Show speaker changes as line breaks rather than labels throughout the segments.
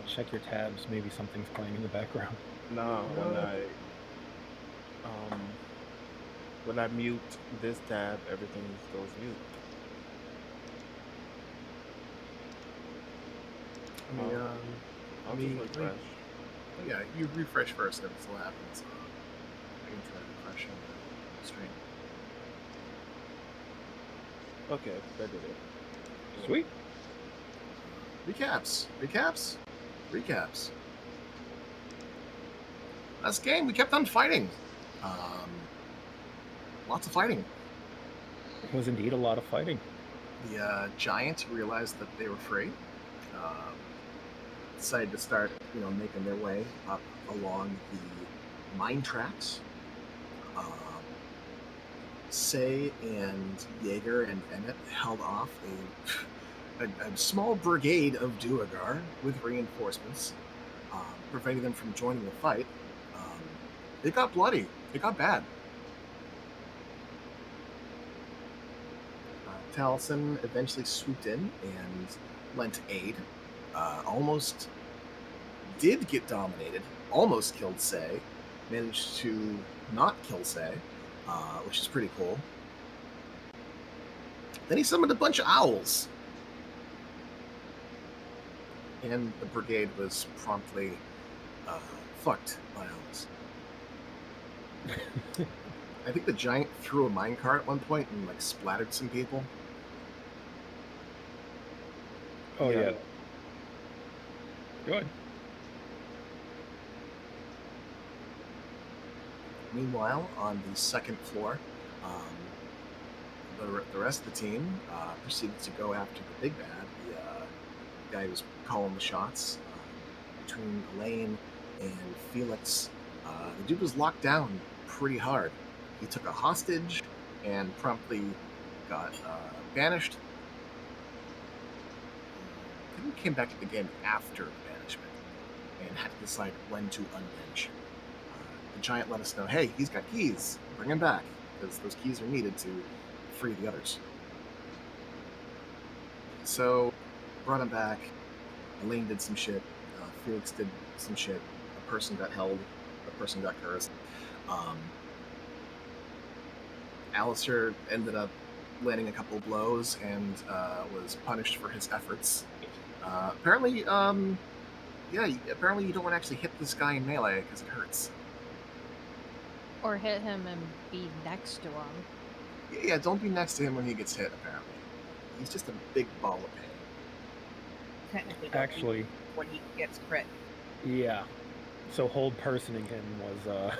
check your tabs. Maybe something's playing in the background.
No, um when I mute this tab, everything goes mute.
Let me,
I'll
let
I'll just
me,
refresh.
oh yeah, you refresh first, and if it still happens, I can try refreshing the stream.
Okay, that did it.
Sweet.
Recaps. Last game, we kept on fighting. Lots of fighting.
It was indeed a lot of fighting.
The giant realized that they were free. Decided to start, making their way up along the mine tracks. Say and Jaeger and Emmett held off a small brigade of Duergar with reinforcements, preventing them from joining the fight. It got bloody. It got bad. Taliesin eventually swooped in and lent aid. Almost did get dominated. Almost killed Say. Managed to not kill Say, which is pretty cool. Then he summoned a bunch of owls. And the brigade was promptly fucked by owls. I think the giant threw a minecart at one point and splattered some people.
Oh yeah. Good.
Meanwhile, on the second floor, the rest of the team proceeded to go after the big bad, the guy who was calling the shots. Between Elaine and Felix, the dude was locked down pretty hard. He took a hostage and promptly got banished. I think he came back to the game after banishment and had to decide when to unbanish him. The giant let us know, hey, he's got keys. Bring him back, because those keys are needed to free the others. So, brought him back. Elaine did some shit. Felix did some shit. A person got held. A person got cursed. Alistair ended up landing a couple of blows and was punished for his efforts. Apparently you don't want to actually hit this guy in melee because it hurts.
Or hit him and be next to him.
Yeah, don't be next to him when he gets hit, apparently. He's just a big ball of pain.
Technically,
actually,
when he gets crit.
Yeah. So hold personing him was a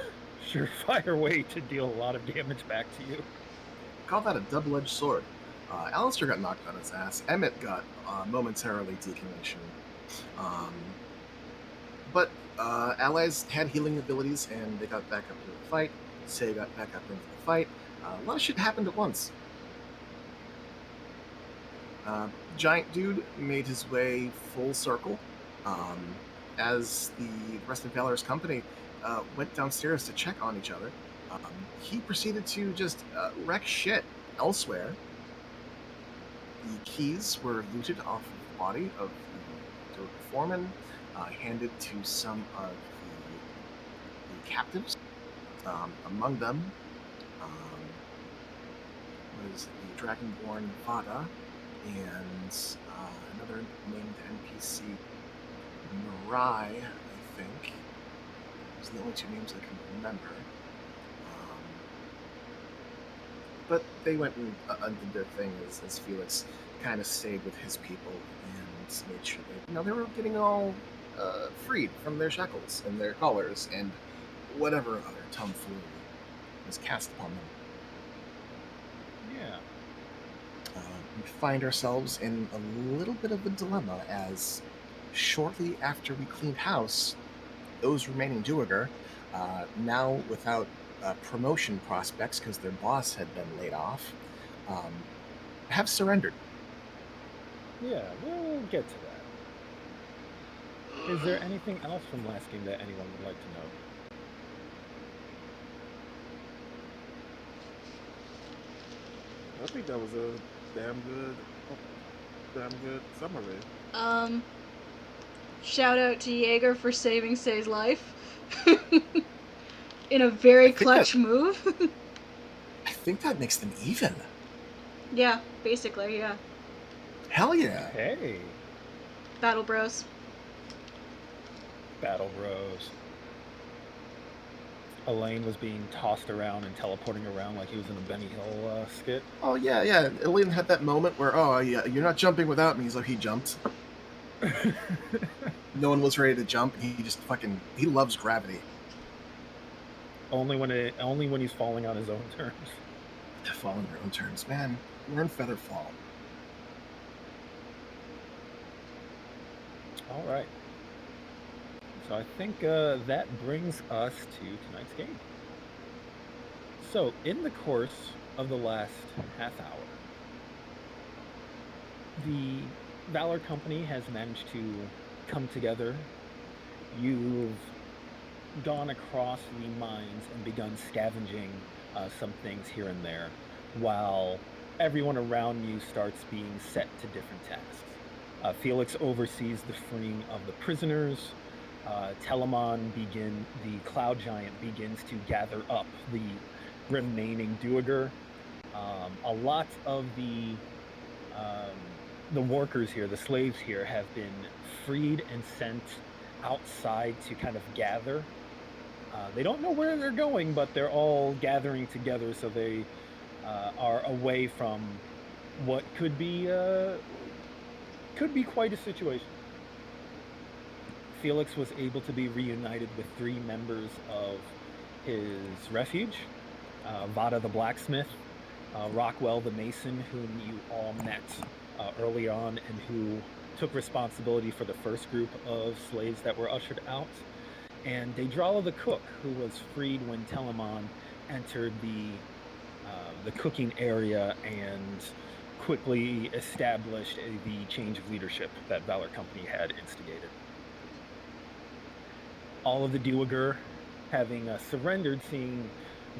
surefire way to deal a lot of damage back to you.
Call that a double-edged sword. Alistair got knocked on his ass. Emmett got momentarily decommissioned. But allies had healing abilities, and they got back up into the fight. Say got back up into the fight. A lot of shit happened at once. Giant dude made his way full circle as the rest of Valor's company went downstairs to check on each other. He proceeded to just wreck shit elsewhere. The keys were looted off of the body of the foreman, handed to some of the captives. Among them was the Dragonborn Vada and another named NPC, Mirai, I think. Those are the only two names I can remember. But they went and undid their thing as Felix kind of stayed with his people and made sure they were getting all freed from their shackles and their collars and whatever other tomfoolery was cast upon them.
Yeah.
We find ourselves in a little bit of a dilemma as shortly after we cleaned house, those remaining Duergar, now without promotion prospects because their boss had been laid off, have surrendered.
Yeah, we'll get to that. Is there anything else from last game that anyone would like to know?
I think that was a damn good summary.
Shout out to Jaeger for saving Say's life. In a very
think
clutch move.
I think that makes them even.
Yeah, basically, yeah.
Hell yeah.
Hey,
Battle Bros.
Battle Bros. Elaine was being tossed around and teleporting around like he was in a Benny Hill skit.
Oh yeah, yeah. Elaine had that moment where, oh yeah, you're not jumping without me. So he jumped. No one was ready to jump. He just he loves gravity.
only when he's falling on his own terms.
Fall on your own terms, man. Learn Featherfall.
All right. So I think that brings us to tonight's game. So in the course of the last half hour, the Valor Company has managed to come together. You've gone across the mines and begun scavenging some things here and there, while everyone around you starts being set to different tasks. Felix oversees the freeing of the prisoners. Telemon, the Cloud Giant, begins to gather up the remaining Duergar. A lot of the workers here, the slaves here, have been freed and sent outside to kind of gather. They don't know where they're going, but they're all gathering together, so they are away from what could be quite a situation. Felix was able to be reunited with 3 members of his refuge, Vada the blacksmith, Rockwell the mason, whom you all met early on and who took responsibility for the first group of slaves that were ushered out, and Daedrala the cook, who was freed when Telemon entered the cooking area and quickly established the change of leadership that Valor Company had instigated. All of the Duergar, having surrendered, seeing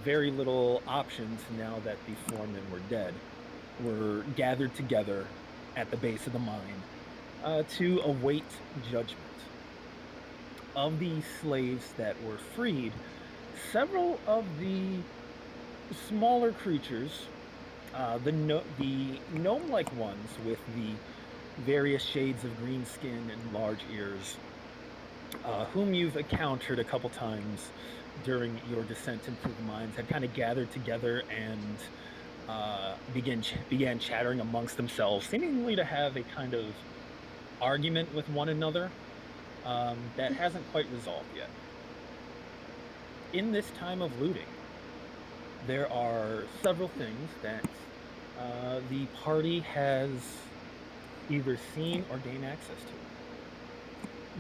very little options now that the foremen were dead, were gathered together at the base of the mine to await judgment. Of the slaves that were freed, several of the smaller creatures, the gnome-like ones with the various shades of green skin and large ears, whom you've encountered a couple times during your descent into the mines, had kind of gathered together and began chattering amongst themselves, seemingly to have a kind of argument with one another that hasn't quite resolved yet. In this time of looting, there are several things that the party has either seen or gained access to.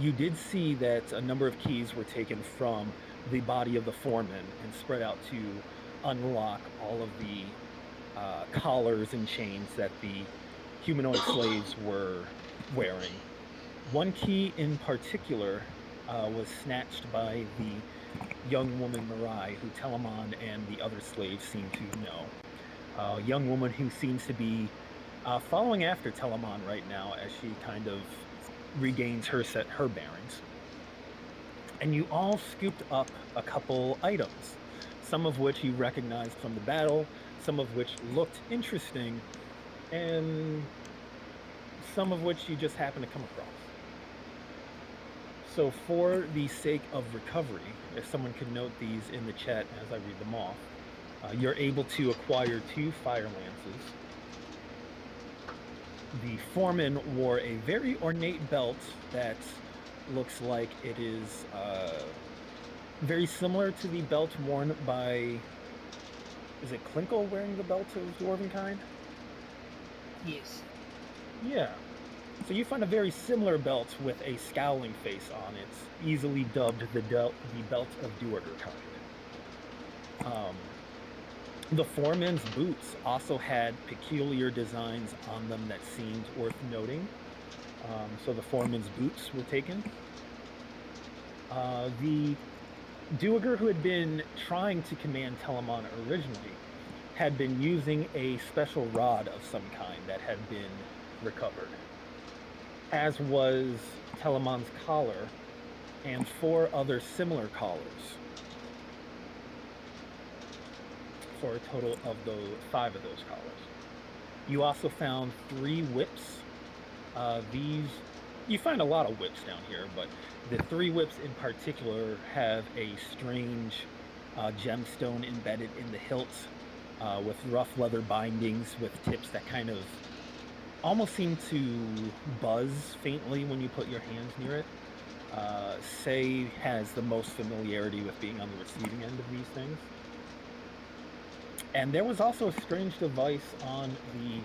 You did see that a number of keys were taken from the body of the foreman and spread out to unlock all of the collars and chains that the humanoid slaves were wearing. One key in particular was snatched by the young woman Mirai, who Telemon and the other slaves seem to know. A young woman who seems to be following after Telemon right now as she kind of regains her bearings. And you all scooped up a couple items, some of which you recognized from the battle, some of which looked interesting, and some of which you just happened to come across. So for the sake of recovery, if someone could note these in the chat as I read them off, you're able to acquire 2 fire lances. The foreman wore a very ornate belt that looks like it is very similar to the belt worn by, is it Klinkle wearing the belt of Dwarvenkind?
Yes.
Yeah. So you find a very similar belt with a scowling face on it, easily dubbed the belt of Duergarkind. The foreman's boots also had peculiar designs on them that seemed worth noting. So the foreman's boots were taken. The Duergar who had been trying to command Telemon originally had been using a special rod of some kind that had been recovered. as was Telemon's collar and 4 other similar collars, for a total of those 5 of those collars. You also found 3 whips. These, you find a lot of whips down here, but the 3 whips in particular have a strange gemstone embedded in the hilts, with rough leather bindings with tips that kind of almost seem to buzz faintly when you put your hands near it. Say has the most familiarity with being on the receiving end of these things. And there was also a strange device on the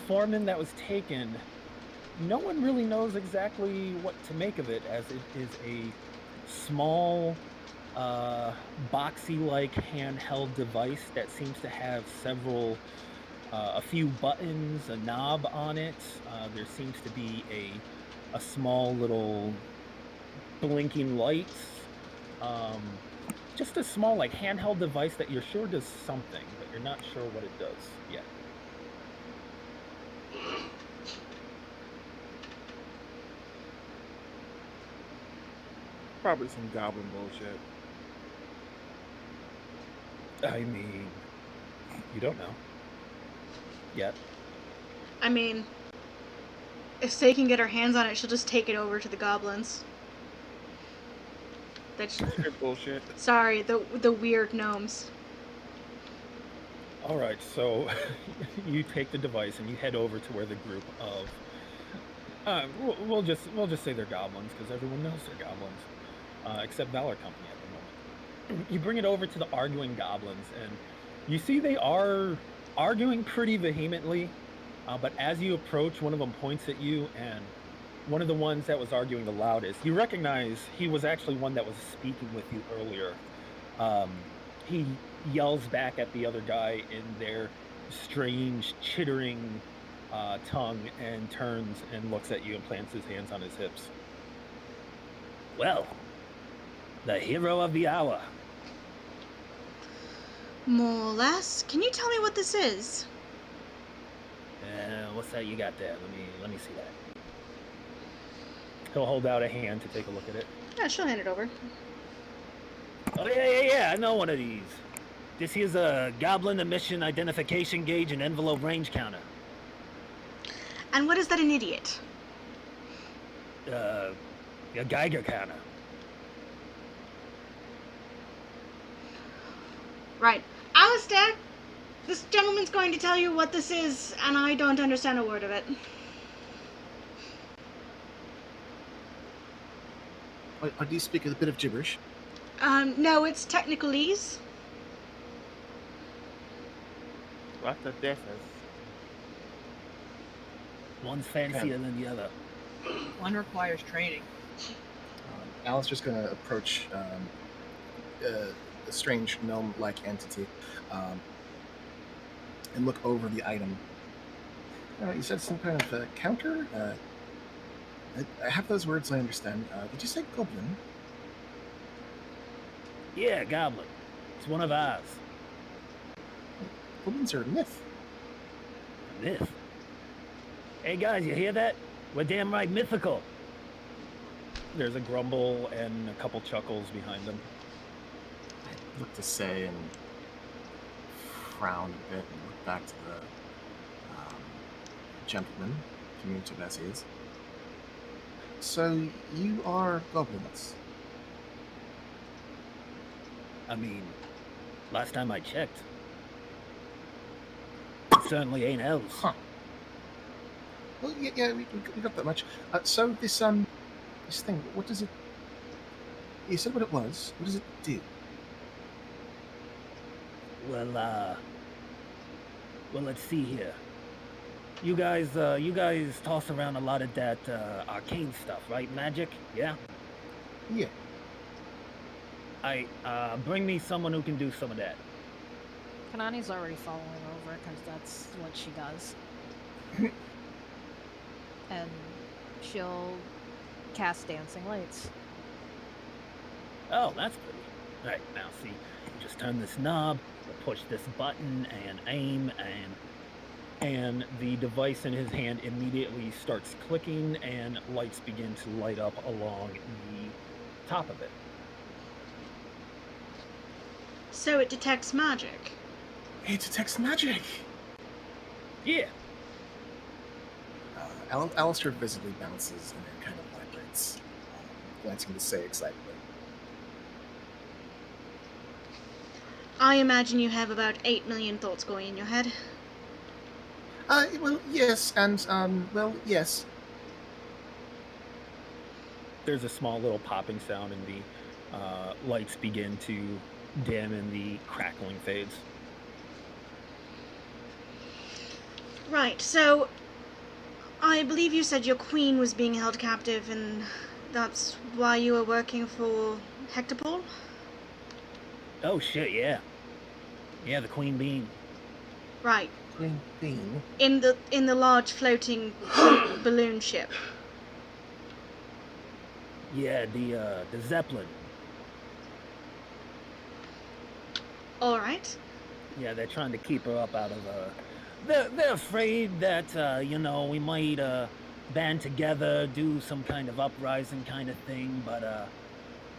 foreman that was taken. No one really knows exactly what to make of it, as it is a small, boxy-like handheld device that seems to have a few buttons, a knob on it. There seems to be a small little blinking light. Just a small, like, handheld device that you're sure does something, but you're not sure what it does yet.
Probably some goblin bullshit.
I mean, you don't know yet.
I mean, if Say can get her hands on it, she'll just take it over to the goblins. That's
Good bullshit.
sorry, the weird gnomes.
All right, so you take the device and you head over to where the group of we'll just say they're goblins because everyone knows they're goblins, except Valor Company at the moment. You bring it over to the arguing goblins, and you see they are arguing pretty vehemently. But as you approach, one of them points at you, and one of the ones that was arguing the loudest, you recognize he was actually one that was speaking with you earlier. He yells back at the other guy in their strange, chittering tongue, and turns and looks at you and plants his hands on his hips. Well, the hero of the hour.
More or less. Can you tell me what this is?
What's that you got there? Let me see that. He'll hold out a hand to take a look at it.
Yeah, she'll hand it over.
Oh, yeah, I know one of these. This here's a goblin emission identification gauge and envelope range counter.
And what is that, an idiot?
A Geiger counter.
Right. Alistair, this gentleman's going to tell you what this is, and I don't understand a word of it.
Or do you speak a bit of gibberish?
No, it's technicalese.
What the difference?
One's fancier than the other.
One requires training.
Alistair's going to approach a strange gnome-like entity and look over the item. You said some kind of counter? I have those words, I understand. Did you say goblin?
Yeah, goblin. It's one of ours.
Goblins are a myth.
Myth. Hey guys, you hear that? We're damn right mythical. There's a grumble and a couple chuckles behind them.
I look to Say and frown a bit and look back to the gentleman, diminutive as he is. So you are goblins?
I mean, last time I checked, it certainly ain't elves.
Huh. Well, yeah, we got that much. So this thing, what does it? You said what it was. What does it do?
Well, let's see here. You guys toss around a lot of that arcane stuff, right? Magic, yeah?
Yeah.
Bring me someone who can do some of that.
Kanani's already following over because that's what she does. And she'll cast Dancing Lights.
Oh, that's pretty. Right, now see, you just turn this knob, push this button, and aim, and and the device in his hand immediately starts clicking, and lights begin to light up along the top of it.
So it detects magic.
It detects magic.
Yeah.
Alistair visibly bounces and then kind of vibrates, glancing to say excitedly.
I imagine you have about 8 million thoughts going in your head.
Well, yes, and, well, yes.
There's a small little popping sound, and the lights begin to dim and the crackling fades.
Right, so I believe you said your queen was being held captive, and that's why you were working for Hectopole?
Oh shit, yeah. Yeah, the queen bean.
Right.
Bean.
In the large floating balloon ship.
Yeah, the Zeppelin.
Alright.
Yeah, they're trying to keep her up out of they're afraid that we might band together, do some kind of uprising kind of thing, but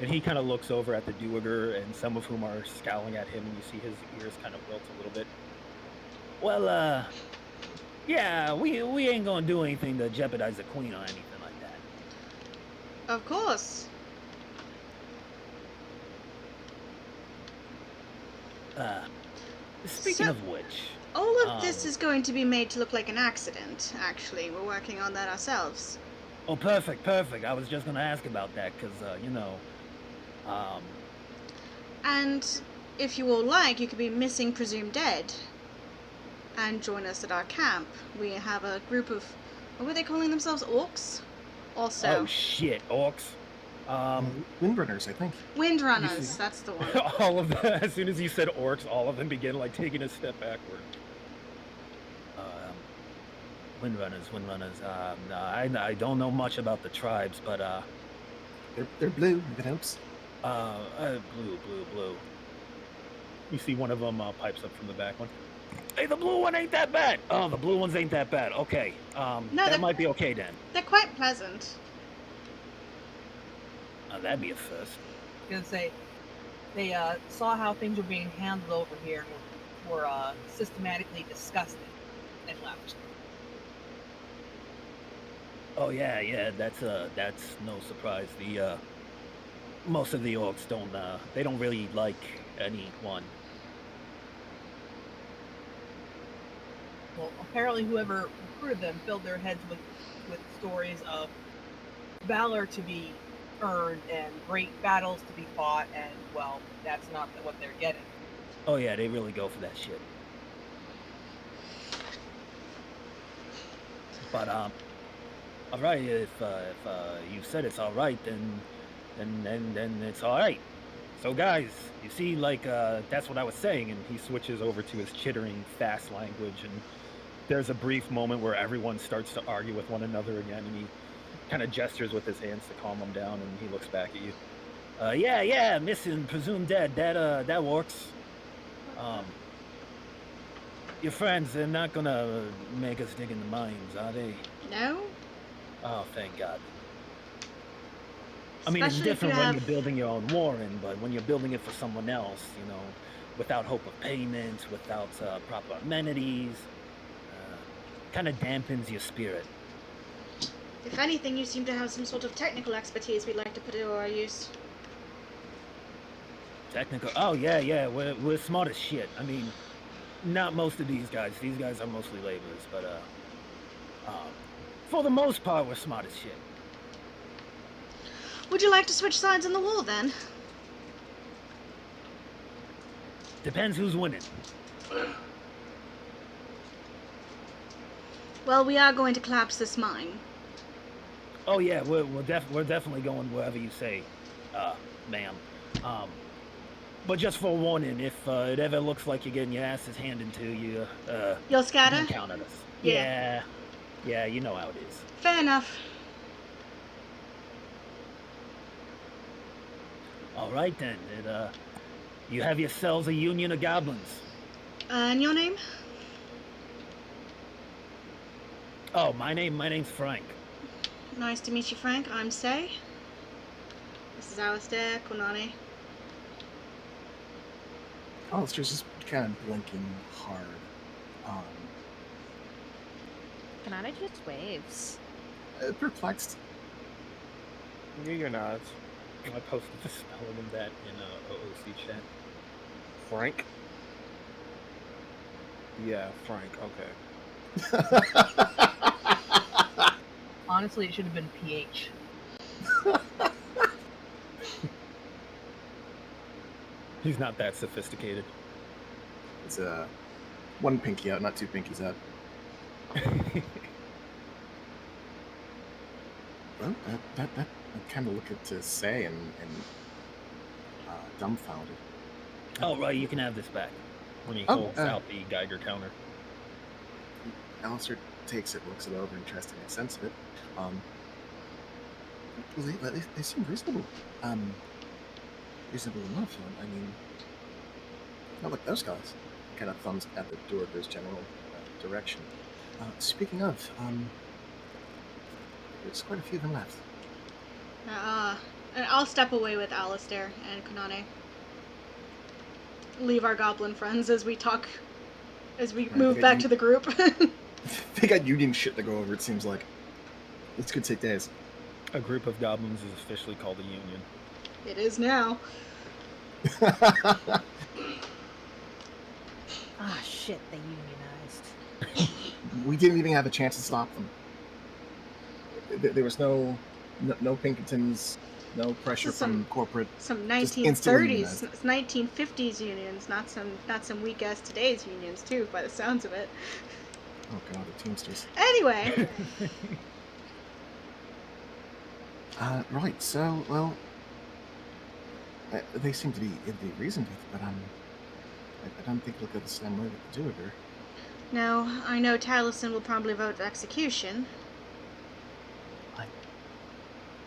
and he kind of looks over at the Duergar, and some of whom are scowling at him, and you see his ears kind of wilt a little bit. Well, yeah, we ain't gonna do anything to jeopardize the queen or anything like that.
Of course.
Speaking
So-
of which,
All of this is going to be made to look like an accident, actually. We're working on that ourselves.
oh, perfect. I was just gonna ask about that, because,
And if you all like, you could be missing presumed dead and join us at our camp. We have a group of, what were they calling themselves? Orcs? Also.
oh shit, orcs.
Windrunners, I think.
Windrunners, that's the one.
All of them, as soon as you said orcs, all of them begin like taking a step backward. Windrunners. I don't know much about the tribes, but
They're blue, if it helps.
blue. You see one of them pipes up from the back one. Hey, the blue one ain't that bad. Oh, the blue ones ain't that bad. Okay,
No,
that
they're-
might be okay then.
They're quite pleasant.
That'd be a first.
I was gonna say, they saw how things were being handled over here and were systematically disgusted and left.
Oh yeah, that's no surprise. The most of the orcs don't really like anyone.
Well, apparently whoever recruited them filled their heads with stories of valor to be earned and great battles to be fought, and, well, that's not what they're getting.
Oh yeah, they really go for that shit. But all right, if you said it's all right, then it's all right. So guys, you see, like that's what I was saying, and he switches over to his chittering fast language, and there's a brief moment where everyone starts to argue with one another again, and he kind of gestures with his hands to calm them down, and he looks back at you. Yeah, missing, presumed dead. That works. Your friends, they're not gonna make us dig in the mines, are they?
No?
Oh, thank God. I mean, it's
Especially if
different
you
when
have-
you're building your own warren, but when you're building it for someone else, without hope of payment, without proper amenities, kind of dampens your spirit.
If anything, you seem to have some sort of technical expertise we'd like to put to our use.
Technical. Oh yeah, we're smart as shit. I mean, not most of these guys. These guys are mostly laborers, but for the most part, we're smart as shit.
Would you like to switch sides on the war then?
Depends who's winning.
Well, we are going to collapse this mine.
Oh yeah, we're definitely going wherever you say, ma'am. But just for warning, if it ever looks like you're getting your asses handed to you,
You'll
you
scatter?
can count on us.
Yeah.
Yeah, you know how it is.
Fair enough.
All right then. You have yourselves a union of goblins.
And your name?
Oh, my name's Frank.
Nice to meet you, Frank. I'm Say. This is Alistair, Konani.
Alistair's just kind of blinking hard.
Kanata just waves.
Perplexed.
You're not.
I posted the spelling of that in OOC chat.
Frank? Yeah, Frank. Okay.
Honestly, it should have been PH.
He's not that sophisticated.
It's one pinky out, not two pinkies out. Well, that I kind of look at Say and dumbfounded.
Oh, right, you can have this back. When he
Oh,
holds out the Geiger counter.
Alistair takes it, looks it over, interested in the sense of it. Well, they seem reasonable. Reasonable enough. I mean, not like those guys. Kind of thumbs at the Duergar's general direction. Speaking of, there's quite a few of them left.
And I'll step away with Alistair and Konane. Leave our goblin friends as we talk, as we move back to the group.
They got Union shit to go over, it seems like. This could take days.
A group of goblins is officially called a union.
It is now.
Ah, shit, they unionized.
We didn't even have a chance to stop them. There was no Pinkertons, no pressure from corporate.
Some
Just instantly
1930s, 1950s unions, not some weak ass today's unions too, by the sounds of it.
Oh god, the Teamsters.
Anyway,
Right. So, well, they seem to be reasoned with, but I don't think they'll go the same way with the Duergar.
now I know Taliesin will probably vote for execution.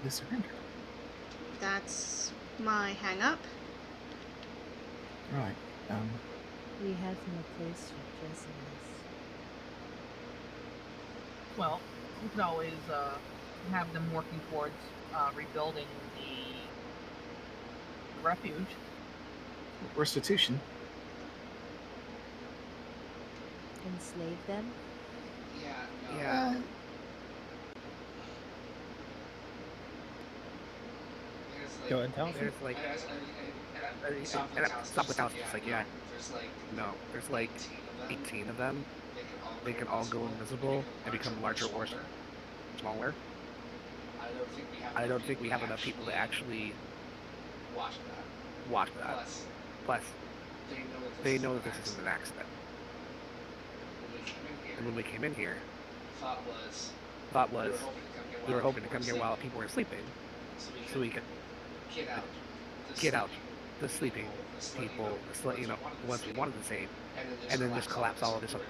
They surrendered.
That's my hang-up.
Right.
We have no place for prisoners.
Well, we could always have them working towards rebuilding the refuge.
Restitution.
Enslave them?
Yeah.
Go ahead, Taliesin.
There's like, stop with Taliesin. It's like, yeah, no, there's like 18 of them. They can all go invisible and become larger or smaller. I don't think we have enough people to actually watch that. Plus, they know that this isn't an accident. And when we came in here, thought was we were hoping to come here while people were sleeping, so we could get out the sleeping people, you know, the ones we wanted to save, and then just collapse all of this on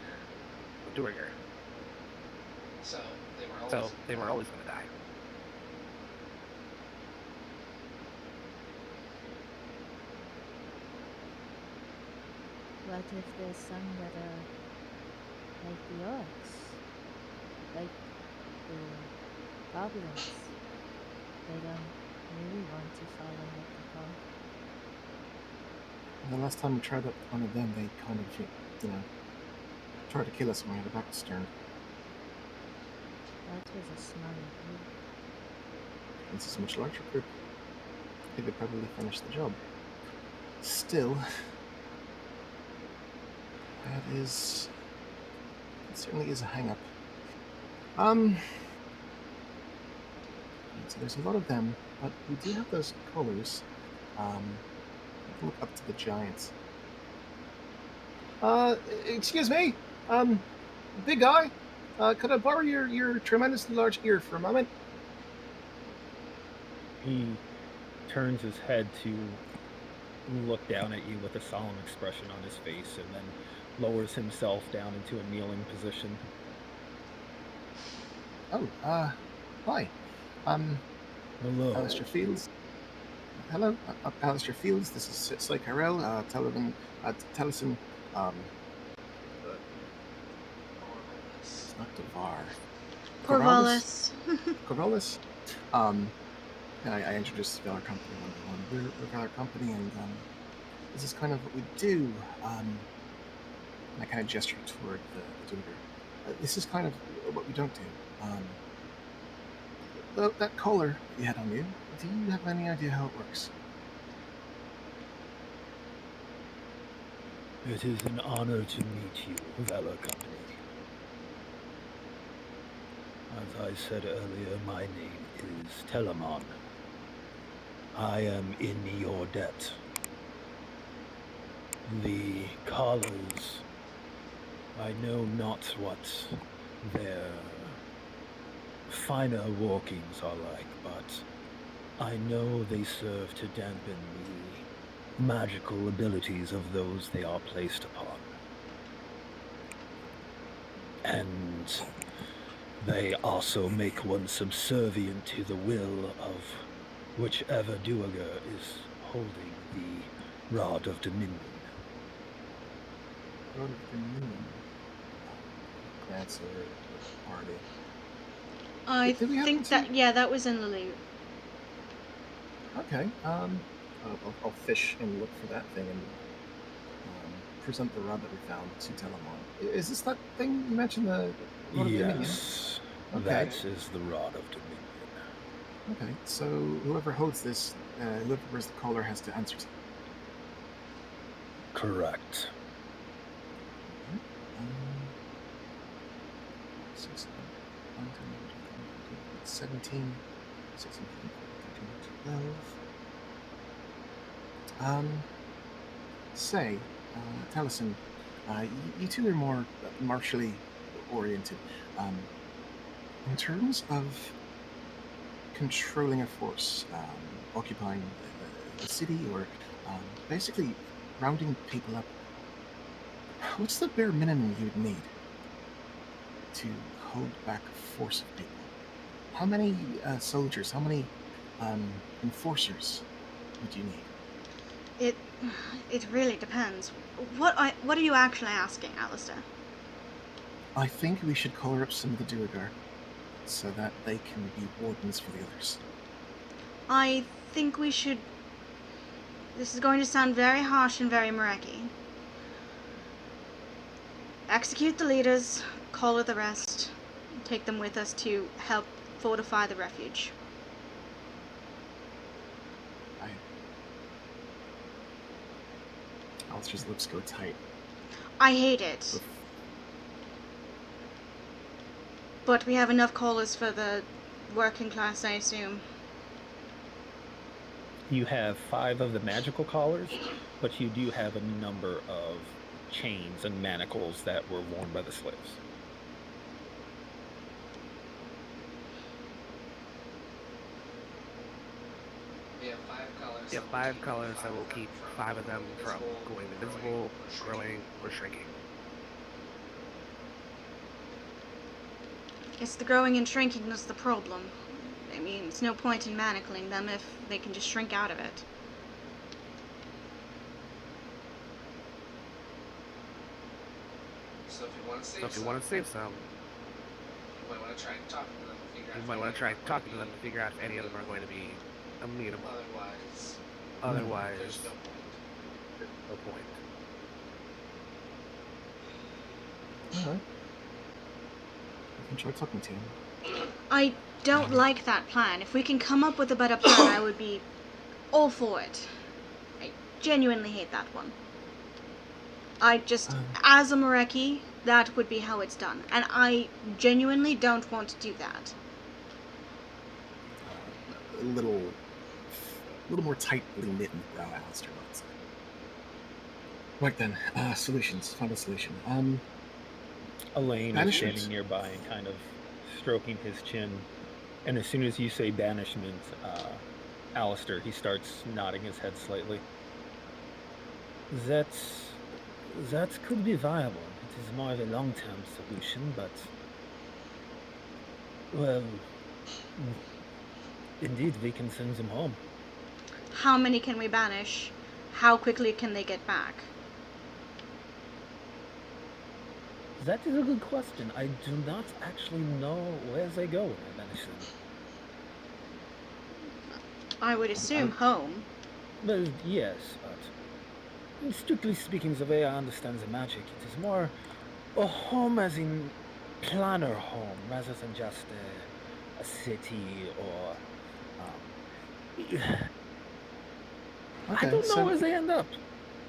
Duergar. So they were always going to die.
What if there's some that are like the orcs? Like the goblins? They don't really want to follow what they call.
The last time we tried that one of them, they kind of, tried to kill us when we had our backs turned.
That was a smaller group.
This is a much larger group. I think they probably finished the job. Still, it certainly is a hang-up. So there's a lot of them, but we do have those colors. Look up to the giants. Excuse me, big guy. Could I borrow your tremendously large ear for a moment?
He turns his head to look down at you with a solemn expression on his face and then lowers himself down into a kneeling position.
Oh, hi.
Hello.
Alistair Fields. Hello, Alistair Fields. This is Slay Kyrell, Taliesin. It's not Devar.
Corvallis.
Corvallis. And I introduced Valor Company one-to-one. We're Valor Company, and this is kind of what we do. And I kind of gesture toward the Dunager. This is kind of what we don't do. That collar you had on you, do you have any idea how it works?
It is an honor to meet you, Valor Company. As I said earlier, my name is Telamon. I am in your debt. The collars, I know not what their finer workings are like, but I know they serve to dampen the magical abilities of those they are placed upon. And they also make one subservient to the will of whichever Duergar is holding the Rod of Dominion.
Rod of Dominion. Glance over the party.
I
Did we happen
think
to-
that was in the loot.
Okay. I'll fish and look for that thing and present the rod that we found to Telamon. Is this that thing you mentioned, the Rod of Dominion?
Yes,
Okay.
that is the Rod of Dominion.
Okay, so whoever holds this, whoever wears the collar has to answer to it.
Correct.
17, 16, 12. Say, Taliesin, you two are more martially oriented. In terms of controlling a force, occupying the city, or basically rounding people up, what's the bare minimum you'd need to hold back a force of people? How many soldiers, how many enforcers would you need?
It really depends. What are you actually asking, Alistair?
I think we should collar up some of the Duergar so that they can be wardens for the others.
I think we should... This is going to sound very harsh and very Mareki. Execute the leaders, collar the rest, take them with us to help fortify the refuge.
Alistair's lips go tight.
I hate it. But we have enough collars for the working class, I assume.
You have 5 of the magical collars, but you do have a number of chains and manacles that were worn by the slaves.
We have 5 colors that will keep 5 of them from going invisible, growing, or shrinking.
It's the growing and shrinking that's the problem. I mean, it's no point in manacling them if they can just shrink out of it.
So if you want to
save some,
you might want to try talking to them
to figure out if any of them are going to be amenable.
Otherwise,
Otherwise,
there's no point.
no point.
Alright. I've enjoyed talking to you.
I don't like that plan. If we can come up with a better plan, I would be all for it. I genuinely hate that one. I just, as a Mareki, that would be how it's done. And I genuinely don't want to do that.
A little more tightly knit in the brow, Alistair, let's say. Right then, solutions. Find a solution.
Elaine is
Banishment.
standing nearby and kind of stroking his chin. And as soon as you say banishment, Alistair, he starts nodding his head slightly. That could be viable. It is more of a long-term solution, but... Well... Indeed, we can send them home.
How many can we banish? How quickly can they get back?
That is a good question. I do not actually know where they go when I banish them.
I would assume home.
Well, yes, but strictly speaking, the way I understand the magic, it is more a home as in planar home, rather than just a city or. I
Okay,
don't know
so
where they end up.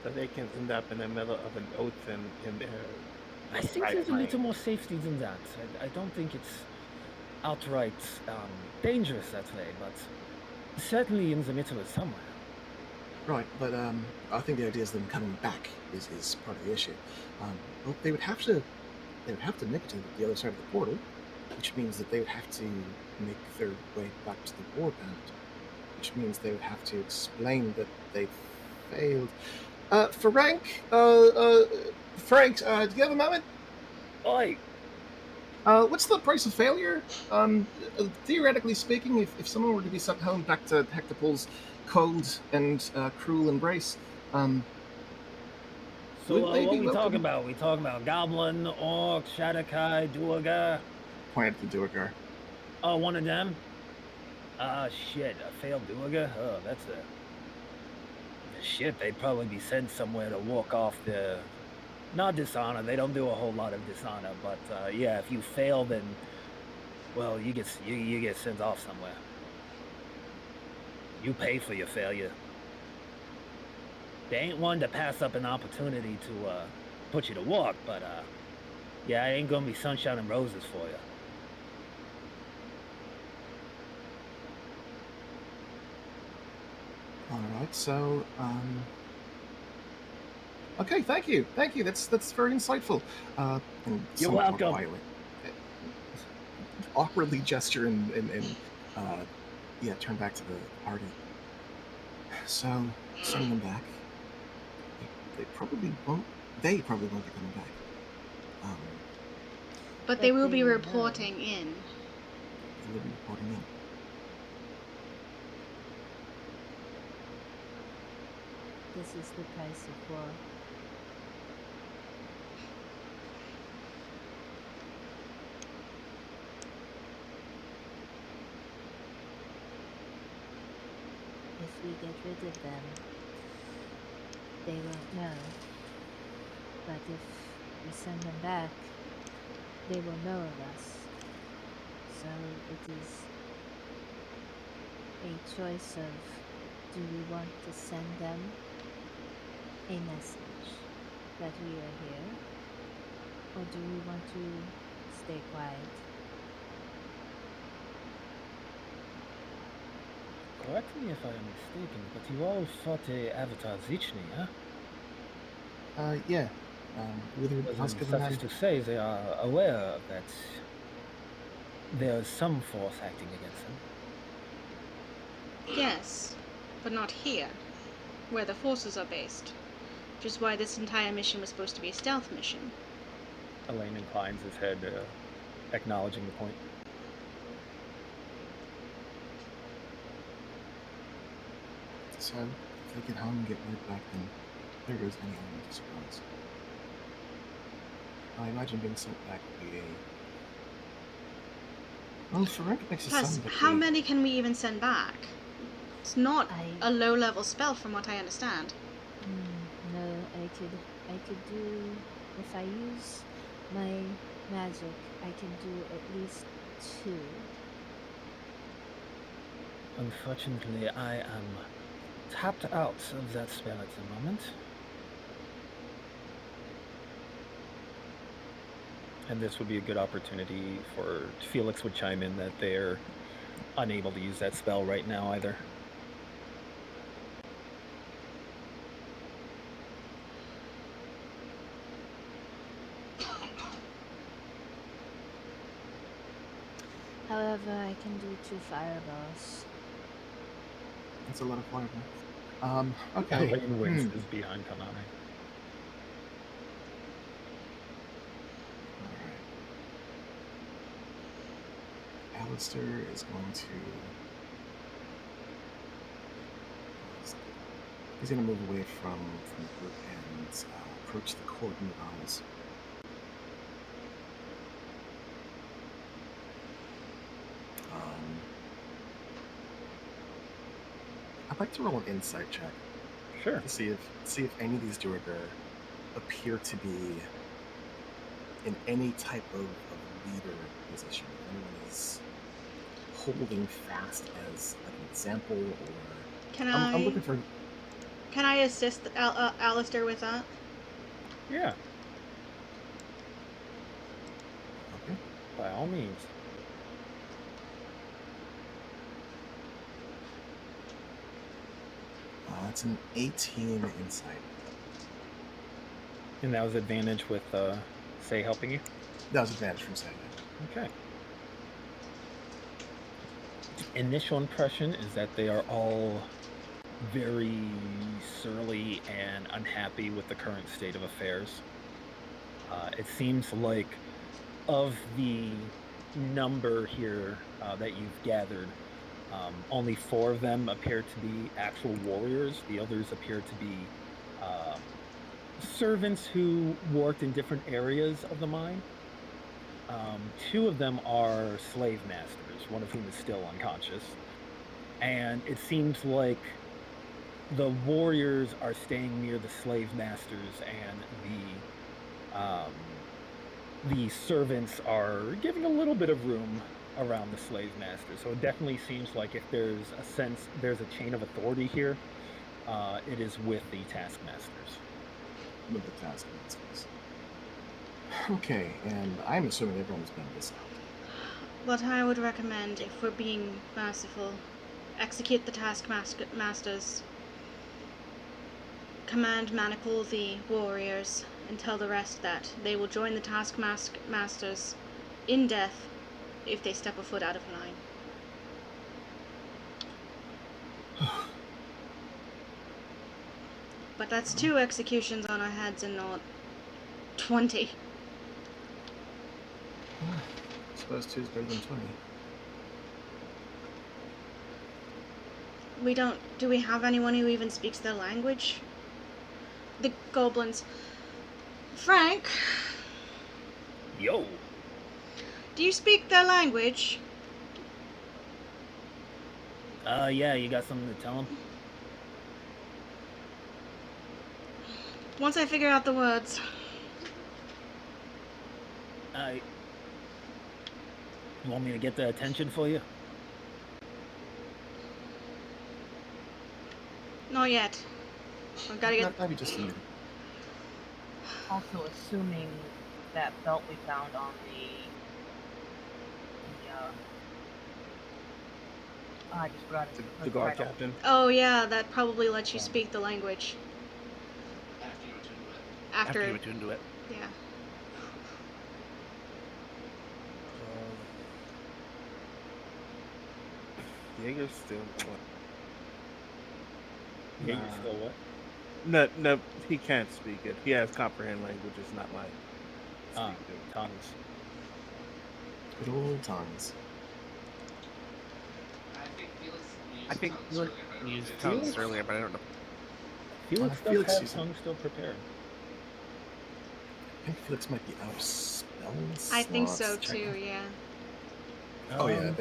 So they can end up in the middle of an ocean in their.
I think there's a little more safety than that. I don't think it's outright dangerous that way, but certainly in the middle of somewhere.
right, but I think the idea is them coming back is part of the issue. Well, they would have to make it to the other side of the portal, which means that they would have to make their way back to the warband, which means they would have to explain that they failed. Frank, do you have a moment?
Oi!
What's the price of failure? Theoretically speaking, if someone were to be sent home back to Hectopol's cold and cruel embrace,
So
would they
what
be
are we
welcome?
talking about? We talking about Goblin, Orc, Shadakai, Duergar?
Pointed to Duergar.
Oh, one of them? Shit, a failed Duergar? Oh, that's a... Shit, they'd probably be sent somewhere to walk off the... Not dishonor, they don't do a whole lot of dishonor, but yeah, if you fail, then... Well, you get sent off somewhere. You pay for your failure. They ain't one to pass up an opportunity to put you to work, but yeah, it ain't gonna be sunshine and roses for you.
All right, so okay, thank you. That's very insightful. And
You're
somewhat more
welcome.
quietly, awkwardly gesture and yeah, turn back to the party. So sending them back. They probably won't. They probably won't be coming back.
But they will be
will know.
reporting in.
They will be reporting in.
This is the price of war. If we get rid of them, they won't know. But if we send them back, they will know of us. So it is a choice of, do we want to send them a message that we are here, or do we want to stay quiet?
Correct me if I am mistaken, but you all fought a Avatar Zichni, huh?
Yeah. With
As
Husk
in,
of the
suffice
Hand.
to say, they are aware that there is some force acting against them.
Yes, but not here, where the forces are based. Which is why this entire mission was supposed to be a stealth mission.
Elaine inclines his head, acknowledging the point.
So if they get home and get right back, then there goes any element of surprise. I imagine being sent back would be a... Well, Ferenc makes it
Plus,
sound like
how
a...
many can we even send back? It's not
I
a low-level spell from what I understand.
no, I could do, if I use my magic, I can do at least 2.
Unfortunately, I am tapped out of that spell at the moment. And this would be a good opportunity for Felix would chime in that they're unable to use that spell right now either.
However, I can do 2 fireballs.
That's a lot of fireball. Okay.
Elaine winces behind Kaname.
Alright. Alistair is going to... He's going to move away from the group and approach the cordon of owls. I'd like to roll an insight check
Sure.
to see if any of these Duergar appear to be in any type of leader position. If anyone is holding fast as like an example, or
Can
I'm looking for.
Can I assist Alistair with that?
Yeah,
Okay.
by all means.
It's an 18 insight.
And that was advantage with Say helping you.
That was advantage from saying that.
Okay. Initial impression is that they are all very surly and unhappy with the current state of affairs. It seems like of the number here that you've gathered, only 4 of them appear to be actual warriors. The others appear to be servants who worked in different areas of the mine. 2 of them are slave masters, one of whom is still unconscious. And it seems like the warriors are staying near the slave masters, and the servants are giving a little bit of room around the slave masters. So it definitely seems like if there's a chain of authority here, it is with the taskmasters.
With the taskmasters. Okay, and I'm assuming everyone's been this out.
What I would recommend, if we're being merciful, execute the taskmasters. Command Manacle the warriors, and tell the rest that they will join the taskmasters in death if they step a foot out of line. But that's 2 executions on our heads and not 20.
I suppose 2 is better than 20.
Do we have anyone who even speaks their language? The goblins. Frank,
Yo!
do you speak their language?
Yeah, you got something to tell them?
Once I figure out the words.
You want me to get the attention for you?
Not yet. I've gotta get.
That'd be just a minute.
Also, assuming that belt we found on I just forgot it.
The guard captain.
Oh yeah, that probably lets you speak the language.
After you attune to it.
Yeah.
Jaeger's still.
Yeah, you're still what?
No, he can't speak it. He has comprehend language. It's not like
Tongues.
Good old tongues.
I think Felix used tongues earlier, but I don't know.
Felix
Felix
does have
is-
tongues still prepared.
I think Felix might be out of spells.
I think so
Let's check.
too, yeah.
Oh yeah,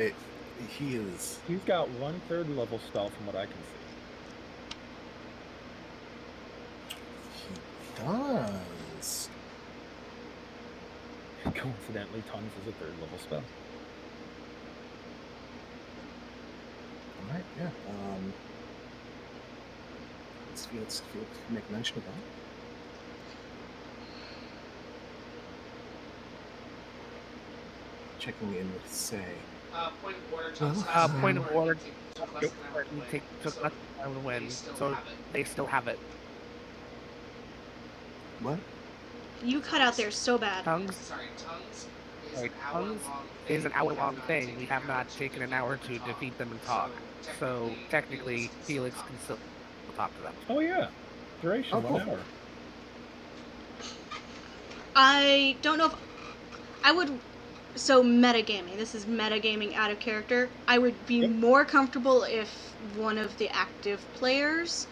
he is.
He's got 1/3 level spell from what I can see.
He does.
Coincidentally, tongues is a 3rd level spell.
All right, yeah. Felix make mention of that. Checking in with Say.
Point of order.
Point of order.
Took less than an hour to win.
Took less than an hour to win, so they still have it.
What?
You cut out there so bad.
Tongues
Sorry, tongues
Tongues is an hour-long thing. We have not taken an hour to defeat them and talk. So technically, Felix can still talk to them.
Oh yeah, duration
Oh,
1
cool.
hour.
I don't know if I would. So metagaming. This is metagaming out of character. I would be
Yep.
more comfortable if one of the active players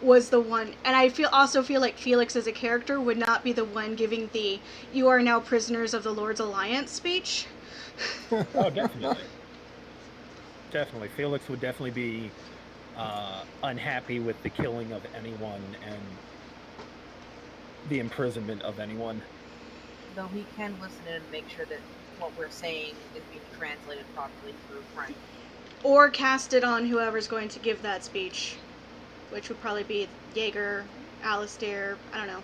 was the one, and I also feel like Felix as a character would not be the one giving the "You are now prisoners of the Lord's Alliance" speech.
Oh, definitely. Definitely. Felix would definitely be unhappy with the killing of anyone and the imprisonment of anyone.
Though he can listen in and make sure that what we're saying is being translated properly through Frank.
Or cast it on whoever's going to give that speech, which would probably be Jaeger, Alistair, I don't know.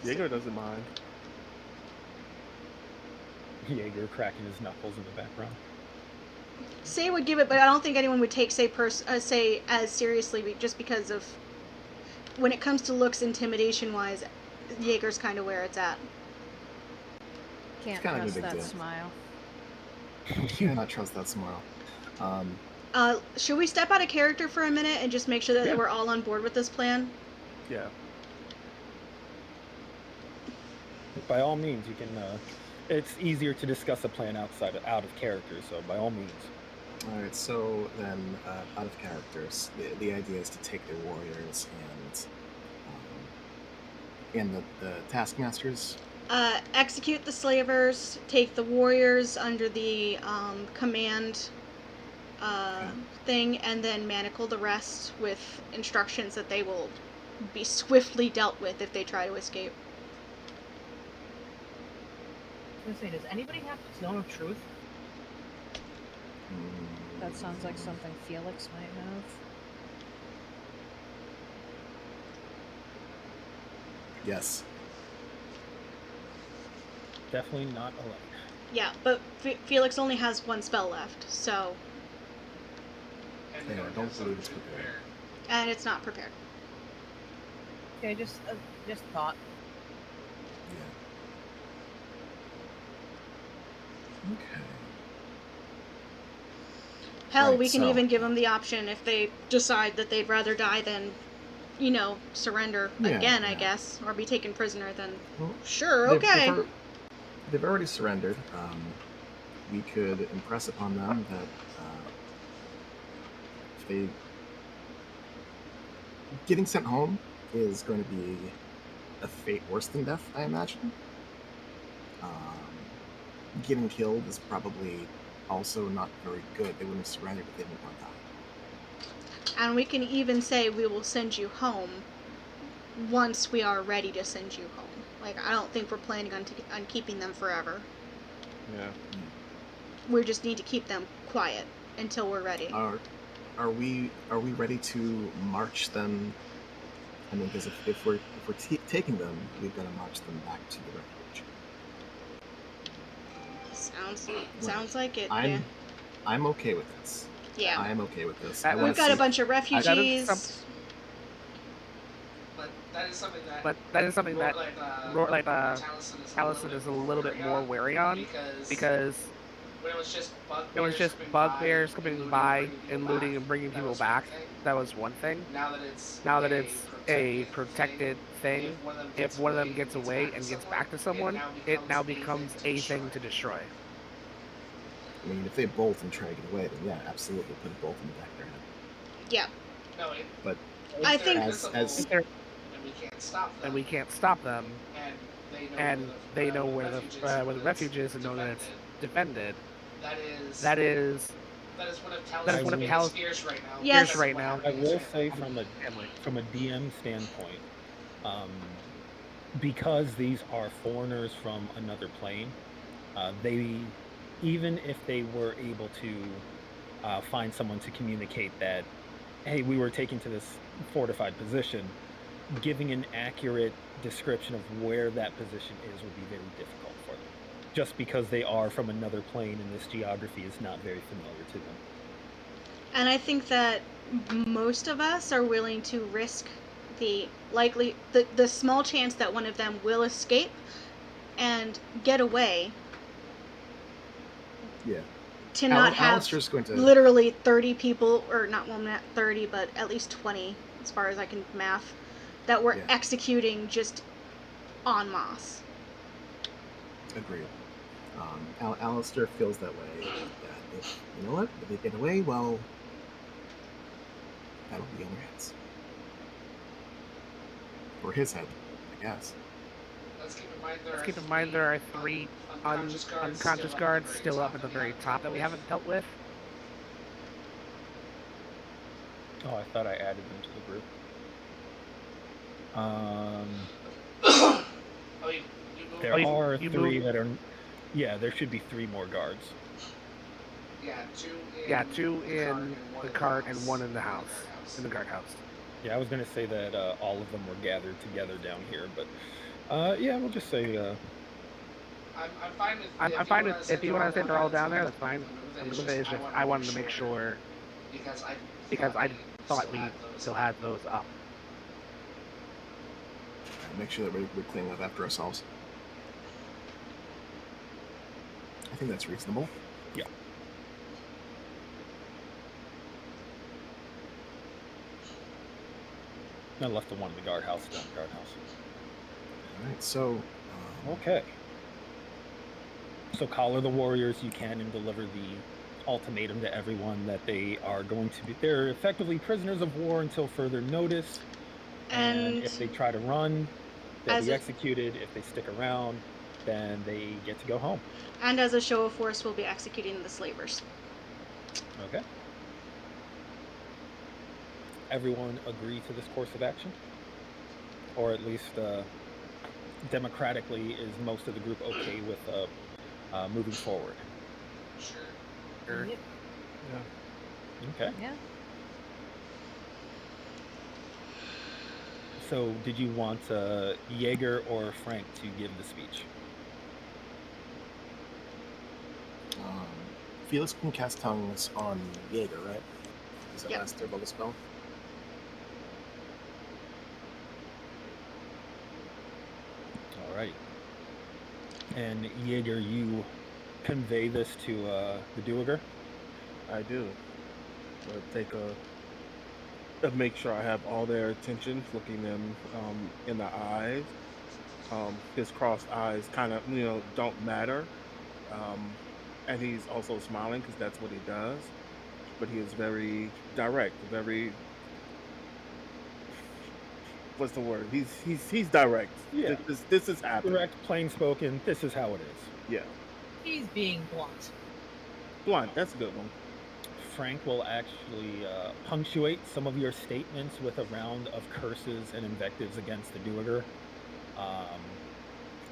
Jaeger doesn't mind.
Jaeger cracking his knuckles in the background.
Say would give it, but I don't think anyone would take Say as seriously just because of when it comes to looks intimidation-wise, Jaeger's kind of where it's at.
Can't
kinda a
trust
big
that
deal.
smile.
Cannot trust that smile.
Should we step out of character for a minute and just make sure that
Yeah.
we're all on board with this plan?
Yeah.
By all means, you can. It's easier to discuss a plan out of character, so by all means.
All right, so then, out of characters, the idea is to take the warriors and the taskmasters.
Execute the slavers, take the warriors under the command thing, and then manacle the rest with instructions that they will be swiftly dealt with if they try to escape.
I was gonna say, does anybody have Zone of Truth?
That sounds like something Felix might have.
Yes.
Definitely not alone.
Yeah, but Felix only has one spell left, so...
Yeah, I don't believe it's prepared.
And it's not prepared.
Okay, just thought.
Yeah. Okay.
Hell,
Right,
we can
so-
even give them the option if they decide that they'd rather die than, you know, surrender
Yeah,
again, I
yeah.
guess, or be taken prisoner, then
Well,
sure,
They've-
okay.
They've already surrendered. We could impress upon them that if they getting sent home is going to be a fate worse than death, I imagine. Getting killed is probably also not very good. They wouldn't have surrendered if they didn't want to die.
And we can even say we will send you home once we are ready to send you home. Like, I don't think we're planning on keeping them forever.
Yeah.
We just need to keep them quiet until we're ready.
Are we ready to march them? I mean, because if we're taking them, we've got to march them back to the refuge.
Sounds like it. Yeah.
I'm okay with this.
Yeah.
I am okay with this.
We've
I wanna
We've got a
see-
bunch of
got
refugees.
But that is something that.
But that is something that
Allison
is a little bit more wary on because
when it was just
bugbears coming by and looting and bringing people back. That was one thing.
Now that it's
A protected thing. If one of them gets away and gets back to someone, it now becomes a thing to destroy.
I mean, if they bolt and try to get away, then yeah, absolutely put a bolt in the back of their head.
Yeah.
No,
But
I think-
as
and we can't stop them.
And we can't stop them,
and
they know where the refuge is and know that it's defended.
That
That is
is one of
one of
Tal's
Tal's
fears right now.
Yes.
fears right now.
I will say from a DM standpoint, because these are foreigners from another plane, they, even if they were able to find someone to communicate that, hey, we were taken to this fortified position, giving an accurate description of where that position is would be very difficult for them. Just because they are from another plane and this geography is not very familiar to them.
And I think that most of us are willing to risk the small chance that one of them will escape and get away
yeah,
to not have
Alistair's going to
literally 30 people, or not 30, but at least 20, as far as I can math, that we're
Yeah.
executing just en masse.
agree. Alistair feels that way. That if you know what, if they get away, well, that'll be on their heads or his head, I guess.
Let's keep
Keep in mind there are 3 unconscious guards still up at the very top that we haven't dealt with.
Oh, I thought I added them to the group.
Oh, you moved
There
you-
are
you
three
moved-
that are. Yeah, there should be 3 more guards.
Yeah, 2 in,
Yeah, 2 in
the
the
cart
cart and 1 in the house, in the guardhouse.
Yeah, I was gonna say that all of them were gathered together down here, but yeah, we'll just say
I'm fine with.
I'm fine with if you want to say they're all down there. That's fine. It's just I wanted to make sure
because
I thought we still had those up.
Make sure that we're cleaning up after ourselves. I think that's reasonable.
Yeah. I left the one in the guardhouse down the guardhouse.
All right, so
Okay. So collar the warriors you can and deliver the ultimatum to everyone that they are going to be. They're effectively prisoners of war until further notice.
And
if they try to run, they'll
as
be
a-
executed. If they stick around, then they get to go home.
and as a show of force, we'll be executing the slavers.
Okay. Everyone agree to this course of action? Or at least democratically, is most of the group okay with moving forward?
Sure.
Yep.
Okay.
Yeah.
So did you want Jaeger or Frank to give the speech?
Felix can cast tongues on Jaeger, right? Is that
Yep.
last third level spell?
Alrighty. And Jaeger, you convey this to the Duergar?
I do. Take make sure I have all their attention, looking them in the eyes. His crossed eyes kind of, don't matter. And he's also smiling because that's what he does. But he is very direct, very. What's the word? He's direct.
Yeah.
This is happening.
Direct, plain spoken, this is how it is.
Yeah.
He's being blunt.
Blunt. That's a good one.
Frank will actually punctuate some of your statements with a round of curses and invectives against the Duergar,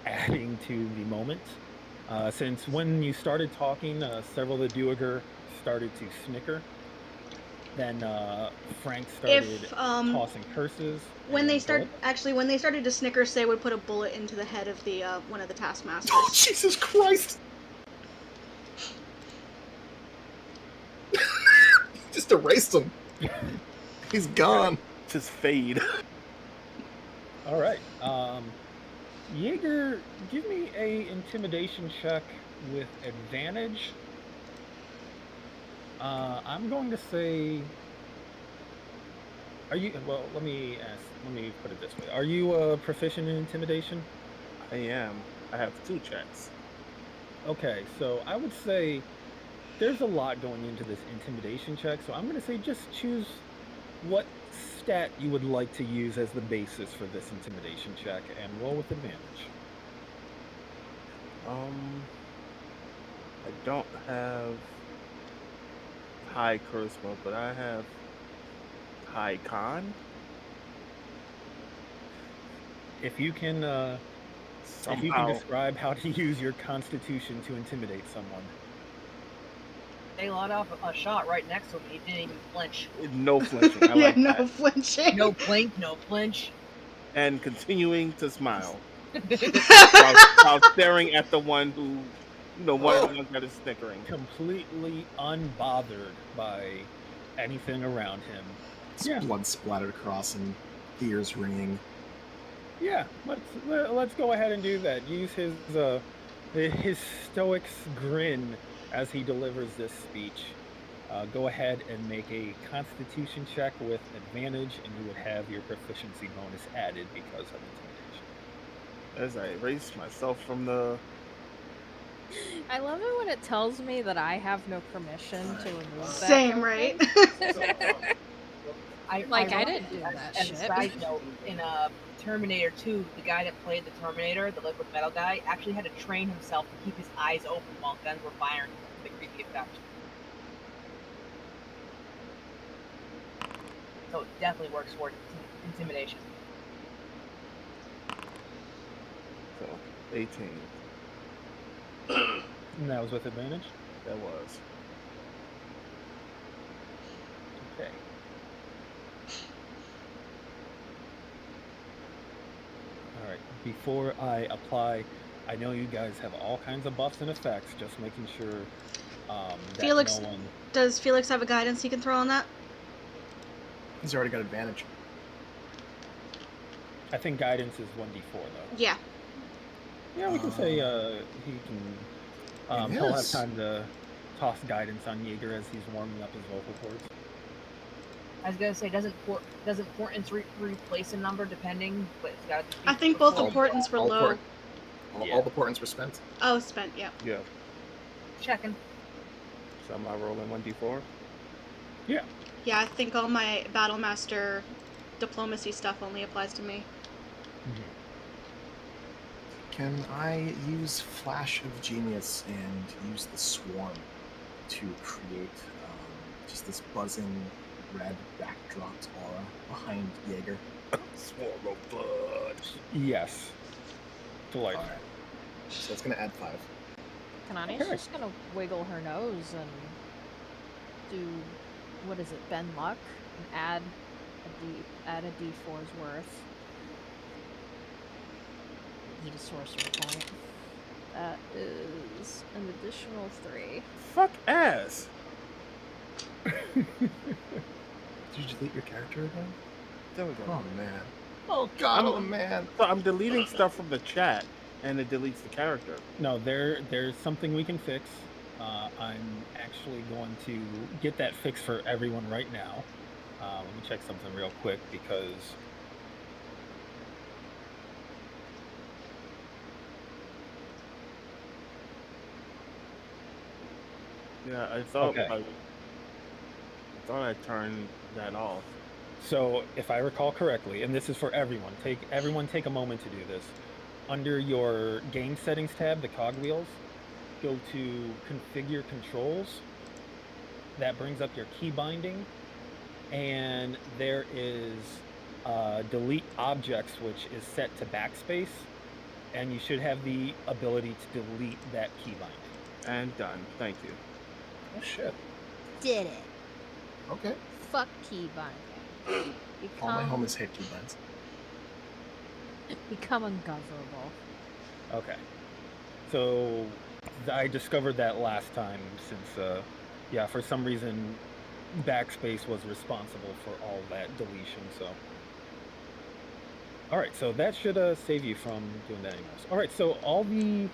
adding to the moment. Since when you started talking, several of the Duergar started to snicker. Then Frank started
If
tossing curses.
when they
and
when they started to snicker, Say would put a bullet into the head of the one of the taskmasters.
Oh, Jesus Christ! Just erased him. He's gone.
Just fade.
All right. Jaeger, give me a intimidation check with advantage. I'm going to say. Are you? Well, let me ask. Let me put it this way. Are you proficient in intimidation?
I am. I have 2 checks.
Okay, so I would say there's a lot going into this intimidation check. So I'm going to say just choose what stat you would like to use as the basis for this intimidation check and roll with advantage.
I don't have high charisma, but I have high con.
If you can
Somehow,
describe how to use your constitution to intimidate someone.
They let off a shot right next to him. He didn't even flinch.
no flinching. I
yeah,
like
no
that.
flinching.
No blink, no flinch.
And continuing to smile while staring at the one who, one of the ones that is snickering.
Completely unbothered by anything around him. Yeah.
Blood splattered across and ears ringing.
Yeah, let's go ahead and do that. Use his stoic's grin as he delivers this speech. Go ahead and make a constitution check with advantage, and you would have your proficiency bonus added because of intimidation.
As I erase myself from the.
I love it when it tells me that I have no permission to remove that.
Same,
from
right?
things.
I
I
wrote
didn't do
as-
that
as
shit.
a side note, in Terminator 2, the guy that played the Terminator, the liquid metal guy, actually had to train himself to keep his eyes open while guns were firing for the creepy effect. So it definitely works for intimidation.
So 18.
And that was with advantage?
That was.
Okay. Alright, before I apply, I know you guys have all kinds of buffs and effects, just making sure that
Felix-
no one...
Does Felix have a guidance he can throw on that?
He's already got advantage.
I think guidance is 1d4 though.
Yeah.
Yeah, we can say he can...
It
he'll have
is.
time to toss guidance on Jaeger as he's warming up his vocal cords.
I was gonna say, doesn't portents replace a number depending, but it's gotta be.
I think both the
All-
portents were
all
low.
All the portents were spent.
Oh, spent, yeah.
Yeah.
Checking.
So am I rolling 1d4?
Yeah, I think all my Battlemaster diplomacy stuff only applies to me.
Can I use Flash of Genius and use the Swarm to create just this buzzing red backdropped aura behind Jaeger?
Swarm of blood.
Yes. Delightful.
Alright. So it's going to add 5.
Kanani's
Okay.
just gonna wiggle her nose and do, what is it, bend luck, and add a d4's worth. Need a sorcery point. That is an additional 3.
Fuck ass.
Did you delete your character again?
There we go.
Oh, man. Oh, God,
I'm-
oh, man.
So I'm deleting stuff from the chat, and it deletes the character.
No, there's something we can fix. I'm actually going to get that fixed for everyone right now. Let me check something real quick because
Yeah, I thought
Okay.
I thought I turned that off.
so if I recall correctly, and this is for everyone, everyone take a moment to do this. Under your game settings tab, the cogwheels, go to configure controls. That brings up your key binding, and there is delete objects, which is set to backspace, and you should have the ability to delete that key binding.
And done. Thank you.
Oh, shit.
Did it.
Okay.
Fuck key binding.
All my homies hate keybinds.
Become ungovernable.
Okay. So I discovered that last time since, yeah, for some reason, backspace was responsible for all that deletion, so. Alright, so that should save you from doing that anymore. Alright, so all the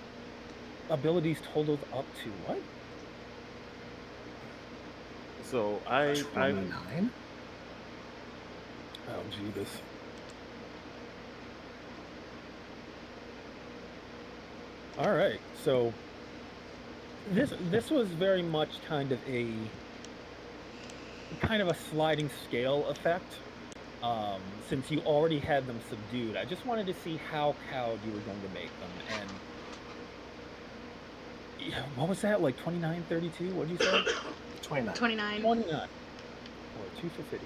abilities totaled up to what?
So I
29?
Oh, Jesus. All right, so this was very much kind of a sliding scale effect. Since you already had them subdued, I just wanted to see how cowed you were going to make them. And yeah, what was that, like 29, 32? What did you say?
29.
29.
29. Or 2 for 50.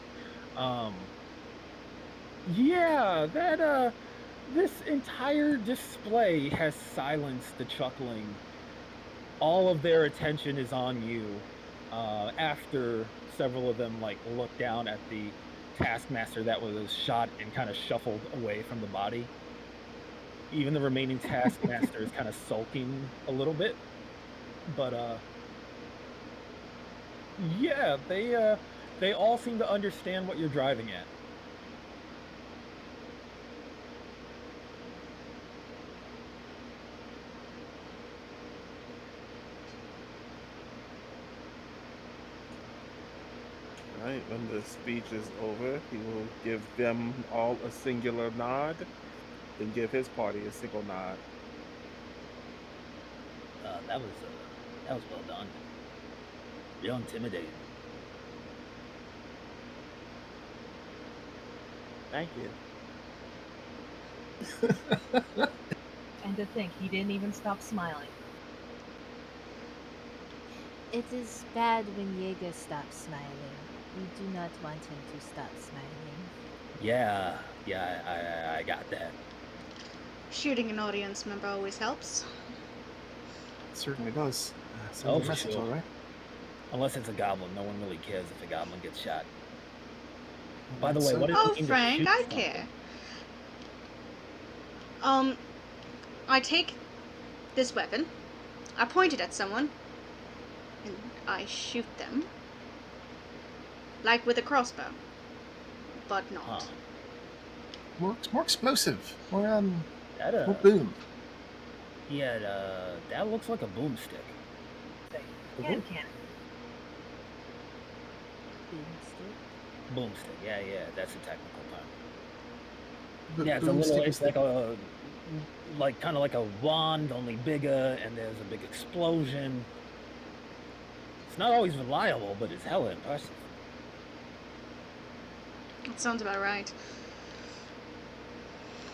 Yeah, that this entire display has silenced the chuckling. All of their attention is on you. After several of them like look down at the taskmaster that was shot and kind of shuffled away from the body. Even the remaining taskmaster is kind of sulking a little bit. But yeah, they all seem to understand what you're driving at.
Right, when the speech is over, he will give them all a singular nod, then give his party a single nod.
That was well done. Real intimidating.
Thank you.
And to think, he didn't even stop smiling.
It is bad when Jaeger stops smiling. We do not want him to stop smiling.
Yeah, I got that.
Shooting an audience member always helps.
Certainly does.
Oh,
Sends a
for
message,
sure.
all right.
Unless it's a goblin, no one really cares if a goblin gets shot. By the
That's
way, what
so.
is
Oh,
the thing that
Frank,
shoots
I
someone?
care. I take this weapon, I point it at someone, and I shoot them. Like with a crossbow. But not.
Huh.
More explosive. More
That
more boom.
yeah, that looks like a boomstick.
Hand cannon.
Boomstick.
Boomstick. Yeah, that's a technical term.
The
Yeah, it's a
boomstick
little.
is
It's like kind of like a wand, only bigger, and there's a big explosion. It's not always reliable, but it's hella impressive.
That sounds about right.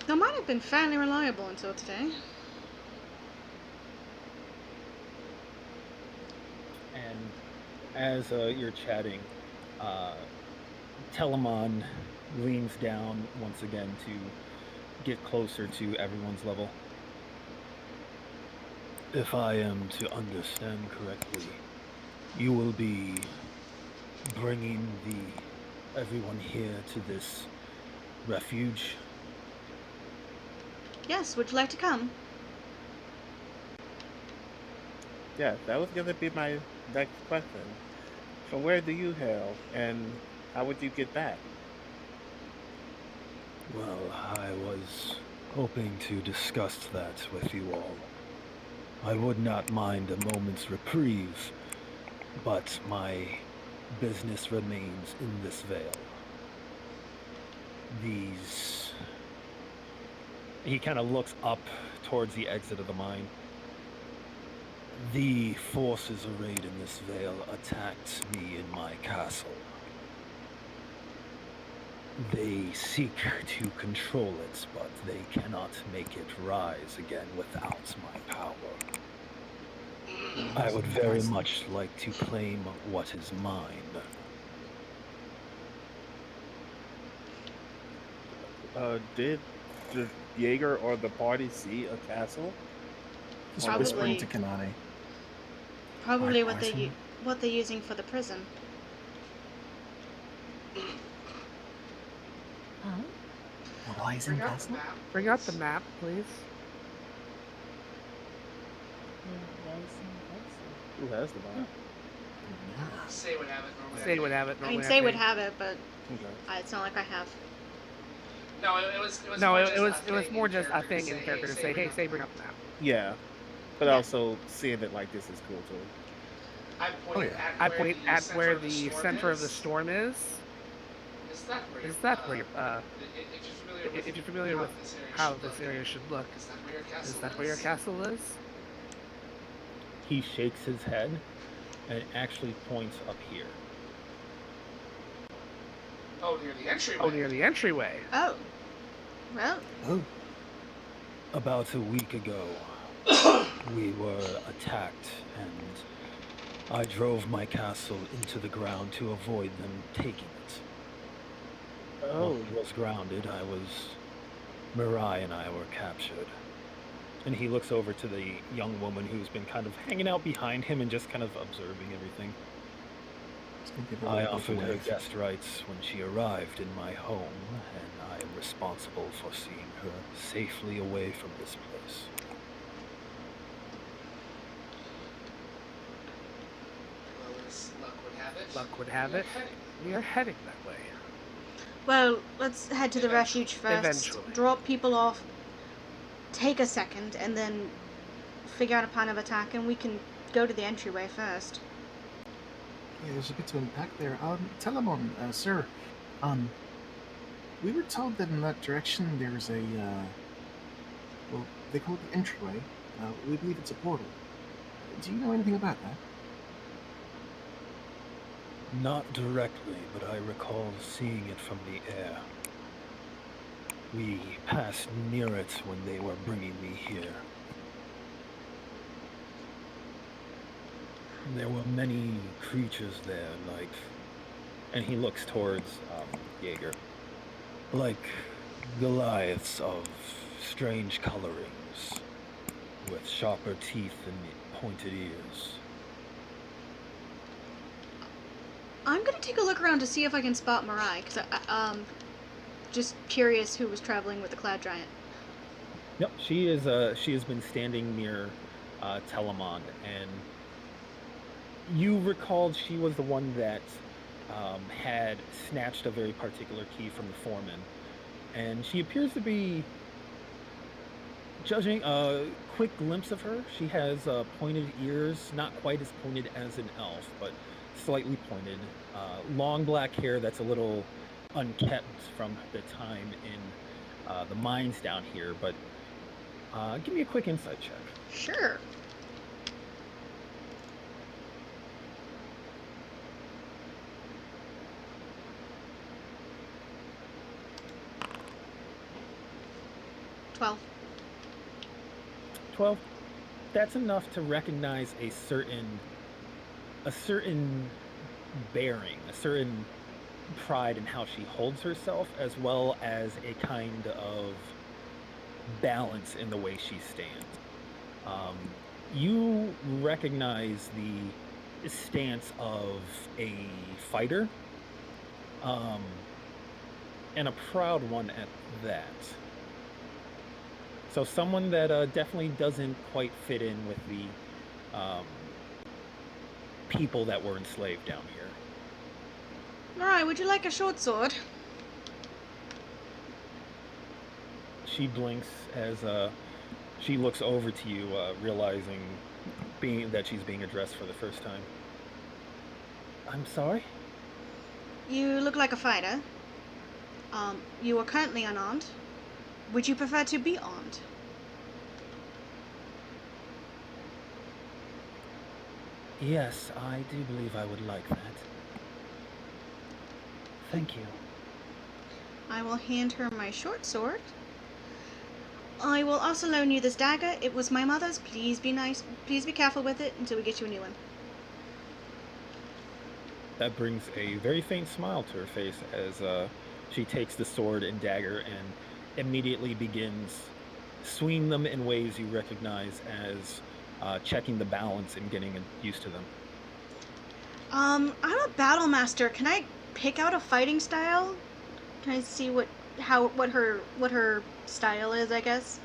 That might have been fairly reliable until today.
And as you're chatting, Telemon leans down once again to get closer to everyone's level. If I am to understand correctly, you will be bringing everyone here to this refuge.
Yes, would you like to come?
Yeah, that was gonna be my next question. From where do you hail, and how would you get back?
Well, I was hoping to discuss that with you all. I would not mind a moment's reprieve, but my business remains in this vale. These... He kind of looks up towards the exit of the mine. The forces arrayed in this vale attacked me in my castle. They seek to control it, but they cannot make it rise again without my power. I would very much like to claim what is mine.
Did the Jaeger or the party see a castle?
Just
Probably.
whispering to Kanane.
Probably
Why
what
poison?
what they're using for the prison.
Huh?
Horizon
Bring up the
Castle?
map.
Bring out the map, please.
Who has the map?
Yeah.
Say would have it normally.
Say would have it.
I mean,
normally
say would
think.
have it, but
Okay.
it's not like I have.
No, it was.
No,
more
it
just
was
a
it was
thing
more
in
just a
character
thing in character to say, hey, say bring up the map.
Yeah, but
Yeah.
also seeing it like this is cool too.
I point
Oh, yeah.
I point at where the center of the
storm
storm is.
is. Is that where?
Is that where
If you're familiar with
how this area should look?
Is that where your castle
Is that where your castle is?
He shakes his head and actually points up here.
Oh, near the entryway.
Oh, near the entryway.
Oh. Well,
Oh,
About a week ago, we were attacked, and I drove my castle into the ground to avoid them taking it.
Oh,
While he was grounded, Mirai and I were captured. And he looks over to the young woman who's been kind of hanging out behind him and just kind of observing everything.
it's gonna give her a
I
little
offered her
wave.
guest rights when she arrived in my home, and I am responsible for seeing her safely away from this place.
Well, as luck would have it.
Luck would have
you're
it.
heading.
We are heading that way.
well, let's head to the
Eventually.
refuge first.
Eventually.
Drop people off. Take a second, and then figure out a plan of attack, and we can go to the entryway first.
Yeah, there's a bit to unpack there. Telemon, sir. We were told that in that direction there's a, well, they call it the entryway. We believe it's a portal. Do you know anything about that?
Not directly, but I recall seeing it from the air. We passed near it when they were bringing me here. There were many creatures there, like And he looks towards Jaeger. Like Goliaths of strange colorings, with sharper teeth and pointed ears.
I'm gonna take a look around to see if I can spot Mirai, because just curious who was traveling with the Cloud Giant.
Yep, she has been standing near Telamon, and you recalled she was the one that had snatched a very particular key from the foreman, and she appears to be, judging a quick glimpse of her, she has pointed ears, not quite as pointed as an elf, but slightly pointed, long black hair that's a little unkept from the time in the mines down here, but give me a quick insight check.
Sure.
$12. That's enough to recognize a certain bearing, a certain pride in how she holds herself, as well as a kind of balance in the way she stands. You recognize the stance of a fighter, and a proud one at that. So someone that definitely doesn't quite fit in with the people that were enslaved down here.
Mirai, would you like a short sword?
She blinks as she looks over to you, realizing that she's being addressed for the first time. I'm sorry?
You look like a fighter. You are currently unarmed. Would you prefer to be armed?
Yes, I do believe I would like that. Thank you.
I will hand her my short sword. I will also loan you this dagger. It was my mother's. Please be nice. Please be careful with it until we get you a new one.
That brings a very faint smile to her face as she takes the sword and dagger and immediately begins swinging them in ways you recognize as checking the balance and getting used to them.
I'm a battle master. Can I pick out a fighting style? Can I see what her style is, I guess?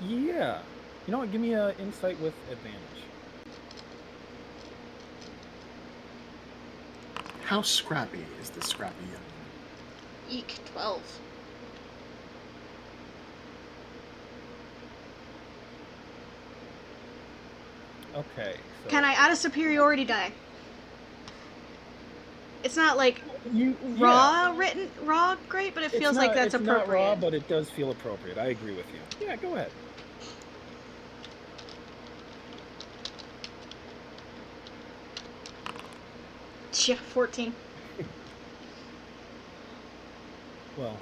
Yeah. You know what? Give me an insight with advantage.
How scrappy is this scrappy young woman?
Eek, 12.
Okay. So
Can I add a superiority die? It's not like raw great, but it feels like that's appropriate.
It's not raw, but it does feel appropriate. I agree with you. Yeah, go ahead.
Yeah, 14.
Well,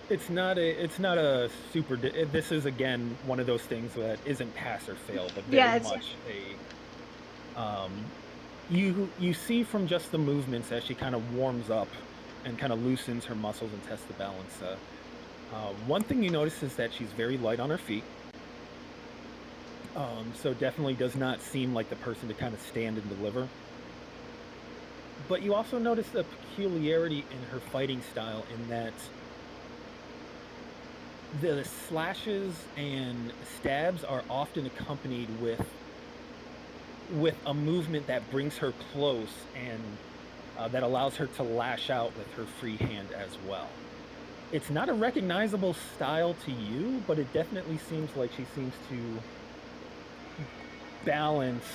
it's not a super. This is again one of those things that isn't pass or fail, but very much a. You see from just the movements as she kind of warms up and kind of loosens her muscles and tests the balance. One thing you notice is that she's very light on her feet. So definitely does not seem like the person to kind of stand and deliver. But you also notice a peculiarity in her fighting style in that the slashes and stabs are often accompanied with a movement that brings her close and that allows her to lash out with her free hand as well. It's not a recognizable style to you, but it definitely seems like she seems to balance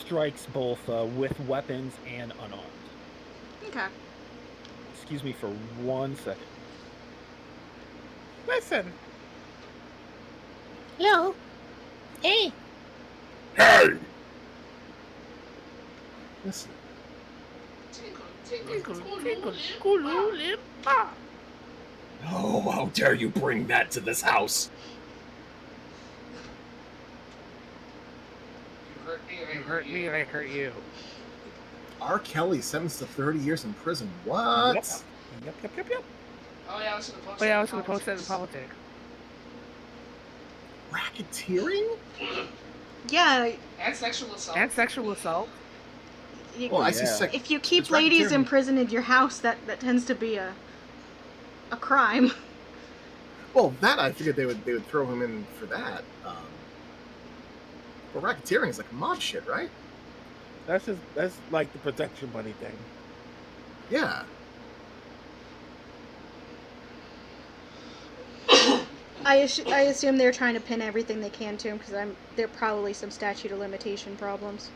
strikes both with weapons and unarmed.
Okay.
Excuse me for 1 second.
Listen.
Hello? Hey!
Hey! Listen. Oh, how dare you bring that to this house?
You hurt me, I hurt you.
R. Kelly sentenced to 30 years in prison. What?
Yep.
Oh yeah, I was gonna post.
Oh yeah, I was gonna post that in politics.
Racketeering?
Yeah.
And sexual assault.
And sexual assault.
Well, I see.
Yeah.
If you keep
It's
ladies
racketeering.
imprisoned in your house, that tends to be a crime.
Well, that I figured they would throw him in for that. But racketeering is like mob shit, right?
That's like the protection money thing.
Yeah.
I assume they're trying to pin everything they can to him because there are probably some statute of limitation problems.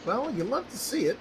Well, you love to see it.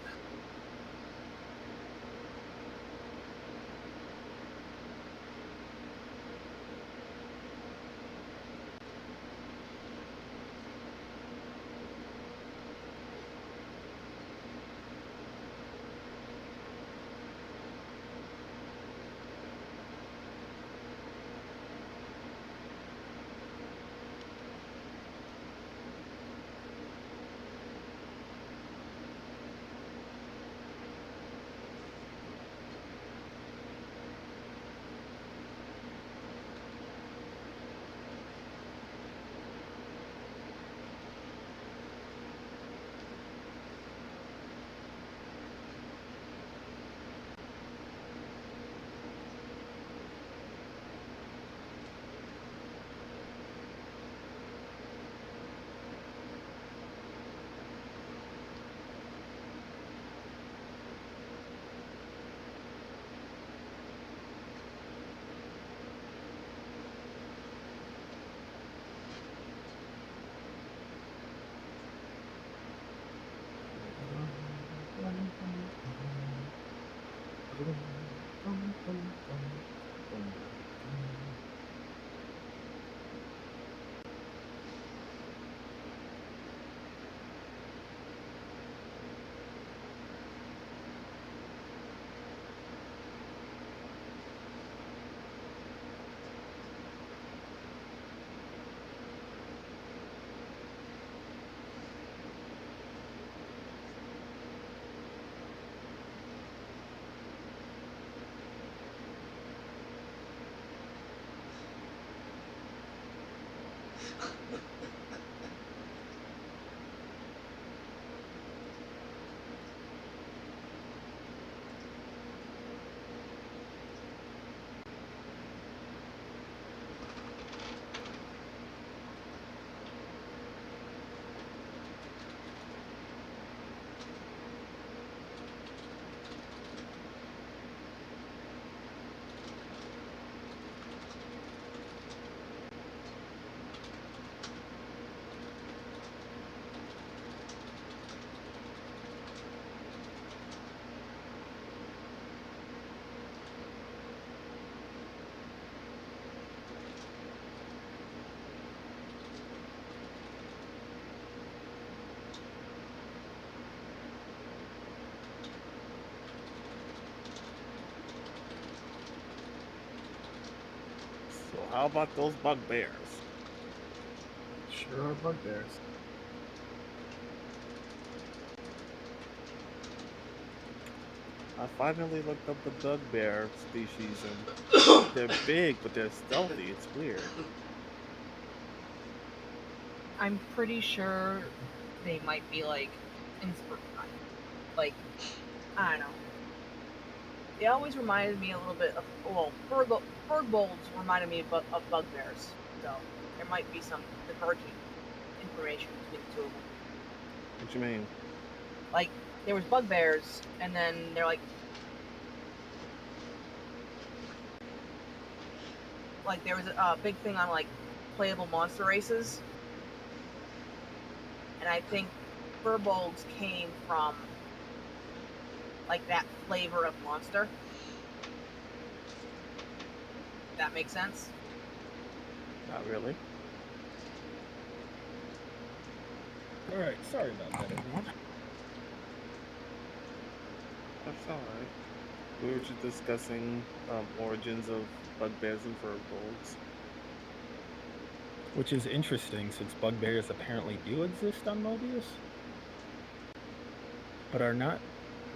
So how about those bugbears?
Sure are bugbears.
I finally looked up the bugbear species, and they're big, but they're stealthy. It's weird.
I'm pretty sure they might be like, like, I don't know. They always reminded me a little bit of, well, Furbolgs reminded me of bugbears, so there might be some divergent information between the two of them.
What you mean?
Like, there was bugbears, and then they're like there was a big thing on like playable monster races, and I think Furbolgs came from like that flavor of monster. That makes sense?
Not really.
Alright, sorry about that, everyone.
That's alright. We were just discussing origins of bugbears and furbolgs.
Which is interesting since bugbears apparently do exist on Mobius, but are not,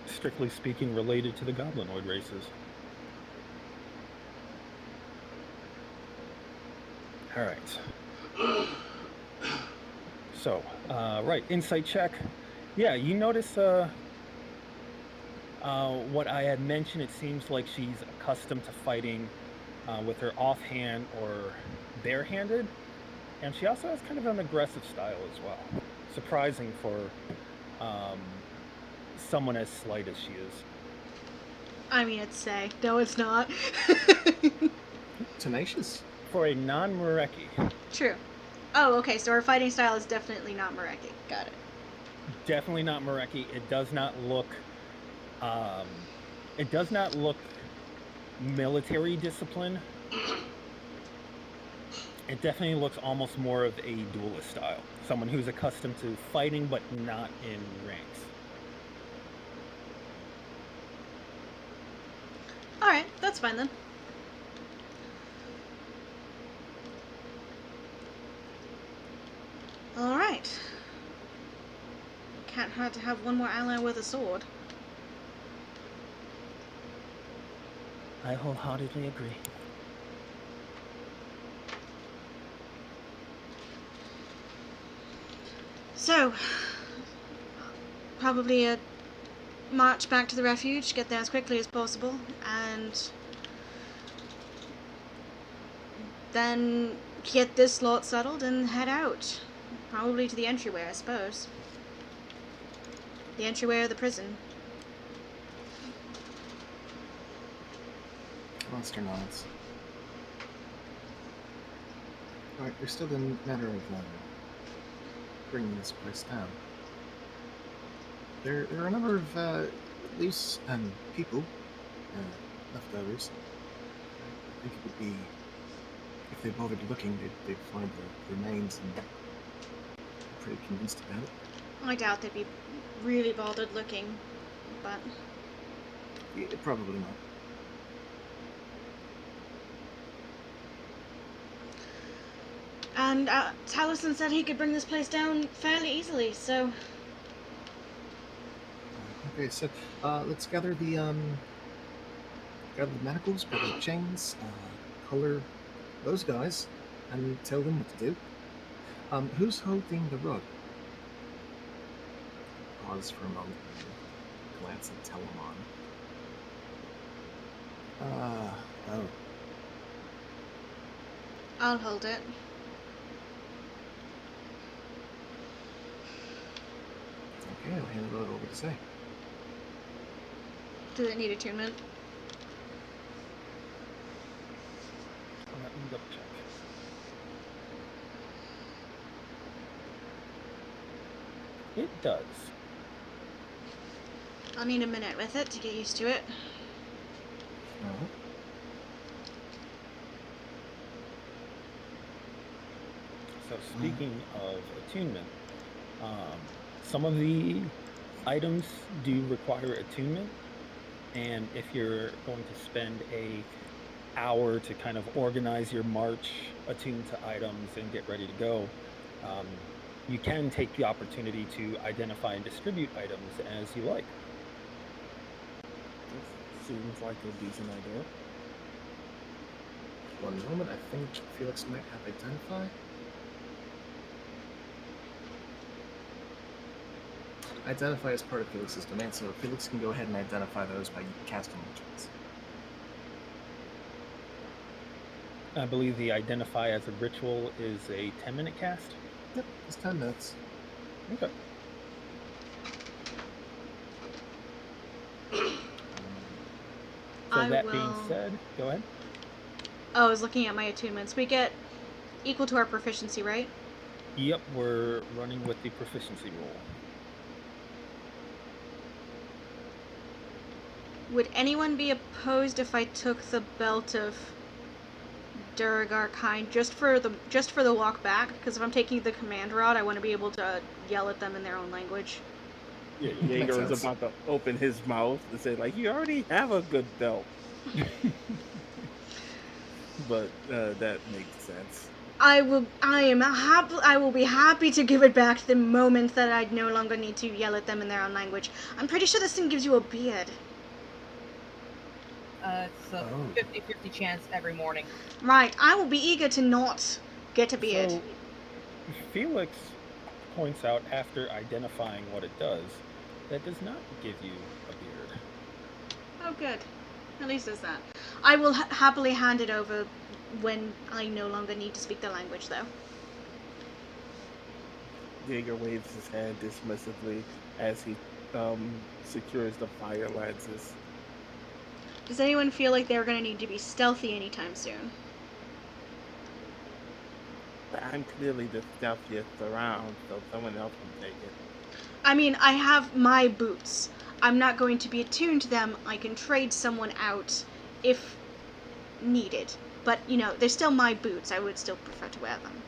strictly speaking, related to the goblinoid races. Alright. So, right, insight check. Yeah, you notice what I had mentioned. It seems like she's accustomed to fighting with her offhand or barehanded. And she also has kind of an aggressive style as well. Surprising for someone as slight as she is.
I mean, it's Say. No, it's not.
Tenacious.
For a non-Mareki.
True. Oh, okay, so her fighting style is definitely not Mareki. Got it.
Definitely not Mareki. It does not look... it does not look military discipline. It definitely looks almost more of a duelist style. Someone who's accustomed to fighting, but not in ranks.
Alright, that's fine then. Alright. Can't hurt to have one more ally with a sword.
I wholeheartedly agree.
So, probably a march back to the refuge, get there as quickly as possible, and then get this lot settled and head out. Probably to the entryway, I suppose. The entryway of the prison.
Monster nods. Alright, there's still a matter of bringing this place down. There are a number of loose people, leftovers. I think it would be, if they bothered looking, they'd find the remains and I'm pretty convinced about it.
I doubt they'd be really bothered looking, but...
Yeah, probably not.
And Taliesin said he could bring this place down fairly easily, so...
Okay, so let's gather the manacles, gather the chains, color those guys, and tell them what to do. Who's holding the rug? Pause for a moment and glance at Telemon. Oh.
I'll hold it.
Okay, I'll hand it over to Say.
Does it need attunement?
Let me double check. It does.
I'll need a minute with it to get used to it.
Uh-huh.
So speaking of attunement, some of the items do require attunement, and if you're going to spend a hour to kind of organize your march, attune to items, and get ready to go, you can take the opportunity to identify and distribute items as you like.
Seems like a decent idea.
One moment, I think Felix might have identify. Identify is part of Felix's domain, so Felix can go ahead and identify those by casting rituals.
I believe the identify as a ritual is a 10-minute cast.
Yep, it's 10 minutes.
Okay. So that being said, go ahead.
Oh, I was looking at my attunements. We get equal to our proficiency, right?
Yep, we're running with the proficiency roll.
Would anyone be opposed if I took the belt of Duragar kind just for the walk back? Because if I'm taking the command rod, I want to be able to yell at them in their own language.
Yeah, Jaeger is about to open his mouth and say, like, you already have a good belt. But that makes sense.
I will be happy to give it back the moment that I no longer need to yell at them in their own language. I'm pretty sure this thing gives you a beard.
It's a 50-50 chance every morning.
Right, I will be eager to not get a beard.
So, Felix points out, after identifying what it does, that does not give you a beard.
Oh, good. At least there's that. I will happily hand it over when I no longer need to speak the language, though.
Jaeger waves his hand dismissively as he secures the fire lances.
Does anyone feel like they're going to need to be stealthy anytime soon?
I'm clearly the stealthiest around, so someone else can take it.
I mean, I have my boots. I'm not going to be attuned to them. I can trade someone out if needed. But, you know, they're still my boots. I would still prefer to wear them.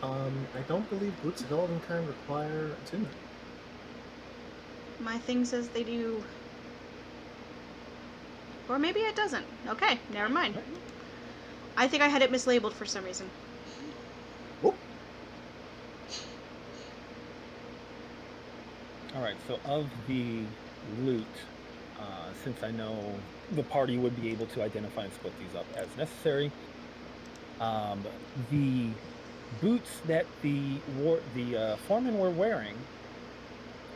I don't believe boots of elven kind require attunement.
My thing says they do. Or maybe it doesn't. Okay, never mind. I think I had it mislabeled for some reason.
Whoop.
Alright, so of the loot, since I know the party would be able to identify and split these up as necessary, the boots that the foremen were wearing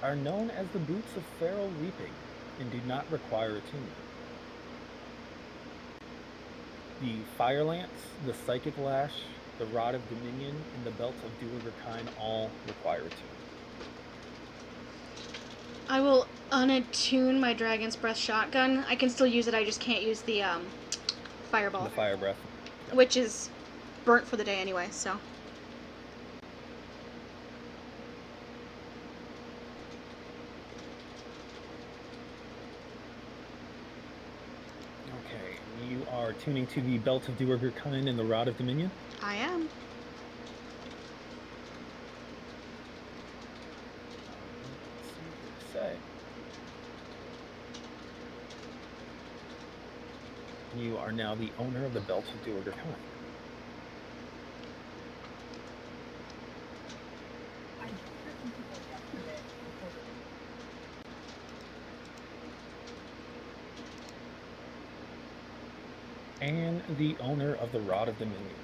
are known as the boots of feral reaping and do not require attunement. The fire lance, the psychic lash, the rod of dominion, and the belt of Duergar all require attunement.
I will unattune my Dragon's Breath shotgun. I can still use it, I just can't use the fireball.
The fire breath.
Which is burnt for the day anyway, so.
Okay, you are tuning to the belt of Duergar and the rod of dominion?
I am.
Say. You are now the owner of the belt of Duergar. And the owner of the Rod of Dominion.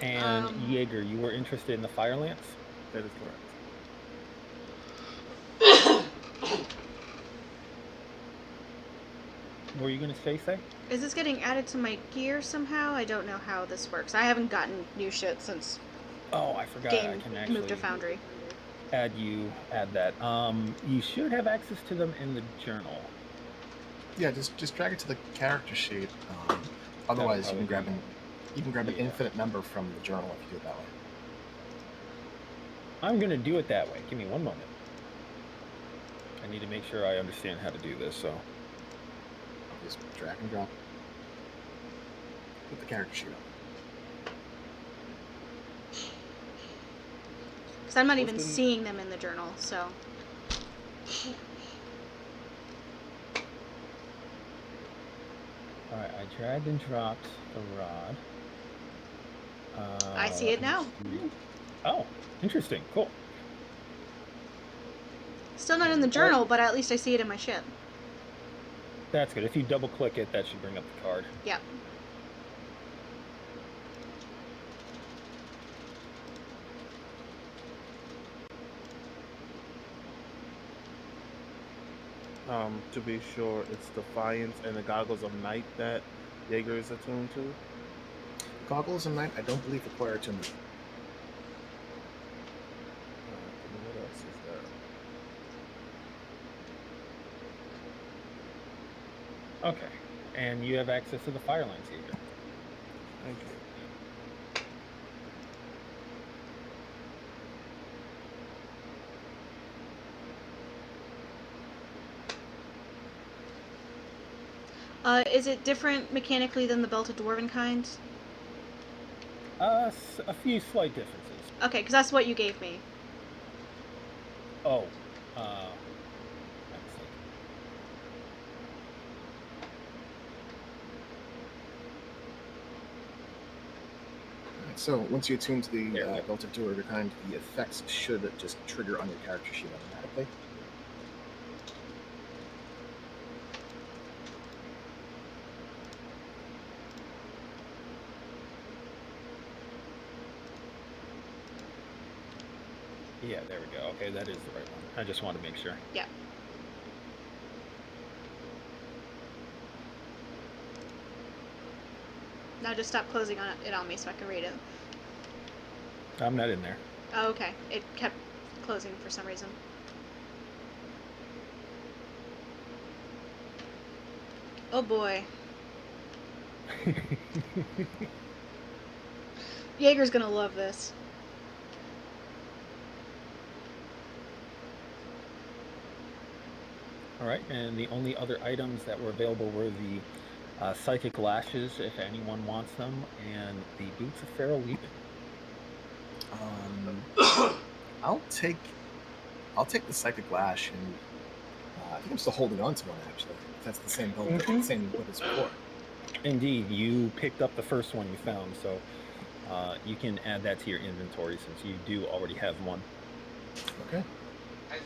And Jaeger, you were interested in the fire lance?
That is correct.
What were you going to say?
Is this getting added to my gear somehow? I don't know how this works. I haven't gotten new shit since
I forgot.
game
I can actually
moved to Foundry.
Add that. You should have access to them in the journal.
Yeah, just drag it to the character sheet. Otherwise, you can grab an infinite number from the journal if you do it that way.
I'm going to do it that way. Give me one moment. I need to make sure I understand how to do this, so.
Just drag and drop. Put the character sheet up.
Because I'm not even seeing them in the journal, so.
Alright, I dragged and dropped the rod.
I see it now.
Oh, interesting. Cool.
Still not in the journal, but at least I see it in my ship.
That's good. If you double click it, that should bring up the card.
Yep.
To be sure, it's Defiance and the Goggles of Night that Jaeger is attuned to.
Goggles of Night, I don't believe require attunement.
What else is there?
Okay. And you have access to the fire lines, Jaeger.
Thank you.
Is it different mechanically than the Belt of Dwarvenkind?
A few slight differences.
Okay, because that's what you gave me.
Oh.
So once you attune to the Delta Duergar kind, the effects should just trigger on your character sheet automatically.
Yeah, there we go. Okay, that is the right one. I just want to make sure.
Yeah. Now just stop closing it on me so I can read it.
I'm not in there.
Oh, okay. It kept closing for some reason. Oh boy. Jaeger's gonna love this.
All right, and the only other items that were available were the psychic lashes, if anyone wants them, and the boots of feral leaping.
I'll take the psychic lash, and I think I'm still holding on to one actually. If that's the same build, same build as before.
Indeed, you picked up the first one you found, so you can add that to your inventory since you do already have one.
Okay.
I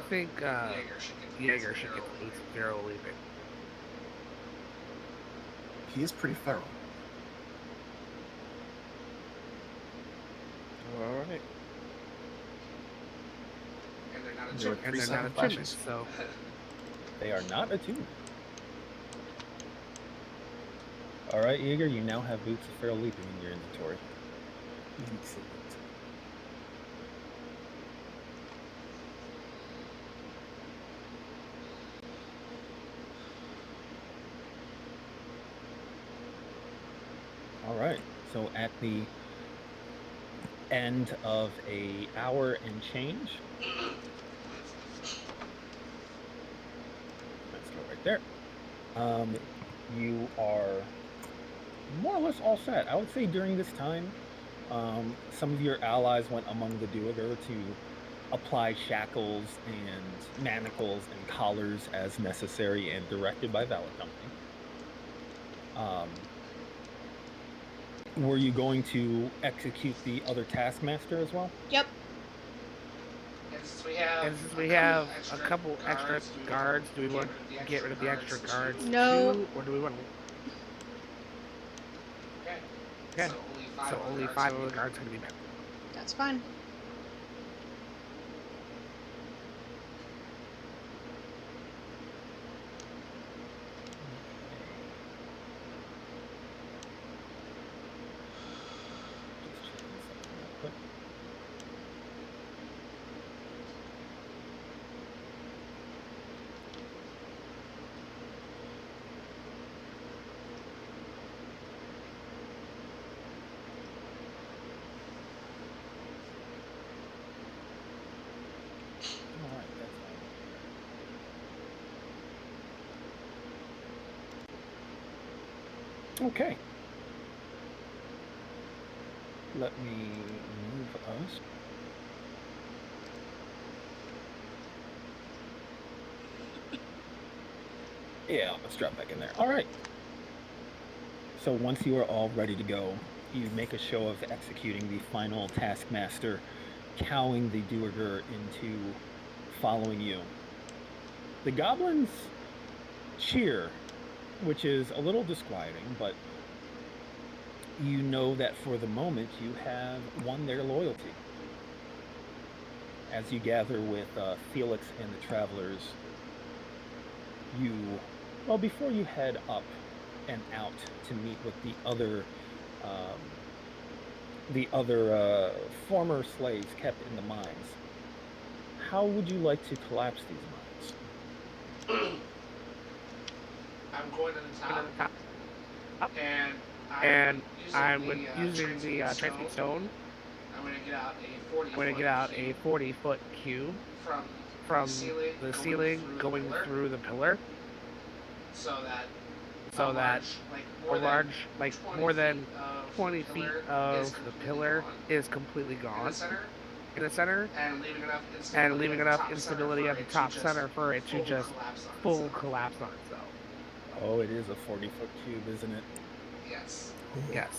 think
Jaeger should get the boots of feral leaping.
He is pretty feral.
All right.
And they're not
There are
attuned.
And
three
they're not
psychic
attuned,
lashes.
so
They are not attuned. All right, Jaeger, you now have boots of feral leaping in your inventory.
Excellent.
All right, so at the end of an hour and change, let's go right there. You are more or less all set. I would say during this time, some of your allies went among the Duergar to apply shackles and manacles and collars as necessary and directed by Valor Company. Were you going to execute the other Taskmaster as well?
Yep.
And since
we have a couple extra guards, do we want to get rid of the extra guards
No.
too, or do we want to?
Okay.
Okay. So only 5 of the guards can be met.
That's fine.
Just checking something real quick. All right, that's fine. Okay. Let me move us. Yeah, let's drop back in there. All right. So once you are all ready to go, you make a show of executing the final Taskmaster, cowing the Duergar into following you. The goblins cheer, which is a little disquieting, but you know that for the moment you have won their loyalty. As you gather with Felix and the travelers, before you head up and out to meet with the other former slaves kept in the mines, how would you like to collapse these mines?
I'm going to the top, and
I'm using the transmute stone.
I'm going to get out a 40.
I'm going to get out a 40-foot cube from the ceiling going through the pillar,
so that
more than 20 feet of the pillar is completely gone in the center, and leaving enough instability at the top center for it to just full collapse on itself.
Oh, it is a 40-foot cube, isn't it?
Yes.
Yes.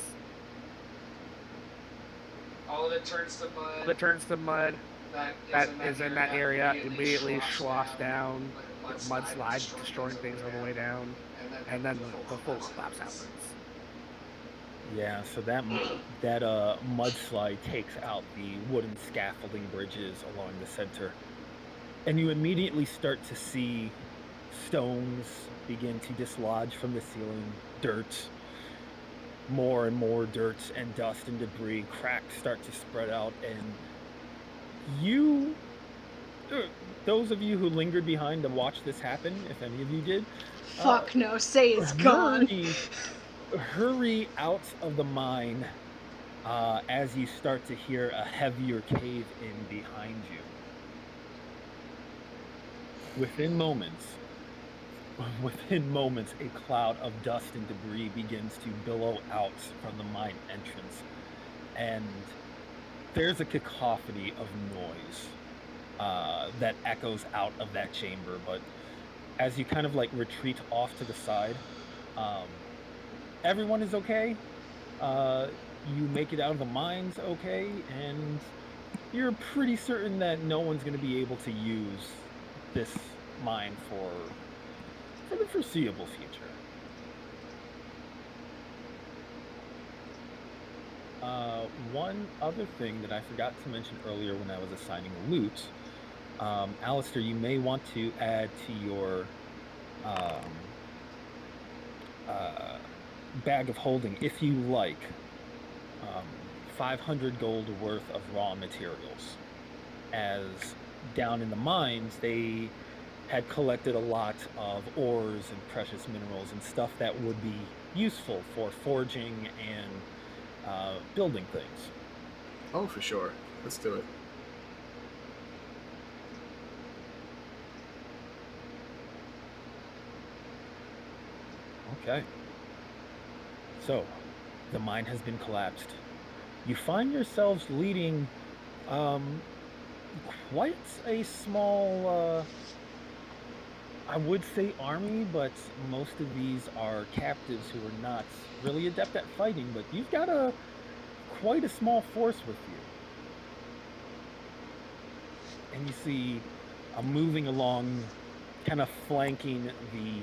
all of it turns to mud.
It turns to mud.
That is in that area.
Immediately sloughs down. Mudslide, destroying things on the way down. And then the full collapse happens.
Yeah, so that mudslide takes out the wooden scaffolding bridges along the center. And you immediately start to see stones begin to dislodge from the ceiling, dirt, more and more dirt and dust and debris, cracks start to spread out, and those of you who lingered behind to watch this happen, if any of you did,
Fuck no, say it's gone.
Hurry out of the mine as you start to hear a heavier cave in behind you. Within moments, a cloud of dust and debris begins to billow out from the mine entrance, and there's a cacophony of noise that echoes out of that chamber. But as you kind of like retreat off to the side, everyone is okay. You make it out of the mines okay, and you're pretty certain that no one's going to be able to use this mine for the foreseeable future. One other thing that I forgot to mention earlier when I was assigning loot, Alistair, you may want to add to your bag of holding, if you like, 500 gold worth of raw materials, as down in the mines they had collected a lot of ores and precious minerals and stuff that would be useful for forging and building things.
Oh, for sure. Let's do it.
Okay. So, the mine has been collapsed. You find yourselves leading quite a small, I would say army, but most of these are captives who are not really adept at fighting, but you've got quite a small force with you. And you see moving along, kind of flanking the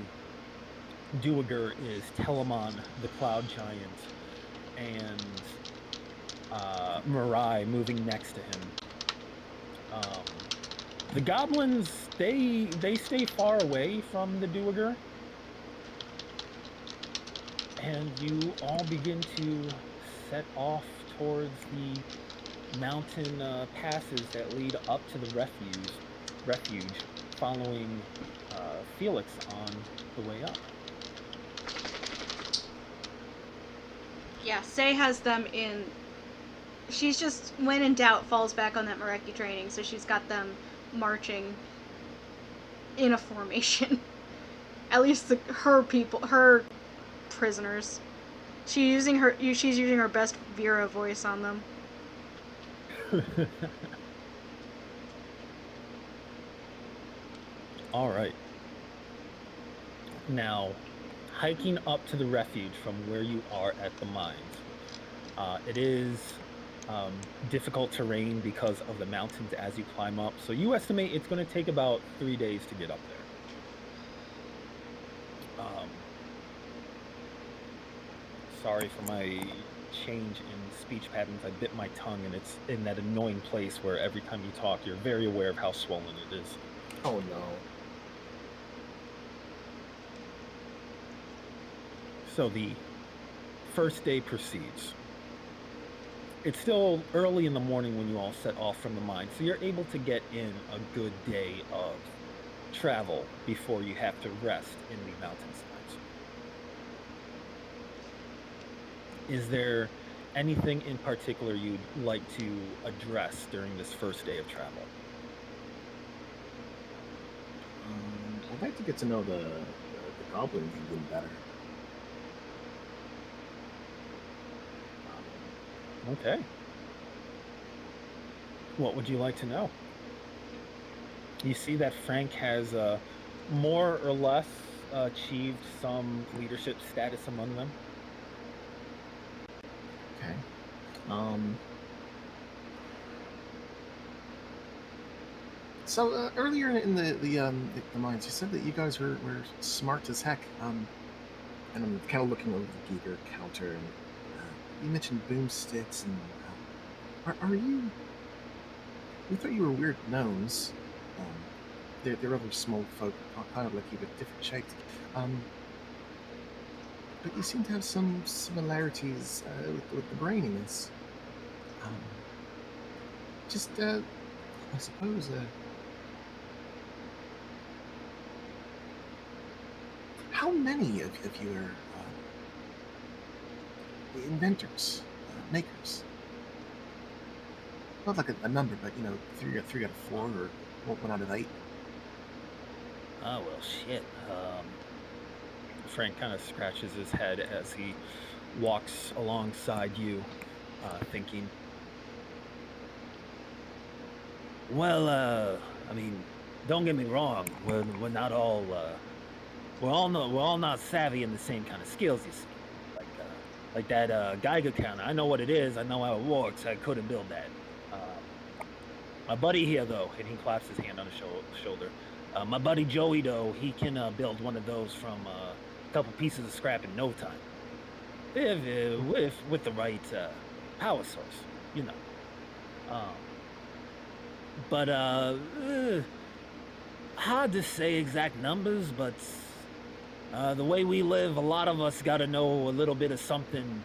Duergar is Telamon, the Cloud Giant, and Mirai moving next to him. The goblins, they stay far away from the Duergar, and you all begin to set off towards the mountain passes that lead up to the refuge, following Felix on the way up.
Yeah, Say has them in. She's just, when in doubt, falls back on that Mareki training, so she's got them marching in a formation. At least her people, her prisoners. She's using her best Vera voice on them.
All right. Now, hiking up to the refuge from where you are at the mines, it is difficult terrain because of the mountains as you climb up. So you estimate it's going to take about 3 days to get up there. Sorry for my change in speech patterns. I bit my tongue, and it's in that annoying place where every time you talk, you're very aware of how swollen it is.
Oh no.
So the first day proceeds. It's still early in the morning when you all set off from the mine, so you're able to get in a good day of travel before you have to rest in the mountainsides. Is there anything in particular you'd like to address during this first day of travel?
I'd like to get to know the goblins a little better.
Okay. What would you like to know? You see that Frank has more or less achieved some leadership status among them.
Okay. So earlier in the mines, you said that you guys were smart as heck. And I'm kind of looking over the Giger counter, and you mentioned boomsticks, and are you? We thought you were weird gnomes. They're other small folk, kind of like you, but different shapes. But you seem to have some similarities with the braininess. I suppose. How many of you are inventors, makers? Not like a number, but 3 out of 4, or 1 out of 8.
Oh, well, shit. Frank kind of scratches his head as he walks alongside you, thinking. Well, I mean, don't get me wrong. We're not all. We're all not savvy in the same kind of skills, you see. Like that Geiger counter. I know what it is. I know how it works. I couldn't build that. My buddy here, though, and he claps his hand on his shoulder. My buddy Joey, though, he can build one of those from a couple pieces of scrap in no time. If with the right power source, But hard to say exact numbers, but the way we live, a lot of us got to know a little bit of something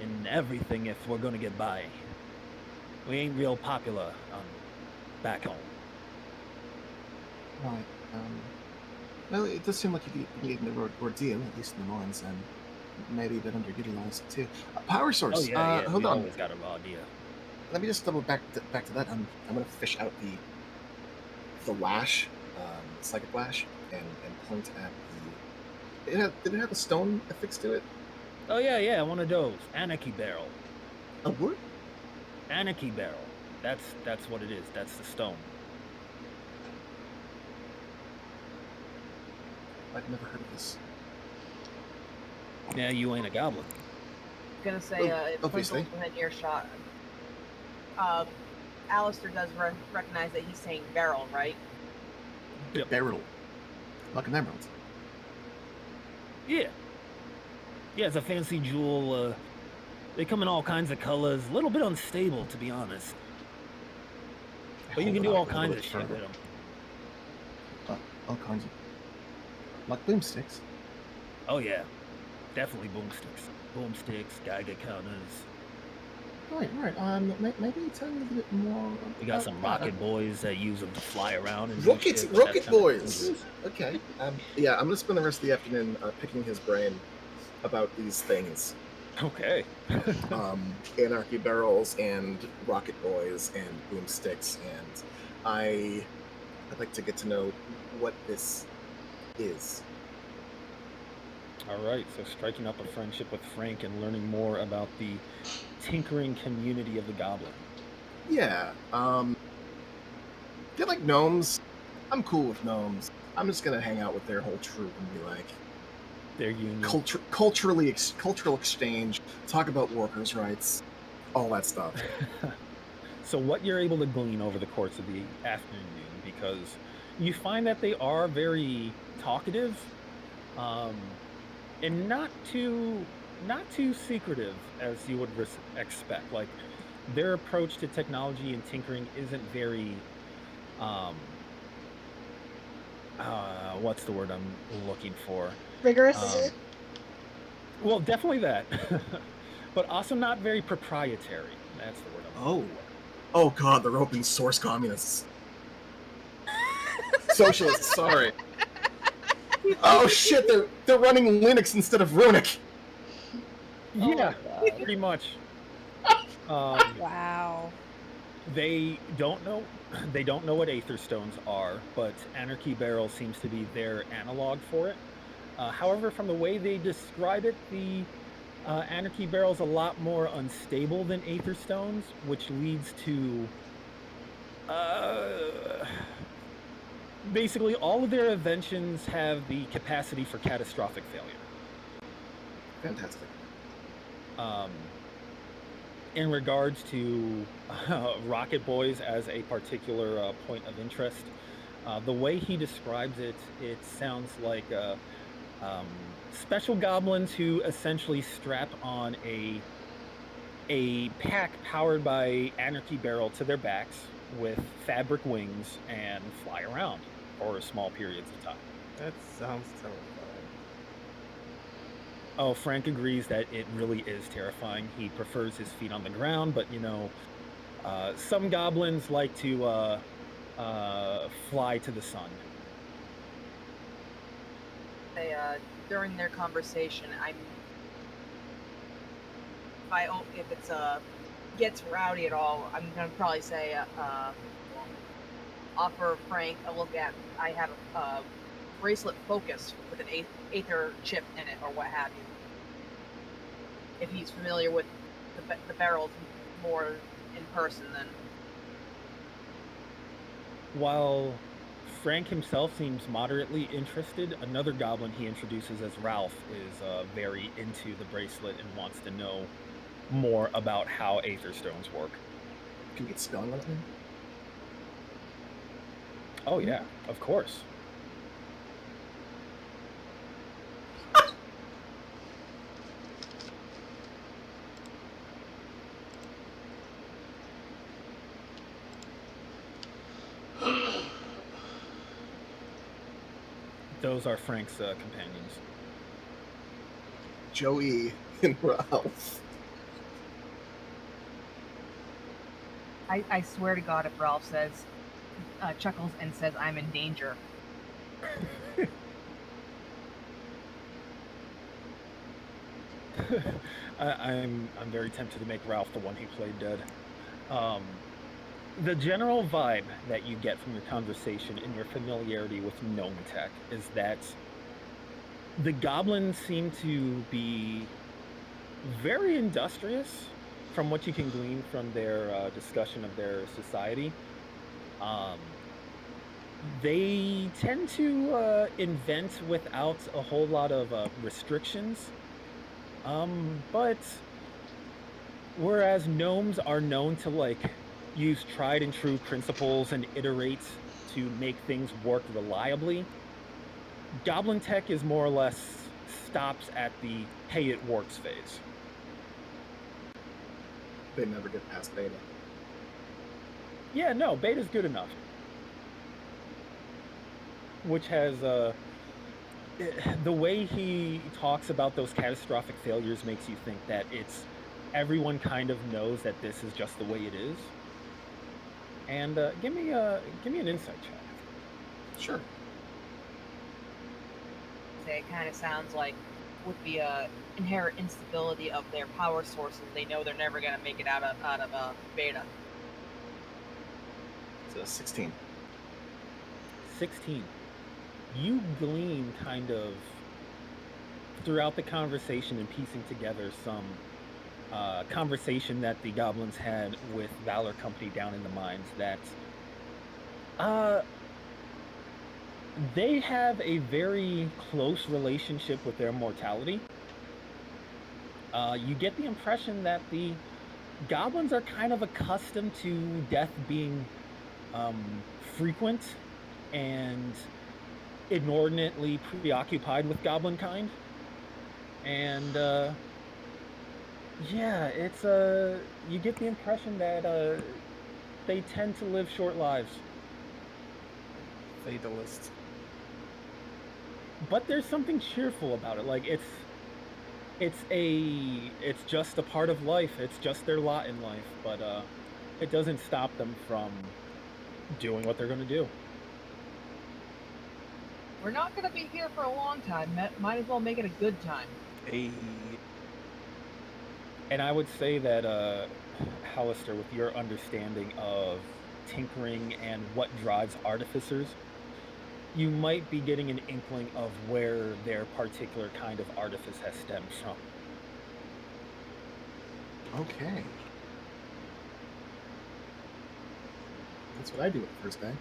in everything if we're gonna get by. We ain't real popular back home.
Right. Well, it does seem like you'd be leading the ordeal, at least in the mines, and maybe a bit underutilized too. Power source.
Oh yeah,
Hold
we
on.
always got a raw idea.
Let me just double back to that. I'm gonna fish out the lash, psychic lash, and point at the. Did it have a stone affixed to it?
Oh yeah, one of those anarchy barrel.
A what?
Anarchy barrel. That's what it is. That's the stone.
I've never heard of this.
Yeah, you ain't a goblin.
Gonna say,
obviously.
within earshot. Alistair does recognize that he's saying barrel, right?
Yep.
Barrel. Like an emerald.
Yeah, it's a fancy jewel. They come in all kinds of colors. A little bit unstable, to be honest. But you can do all kinds of shit with them.
All kinds of... Like boomsticks?
Oh yeah, definitely boomsticks. Boomsticks, Geiger counters.
Right. Maybe tell me a little bit more.
We got some rocket boys that use them to fly around. And
Rocket boys! Okay. Yeah, I'm gonna spend the rest of the afternoon picking his brain about these things.
Okay.
Anarchy barrels and rocket boys and boomsticks, and I'd like to get to know what this is.
All right, so striking up a friendship with Frank and learning more about the tinkering community of the Goblin.
Yeah, they're like gnomes. I'm cool with gnomes. I'm just gonna hang out with their whole troop and be like,
their union.
Cultural exchange, talk about workers' rights, all that stuff.
So what you're able to glean over the course of the afternoon, because you find that they are very talkative, and not too secretive as you would expect. Like, their approach to technology and tinkering isn't very what's the word I'm looking for?
Rigorous?
Well, definitely that. But also not very proprietary. That's the word I'm looking for.
Oh god, they're open source communists. Socialists, sorry. Oh shit, they're running Linux instead of Runic.
Yeah, pretty much.
Wow.
They don't know what Aether Stones are, but Anarchy Barrel seems to be their analog for it. However, from the way they describe it, the Anarchy Barrel's a lot more unstable than Aether Stones, which leads to basically all of their inventions have the capacity for catastrophic failure.
Fantastic.
in regards to Rocket Boys as a particular point of interest, the way he describes it, it sounds like um, special goblins who essentially strap on a pack powered by Anarchy Barrel to their backs with fabric wings and fly around for small periods of time.
That sounds terrifying.
Oh, Frank agrees that it really is terrifying. He prefers his feet on the ground, but some goblins like to fly to the sun.
They, during their conversation, if it's gets rowdy at all, I'm gonna probably say offer Frank a look at. I have a bracelet focus with an aether chip in it, or what have you. If he's familiar with the barrels more in person, then.
While Frank himself seems moderately interested, another goblin he introduces as Ralph is very into the bracelet and wants to know more about how aether stones work.
Can you get spelling on him?
Oh yeah, of course. Those are Frank's companions.
Joey and Ralph.
I swear to God, if Ralph says, chuckles and says, "I'm in danger."
I'm very tempted to make Ralph the one he played dead. The general vibe that you get from your conversation and your familiarity with gnome tech is that the goblins seem to be very industrious from what you can glean from their discussion of their society. They tend to invent without a whole lot of restrictions. But whereas gnomes are known to use tried and true principles and iterate to make things work reliably, Goblin Tech is more or less stops at the hey it works phase.
They never get past beta.
Yeah, no, beta's good enough. Which has the way he talks about those catastrophic failures makes you think that it's everyone kind of knows that this is just the way it is. And give me an insight check.
Sure.
It kind of sounds like with the inherent instability of their power sources, they know they're never going to make it out of beta.
It's a 16.
16. You glean kind of throughout the conversation and piecing together some conversation that the goblins had with Valor Company down in the mines that they have a very close relationship with their mortality. You get the impression that the goblins are kind of accustomed to death being frequent and inordinately preoccupied with goblin kind. And yeah, it's you get the impression that they tend to live short lives.
Fatalist.
But there's something cheerful about it. Like it's just a part of life. It's just their lot in life. But it doesn't stop them from doing what they're going to do.
We're not going to be here for a long time. Might as well make it a good time.
Hey.
And I would say that, Hallister, with your understanding of tinkering and what drives artificers, you might be getting an inkling of where their particular kind of artifice has stemmed from.
Okay. That's what I do at the first day.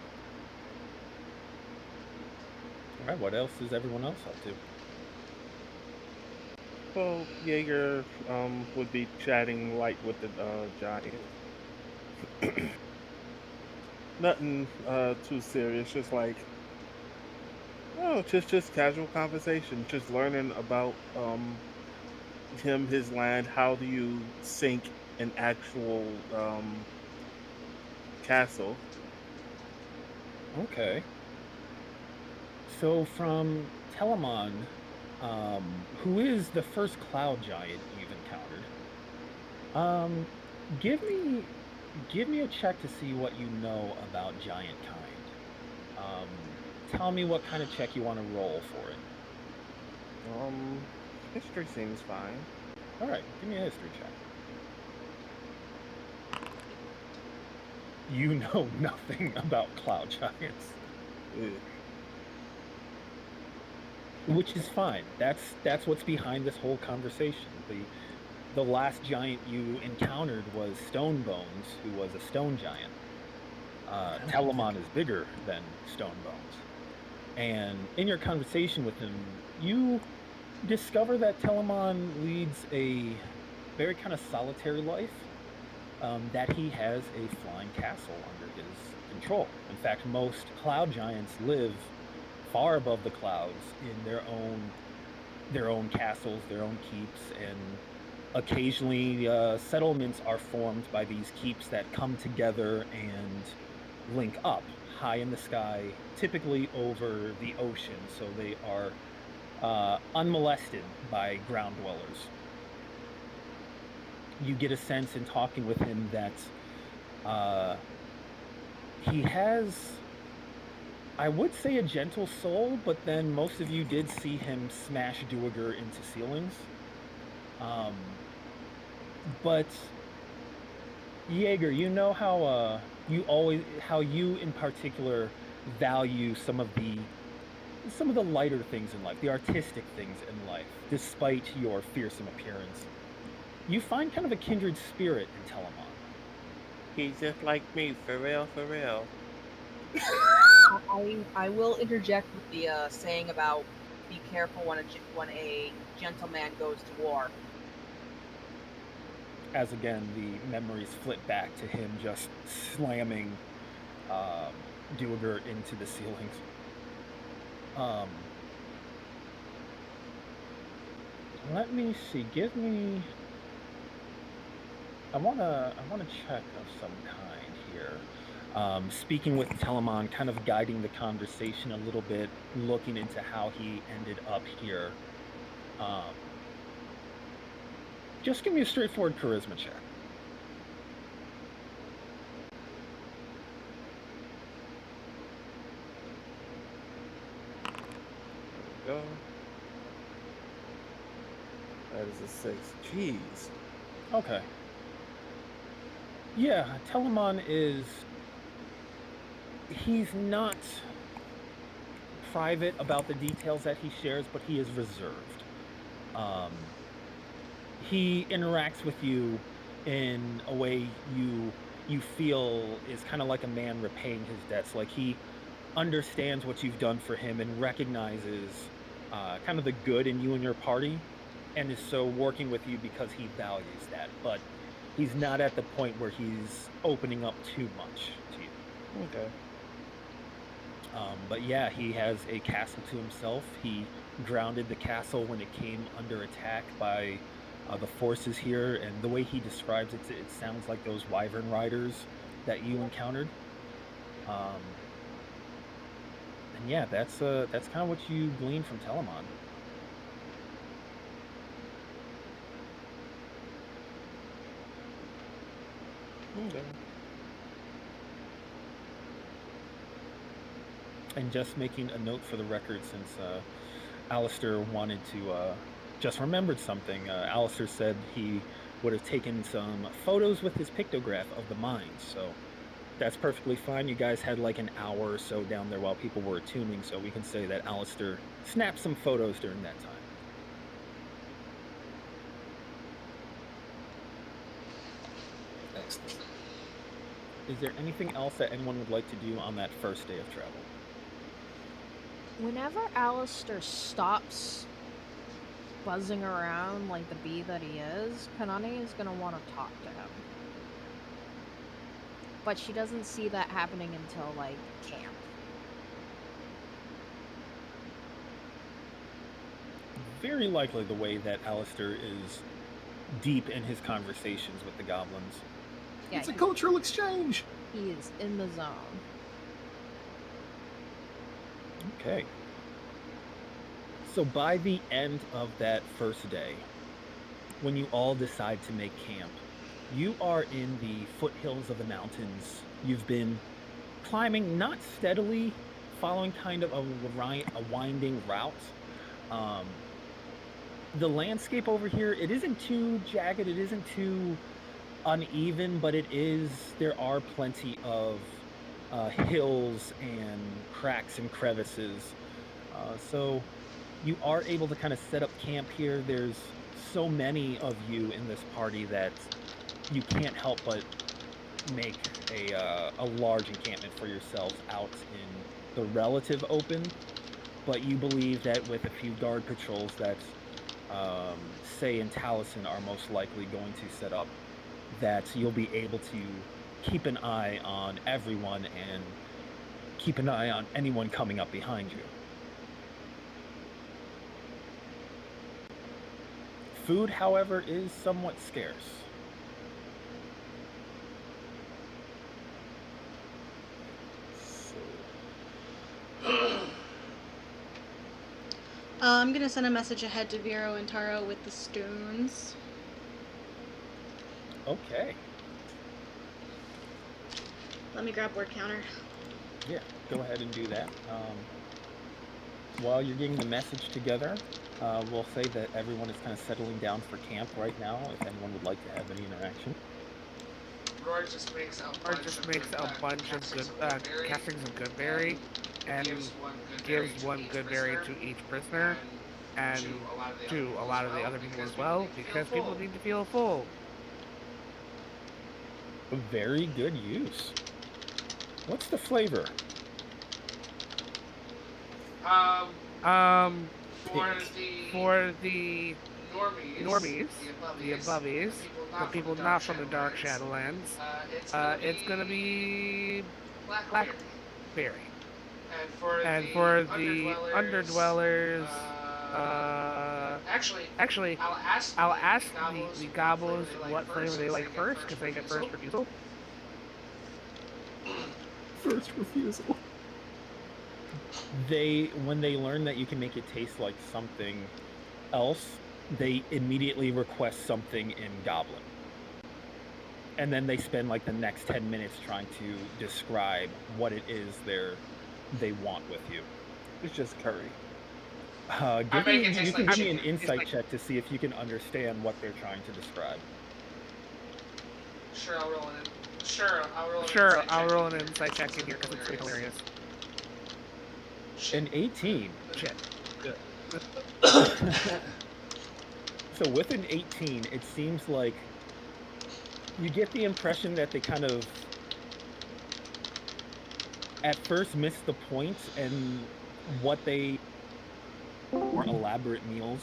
All right, what else is everyone else up to?
Well, Jaeger would be chatting light with the giant. Nothing too serious, just like oh, just casual conversation, just learning about him, his land. How do you sink an actual castle?
Okay. So from Telamon, who is the first cloud giant you've encountered, um, give me give me a check to see what you know about giant kind. Um, tell me what kind of check you want to roll for it.
Um, History seems fine.
All right, give me a history check. You know nothing about cloud giants,
Ugh.
which is fine. That's what's behind this whole conversation. The last giant you encountered was Stonebones, who was a stone giant. Telamon is bigger than Stonebones. And in your conversation with him, you discover that Telamon leads a very kind of solitary life, that he has a flying castle under his control. In fact, most cloud giants live far above the clouds in their own castles, their own keeps, and occasionally settlements are formed by these keeps that come together and link up high in the sky, typically over the ocean, so they are unmolested by ground dwellers. You get a sense in talking with him that he has, I would say, a gentle soul, but then most of you did see him smash Duergar into ceilings. But Jaeger, you know how how you in particular value some of the lighter things in life, the artistic things in life, despite your fearsome appearance. You find kind of a kindred spirit in Telamon.
He's just like me, for real, for real.
I will interject with the saying about be careful when a gentleman goes to war.
As again, the memories flip back to him just slamming Duergar into the ceilings. Let me see. Give me. I wanna check of some kind here. Speaking with Telamon, kind of guiding the conversation a little bit, looking into how he ended up here. Just give me a straightforward charisma check.
There we go. That is a 6. Jeez.
Okay. Yeah, Telamon he's not private about the details that he shares, but he is reserved. He interacts with you in a way you feel is kind of like a man repaying his debts. Like he understands what you've done for him and recognizes kind of the good in you and your party, and is so working with you because he values that. But he's not at the point where he's opening up too much to you.
Okay.
But yeah, he has a castle to himself. He grounded the castle when it came under attack by the forces here, and the way he describes it, it sounds like those wyvern riders that you encountered. And yeah, that's kind of what you glean from Telamon.
Okay.
And just making a note for the record, since Alistair wanted to just remembered something. Alistair said he would have taken some photos with his pictograph of the mines, so that's perfectly fine. You guys had like an hour or so down there while people were attuning, so we can say that Alistair snapped some photos during that time.
Excellent.
Is there anything else that anyone would like to do on that first day of travel?
Whenever Alistair stops buzzing around like the bee that he is, Kanani is gonna want to talk to him. But she doesn't see that happening until, like, camp.
Very likely the way that Alistair is deep in his conversations with the goblins.
Yeah,
It's a cultural exchange.
he is in the zone.
Okay. So by the end of that first day, when you all decide to make camp, you are in the foothills of the mountains. You've been climbing, not steadily, following kind of a winding route. The landscape over here, it isn't too jagged, it isn't too uneven, but there are plenty of hills and cracks and crevices. So you are able to kind of set up camp here. There's so many of you in this party that you can't help but make a large encampment for yourselves out in the relative open. But you believe that with a few guard patrols that Say and Taliesin are most likely going to set up, that you'll be able to keep an eye on everyone and keep an eye on anyone coming up behind you. Food, however, is somewhat scarce.
I'm gonna send a message ahead to Vero and Taro with the stones.
Okay.
Let me grab word counter.
Yeah, go ahead and do that. While you're getting the message together, we'll say that everyone is kind of settling down for camp right now, if anyone would like to have any interaction.
Roy just makes a
bunch of good castings of Goodberry and gives one Goodberry to each prisoner and to a lot of the other people as well, because people need to feel full.
A very good use. What's the flavor?
For the normies, the abubbies, the people not from the Dark Shadowlands, it's gonna be blackberry. And for the underdwellers, actually, I'll ask the gobbles what flavor they like first, because they get first refusal.
First refusal.
When they learn that you can make it taste like something else, they immediately request something in Goblin. And then they spend like the next 10 minutes trying to describe what it is they want with you.
It's just curry.
You can give me an insight check to see if you can understand what they're trying to describe.
Sure, I'll roll it in. Sure,
I'll roll an insight check in here because it's pretty hilarious.
An 18.
Shit.
So with an 18, it seems like you get the impression that they kind of at first missed the point, and what they more elaborate meals.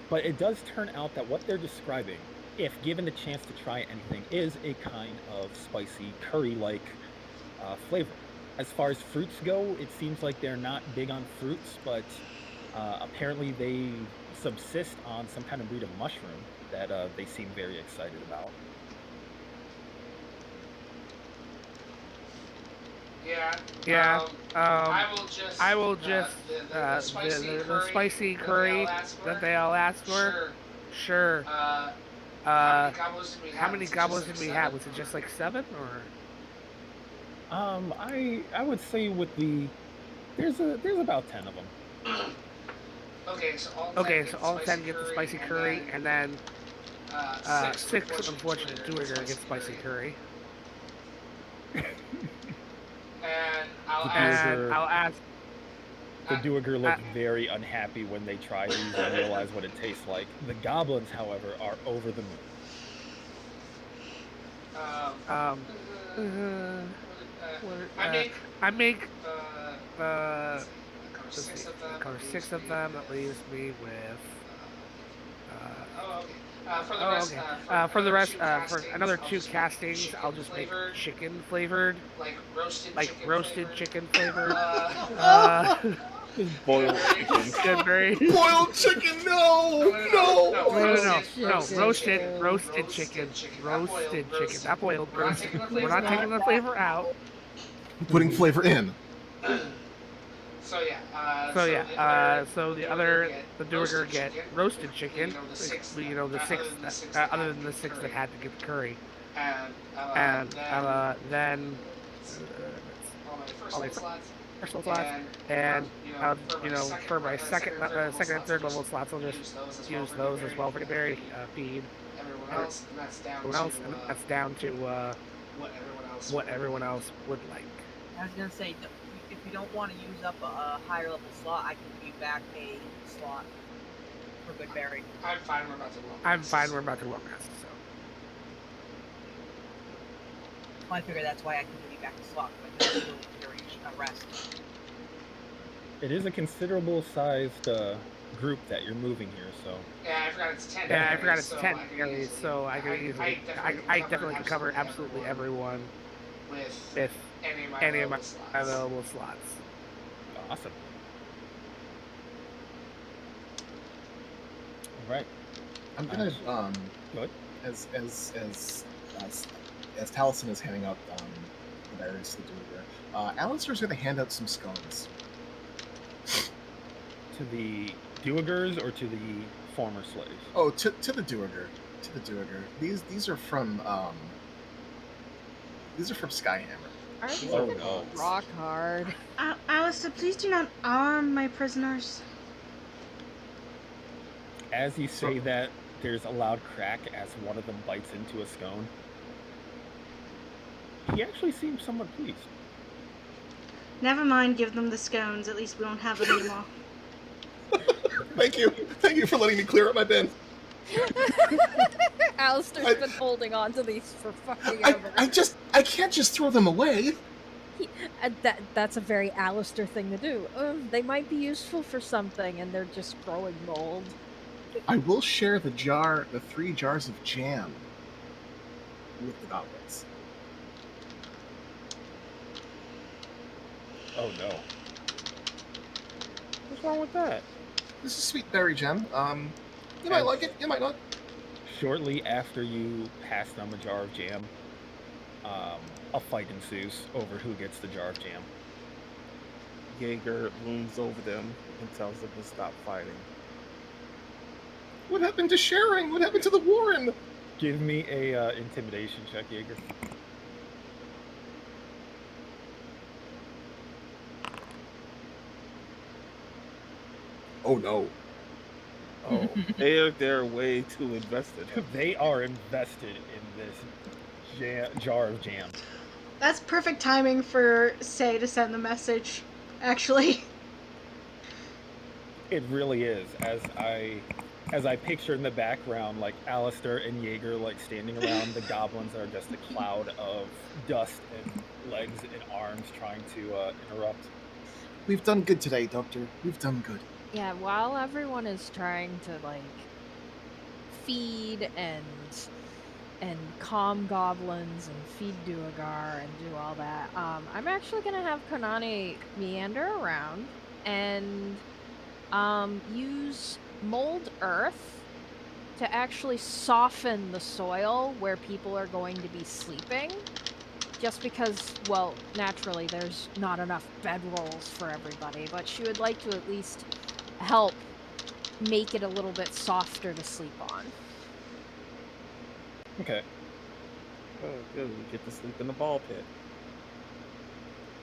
But it does turn out that what they're describing, if given the chance to try anything, is a kind of spicy curry-like flavor. As far as fruits go, it seems like they're not big on fruits, but apparently they subsist on some kind of breed of mushroom that they seem very excited about.
Yeah.
I will just the spicy curry that they all asked for. Sure. How many goblins did we have? Was it just like 7 or?
I would say with there's about 10 of them.
Okay, so
all 10 get the spicy curry, and then 6 unfortunate Duergar get spicy curry.
And
I'll ask.
The Duergar look very unhappy when they try these and realize what it tastes like. The goblins, however, are over the moon.
I make
let's see,
that covers 6 of them. That leaves me with. For the rest, for another 2 castings, I'll just make chicken flavored,
like
roasted chicken flavored.
Just boiled chicken.
Goodberry.
Boiled chicken, no!
No, roasted chicken, not boiled, roasted. We're not taking the flavor out.
Putting flavor in.
So
the Duergar get roasted chicken. The 6 other than the 6 that had to get the curry, and then all my first slots, and for my second and third level slots, I'll just use those as well for Goodberry, feed everyone else, and that's down to what everyone else would like.
I was gonna say, if you don't want to use up a higher level slot, I can give you back a slot for Goodberry.
I'm fine. We're about to roll.
So.
I figure that's why I can give you back a slot, but I can do during a rest.
It is a considerable sized group that you're moving here, so.
Yeah, I forgot it's 10.
Yeah, I forgot it's 10 areas, so I definitely can cover absolutely everyone with any of my available slots.
Awesome. All right.
I'm gonna
Go ahead.
as Taliesin is handing out the berries to Duergar, Alistair's gonna hand out some scones.
To the Duergars or to the former slaves?
Oh, to the Duergar. To the Duergar. These are from Skyhammer.
Aren't you
Oh,
gonna
no.
rock hard?
Alistair, please do not arm my prisoners.
As you say that, there's a loud crack as one of them bites into a scone. He actually seems somewhat pleased.
Never mind, give them the scones. At least we don't have them anymore.
Thank you for letting me clear up my bin.
Alistair's been holding on to these for fucking ever.
I can't just throw them away.
That's a very Alistair thing to do. They might be useful for something, and they're just growing mold.
I will share the 3 jars of jam with the goblins.
Oh no.
What's wrong with that?
This is sweet berry jam. You might like it, you might not.
Shortly after you pass them a jar of jam, a fight ensues over who gets the jar of jam.
Jaeger looms over them and tells them to stop fighting.
What happened to sharing? What happened to the Warren?
Give me a intimidation check, Jaeger.
Oh no.
Oh, they're way too invested.
They are invested in this jar of jam.
That's perfect timing for Say to send the message, actually.
It really is. As I picture in the background, like Alistair and Jaeger like standing around the goblins that are just a cloud of dust and legs and arms trying to interrupt.
We've done good today, Doctor. We've done good.
Yeah, while everyone is trying to like feed and calm goblins and feed Duergar and do all that, I'm actually gonna have Konani meander around and use mold earth to actually soften the soil where people are going to be sleeping. Just because, well, naturally there's not enough bedrolls for everybody, but she would like to at least help make it a little bit softer to sleep on.
Okay.
Oh, good. We get to sleep in the ball pit.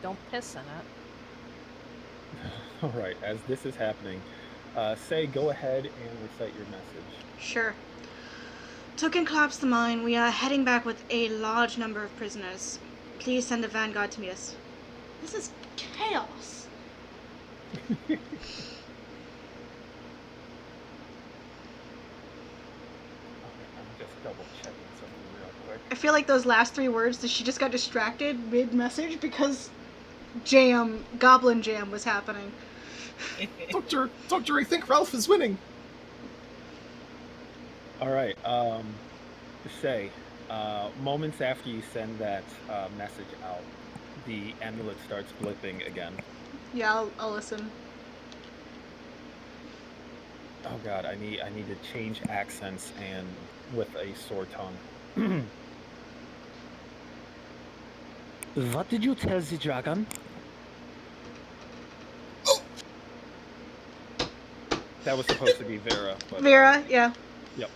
Don't piss in it.
All right. As this is happening, Say, go ahead and recite your message.
Sure. Token collapse the mine. We are heading back with a large number of prisoners. Please send a vanguard to meet us. This is chaos.
I'm just double checking something real quick.
I feel like those last 3 words that she just got distracted mid-message because Goblin Jam was happening.
Doctor, I think Ralph is winning.
All right. Say, moments after you send that message out, the amulet starts blipping again.
Yeah, I'll listen.
Oh God, I need to change accents and with a sore tongue. What did you tell the dragon? That was supposed to be Vera. But,
Vera, yeah.
Yep.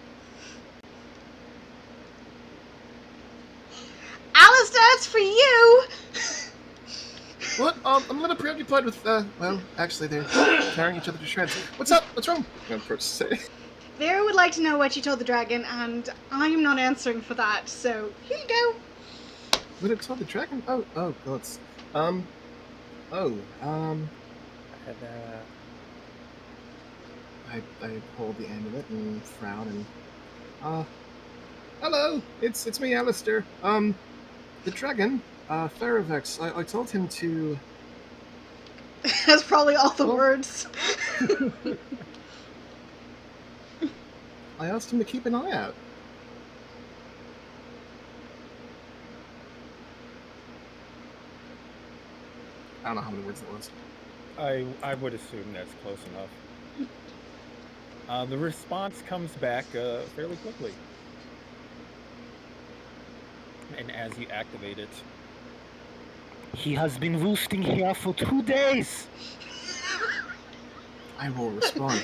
Alistair, it's for you!
What? I'm a little preoccupied with, well, actually, they're tearing each other to shreds. What's up? What's wrong? I'm approach to say.
Vera would like to know what you told the dragon, and I'm not answering for that, so here you go.
What did I tell the dragon? Oh, God. I hold the amulet and frown and, hello, it's me, Alistair. The dragon, Theravex, I told him to...
That's probably all the words.
I asked him to keep an eye out. I don't know how many words it was.
I would assume that's close enough. The response comes back fairly quickly. And as you activate it, he has been roosting here for 2 days.
I will respond.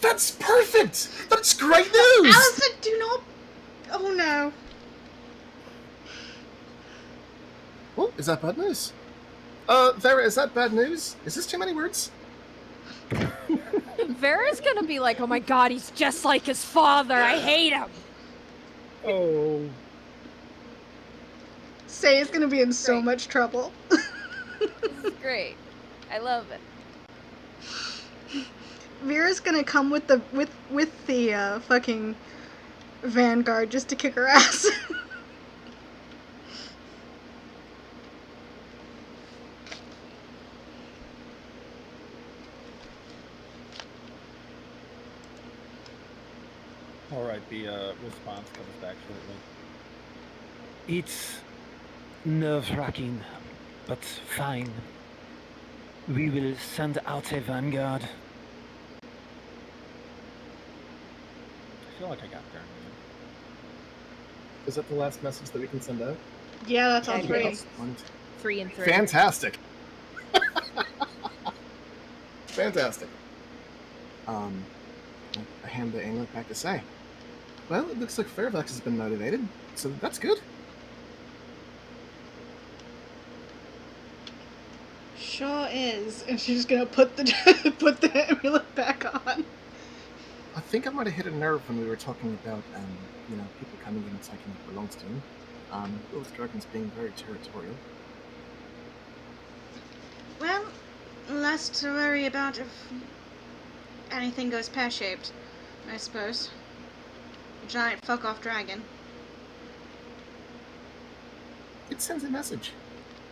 That's perfect! That's great news!
Alistair, do not... Oh no.
Oh, is that bad news? Vera, is that bad news? Is this too many words?
Vera's gonna be like, oh my God, he's just like his father. I hate him.
Oh.
Say is gonna be in so much trouble.
This is great. I love it.
Vera's gonna come with the fucking Vanguard just to kick her ass.
All right, the response comes back shortly. It's nerve-wracking, but fine. We will send out a vanguard. I feel like I got there.
Is that the last message that we can send out?
Yeah, that's all
Yeah,
3.
yes. 3 and 3.
Fantastic. Fantastic. I hand the amulet back to say, well, it looks like Fairvex has been motivated, so that's good.
Sure is. And she's just gonna put the put the amulet back on.
I think I might have hit a nerve when we were talking about, people coming in and taking what belongs to them. Both dragons being very territorial.
Well, less to worry about if anything goes pear-shaped, I suppose. A giant fuck-off dragon.
It sends a message.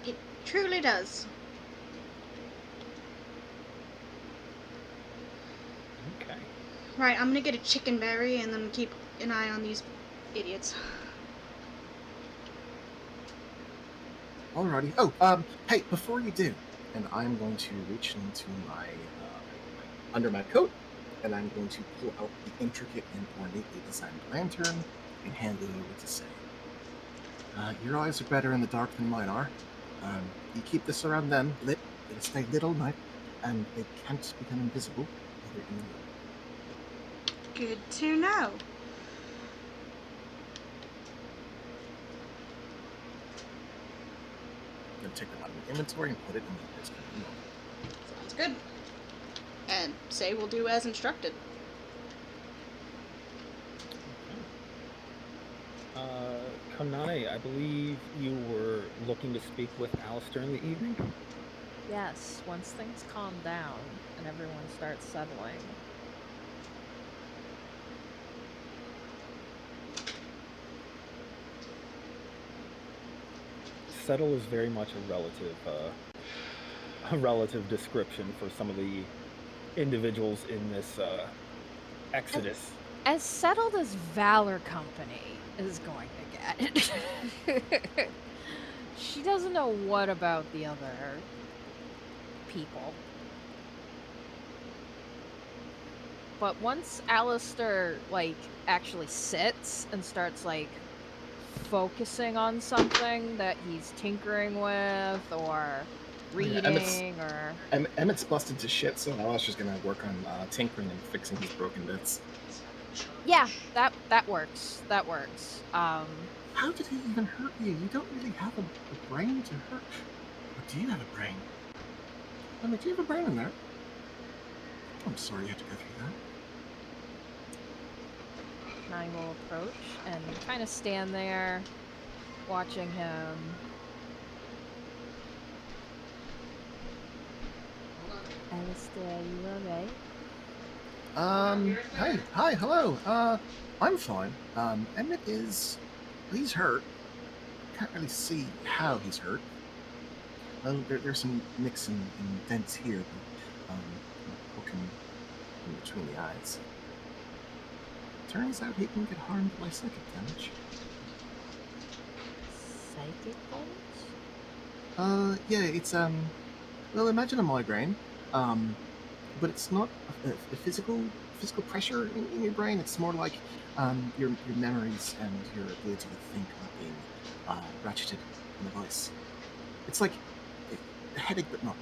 It truly does.
Okay.
Right, I'm gonna get a chicken berry and then keep an eye on these idiots.
Alrighty. Oh, hey, before you do, and I'm going to reach into my under my coat, and I'm going to pull out the intricate and ornately designed lantern and hand it over to Say. Your eyes are better in the dark than mine are. You keep this around them, lit, it'll stay lit all night, and they can't become invisible either in the room.
Good to know.
I'm going to take them out of the inventory and put it in the disc.
Sounds good. And Say will do as instructed.
Kanane, I believe you were looking to speak with Alistair in the evening?
Yes, once things calm down and everyone starts settling.
settle is very much a relative description for some of the individuals in this exodus.
As settled as Valor Company is going to get. She doesn't know what about the other people. But once Alistair, like, actually sits and starts, like, focusing on something that he's tinkering with or reading or...
Emmett's busted to shit, so Alistair's gonna work on tinkering and fixing his broken bits.
Yeah, that works. That works.
How did he even hurt you? You don't really have a brain to hurt. Or do you have a brain? I mean, do you have a brain in there? I'm sorry you had to go through that.
And I will approach and kind of stand there, watching him.
Alistair, are you alright?
Hi, hello. I'm fine. Emmett he's hurt. Can't really see how he's hurt. Well, there's some nicks and dents here, but, poking in between the eyes. Turns out he can get harmed by psychic damage.
Psychic damage?
Yeah, it's, well, imagine a migraine, but it's not a physical pressure in your brain. It's more like, your memories and your ability to think are being, ratcheted in the voice. It's like a headache, but not.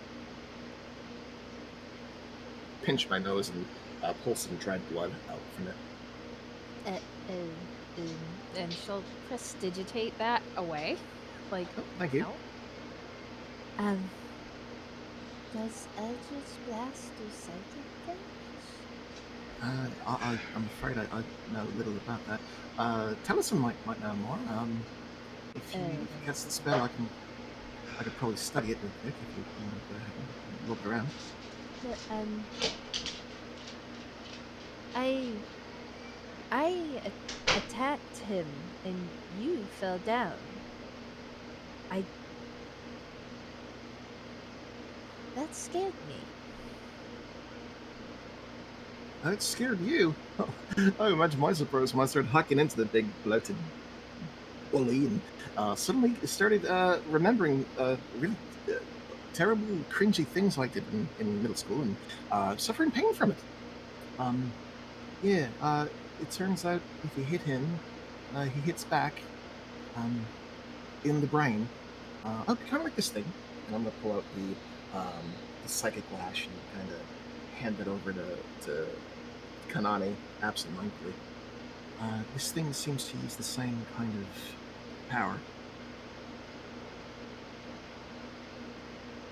Pinch my nose and pull some dried blood out from it.
And she'll prestidigitate that away. Like,
Oh, thank you.
no.
Does Eldritch Blast do psychic damage?
I'm afraid I know little about that. Tellison might know more. If you cast the spell, I could probably study it real quick if you want to go ahead and look around.
But, I attacked him and you fell down. That scared me.
That scared you? I imagine my surprise when I started hacking into the big bloated bully and suddenly started remembering really terrible, cringy things I did in middle school and suffering pain from it. It turns out if you hit him, he hits back in the brain. Kind of like this thing. And I'm going to pull out the psychic lash and kind of hand it over to Kanani absentmindedly. This thing seems to use the same kind of power.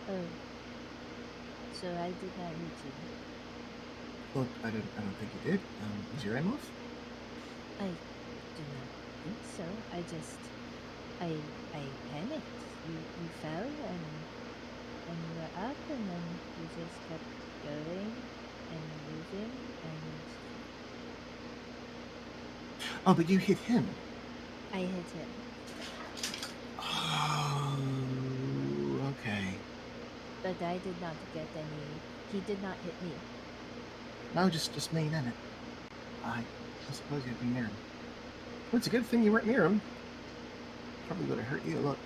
Oh. So I did not hit you.
Well, I don't think you did. Is your aim off?
I do not think so. I panicked. You fell and you were up and then you just kept going and moving and...
Oh, but you hit him.
I hit him.
Oh, okay.
But I did not get any... He did not hit me.
No, just me and Emmett. I suppose you'd be near him. Well, it's a good thing you weren't near him. Probably would have hurt you a lot.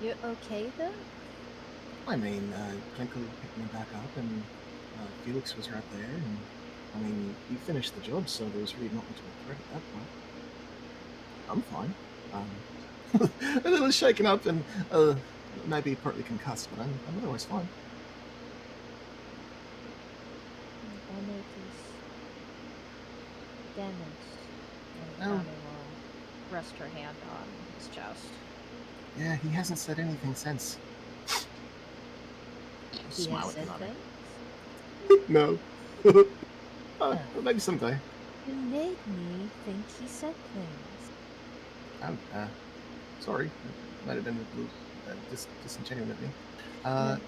You're okay though?
I mean, Klinkle picked me back up and Felix was right there and I mean, you finished the job, so there was really not much of a threat at that point. I'm fine. A little shaken up and maybe partly concussed, but I'm otherwise fine.
Emmett is damaged.
And Connie will rest her hand on his chest.
Yeah, he hasn't said anything since.
He
Smile
has
at
said
Konami.
things?
No. Well, maybe someday.
You made me think he said things.
I'm sorry. Might have been a little disingenuous of me.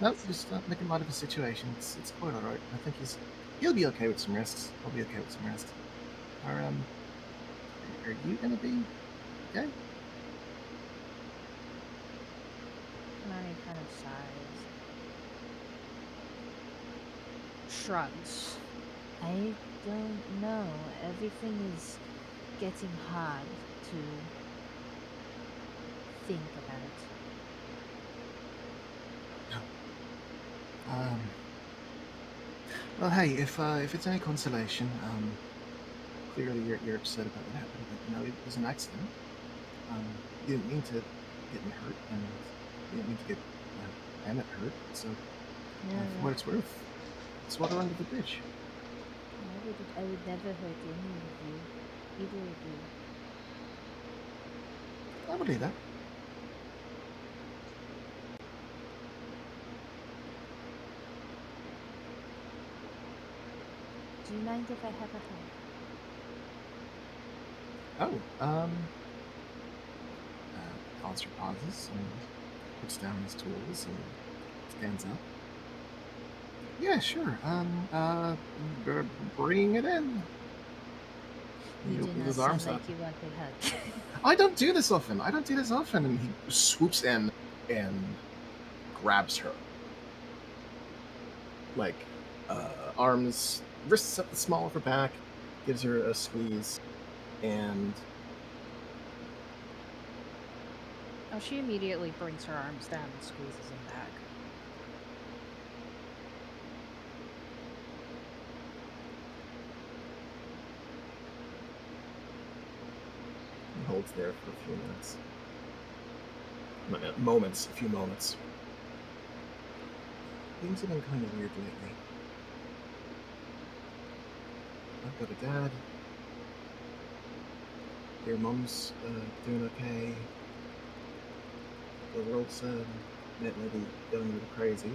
No, just making light of the situation. It's quite alright. I think he's He'll be okay with some rest. He'll be okay with some rest. Are you gonna be okay?
Kanani kind of sighs. Shrugs.
I don't know. Everything is getting hard to think about.
Well, hey, if it's any consolation, clearly you're upset about what happened, but it was an accident. You didn't mean to get me hurt, and you didn't mean to get Emmett hurt. So, for what it's worth, it's water under the bridge.
I would never hurt any of you. Either of you.
I believe that.
Do you mind if I have a hug?
Oh, Alistair pauses and puts down his tools and stands up. Yeah, sure. Bring it in.
You
He
do
opens
not
his
sound
arms
like
up.
you want a hug.
I don't do this often. And he swoops in and grabs her. Like, arms, wrists up the small of her back, gives her a squeeze, and
Oh, she immediately brings her arms down and squeezes him back.
holds there for a few minutes. Moments, a few moments. Things have been kind of weird lately. I've got a dad. Your mom's doing okay. The world's maybe going a little crazy.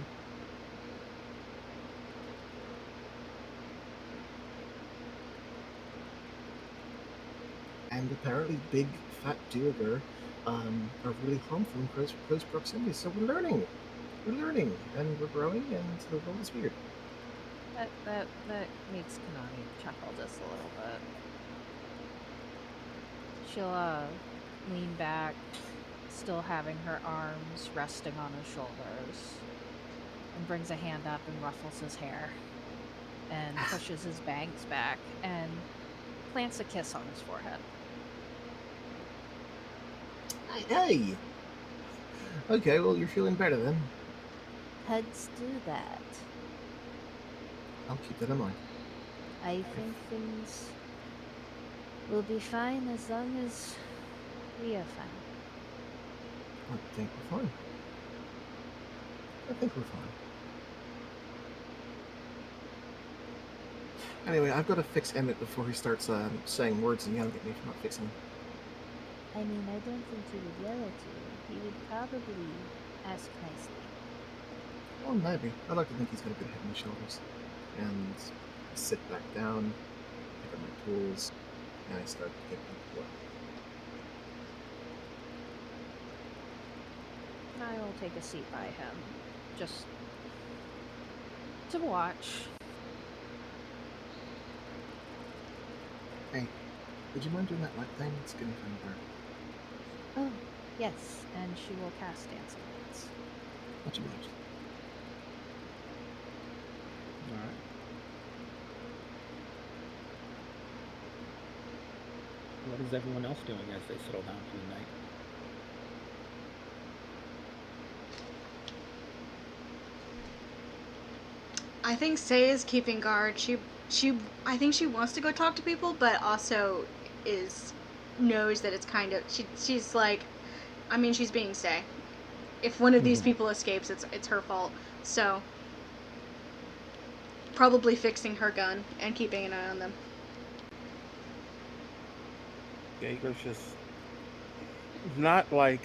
And apparently big fat duergar are really harmful in close proximity. So we're learning, and we're growing, and the world is weird.
That makes Kanani chuckle just a little bit. She'll lean back, still having her arms resting on his shoulders, and brings a hand up and ruffles his hair, and pushes his bangs back, and plants a kiss on his forehead.
Hey! Okay, well, you're feeling better then.
Hugs do that.
I'll keep that in mind.
I think things will be fine as long as we are fine.
I think we're fine. Anyway, I've got to fix Emmett before he starts saying words and yelling at me for not fixing him.
I mean, I don't think he would yell at you. He would probably ask nicely.
Well, maybe. I like to think he's got a good head on his shoulders. And I sit back down, pick up my tools, and I start to get back to work.
I will take a seat by him, just to watch.
Hey, would you mind doing that light thing? It's getting kind of dark.
Oh, yes.
And she will cast Dancing Lights.
Much obliged.
Alright. What is everyone else doing as they settle down for the night?
I think Say is keeping guard. I think she wants to go talk to people, but also knows that it's kind of she's like, I mean, she's being Say. If one of these people escapes, it's her fault. So probably fixing her gun and keeping an eye on them.
Jaeger's just not like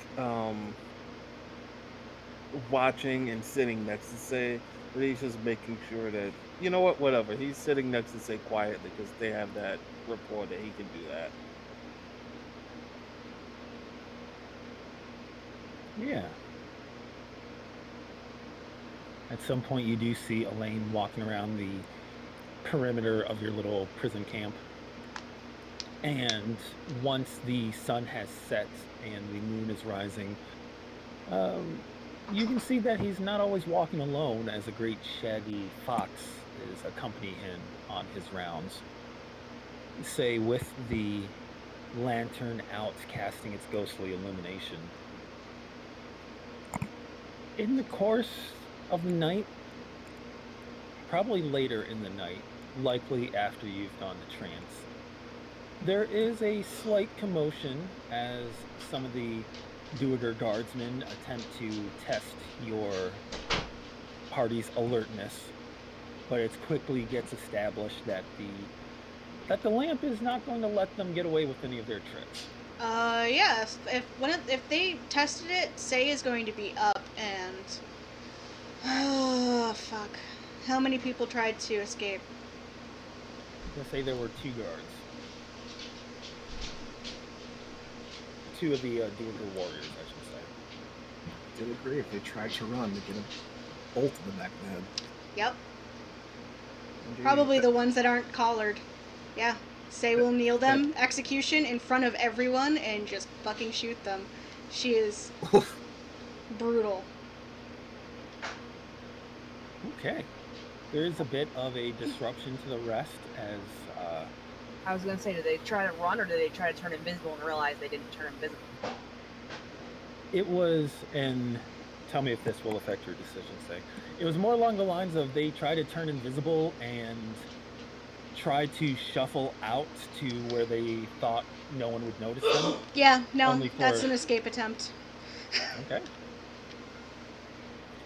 watching and sitting next to Say, but he's just making sure that, you know what, whatever. He's sitting next to Say quietly because they have that rapport that he can do that.
Yeah. At some point, you do see Elaine walking around the perimeter of your little prison camp. And once the sun has set and the moon is rising, you can see that he's not always walking alone, as a great shaggy fox is accompanying him on his rounds. Say, with the lantern out casting its ghostly illumination. In the course of the night, probably later in the night, likely after you've gone to trance, there is a slight commotion as some of the Duergar guardsmen attempt to test your party's alertness, but it quickly gets established that the lamp is not going to let them get away with any of their tricks.
Yeah. If they tested it, Say is going to be up, and oh fuck, how many people tried to escape?
I'm gonna say there were 2 guards. 2 of the Duergar warriors, I should say.
Did agree if they tried to run to get a bolt in the back of the head.
Yep.
Indeed.
Probably the ones that aren't collared. Yeah. Say will kneel them, execution, in front of everyone, and just fucking shoot them. She is brutal.
Okay. There is a bit of a disruption to the rest as
I was gonna say, did they try to run or did they try to turn invisible and realize they didn't turn invisible?
it was, and tell me if this will affect your decision, Say. It was more along the lines of they tried to turn invisible and tried to shuffle out to where they thought no one would notice them.
Yeah, no,
Only
that's
for-
an escape attempt.
Okay.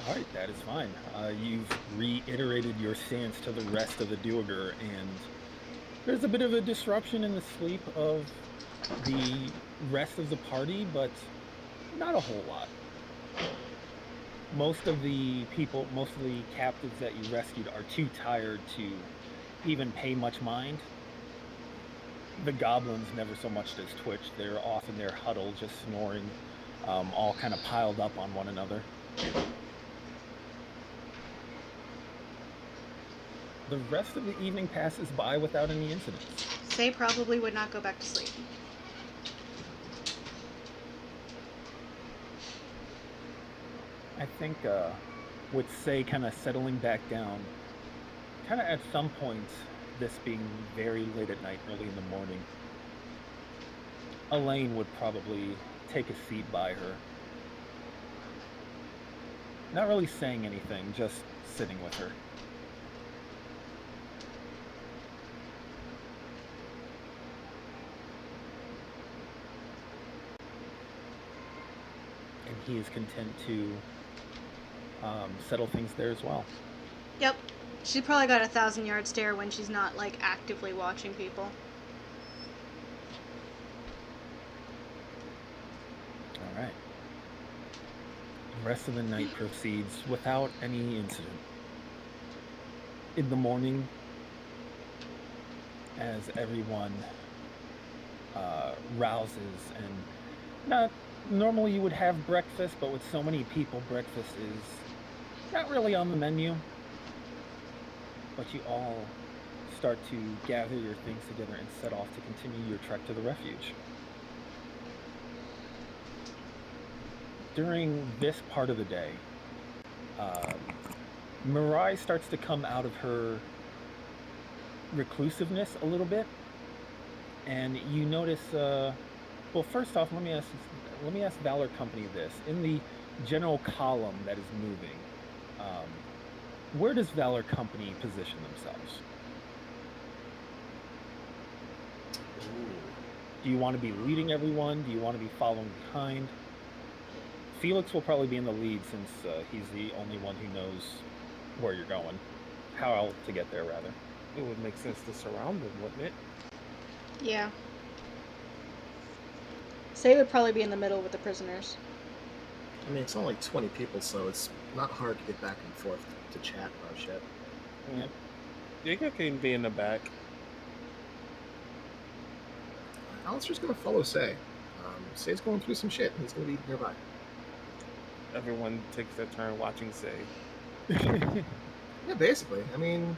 All right, that is fine. You've reiterated your stance to the rest of the Duergar, and there's a bit of a disruption in the sleep of the rest of the party, but not a whole lot. Most of the captives that you rescued are too tired to even pay much mind. The goblins never so much as twitch. They're off in their huddle, just snoring, all kind of piled up on one another. The rest of the evening passes by without any incidents.
Say probably would not go back to sleep.
I think with Say kind of settling back down, kind of at some point, this being very late at night, early in the morning, Elaine would probably take a seat by her. Not really saying anything, just sitting with her. And he is content to settle things there as well.
Yep. She probably got a 1,000-yard stare when she's not, like, actively watching people.
All right. The rest of the night proceeds without any incident. In the morning, as everyone rouses, and not normally you would have breakfast, but with so many people, breakfast is not really on the menu. But you all start to gather your things together and set off to continue your trek to the refuge. During this part of the day, Mirai starts to come out of her reclusiveness a little bit, and you notice. Well, first off, let me ask Valor Company this: in the general column that is moving, where does Valor Company position themselves? Do you want to be leading everyone? Do you want to be following behind? Felix will probably be in the lead since he's the only one who knows where you're going. How to get there, rather.
It would make sense to surround them, wouldn't it?
Yeah. Say would probably be in the middle with the prisoners.
I mean, it's only 20 people, so it's not hard to get back and forth to chat about shit.
Yeah. Jacob can be in the back.
Alistair's gonna follow Say. Say's going through some shit, and he's gonna be nearby.
Everyone takes their turn watching Say.
Yeah, basically. I mean,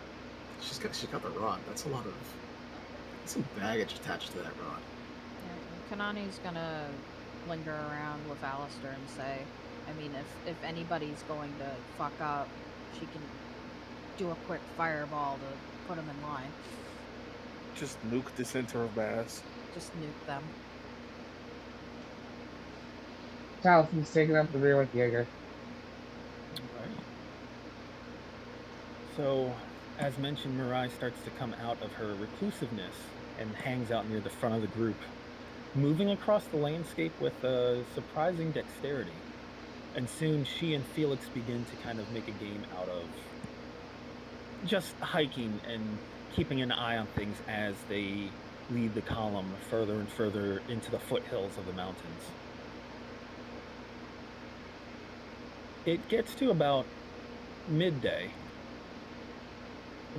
She's got the rod. That's some baggage attached to that rod.
Yeah, Kanani's gonna linger around with Alistair and say, I mean, if anybody's going to fuck up, she can do a quick fireball to put them in line.
Just nuke the center of mass.
Just nuke them.
Talisman's taking up the rear with Jaeger.
Alright. So, as mentioned, Mirai starts to come out of her reclusiveness and hangs out near the front of the group, moving across the landscape with surprising dexterity. And soon she and Felix begin to kind of make a game out of just hiking and keeping an eye on things as they lead the column further and further into the foothills of the mountains. It gets to about midday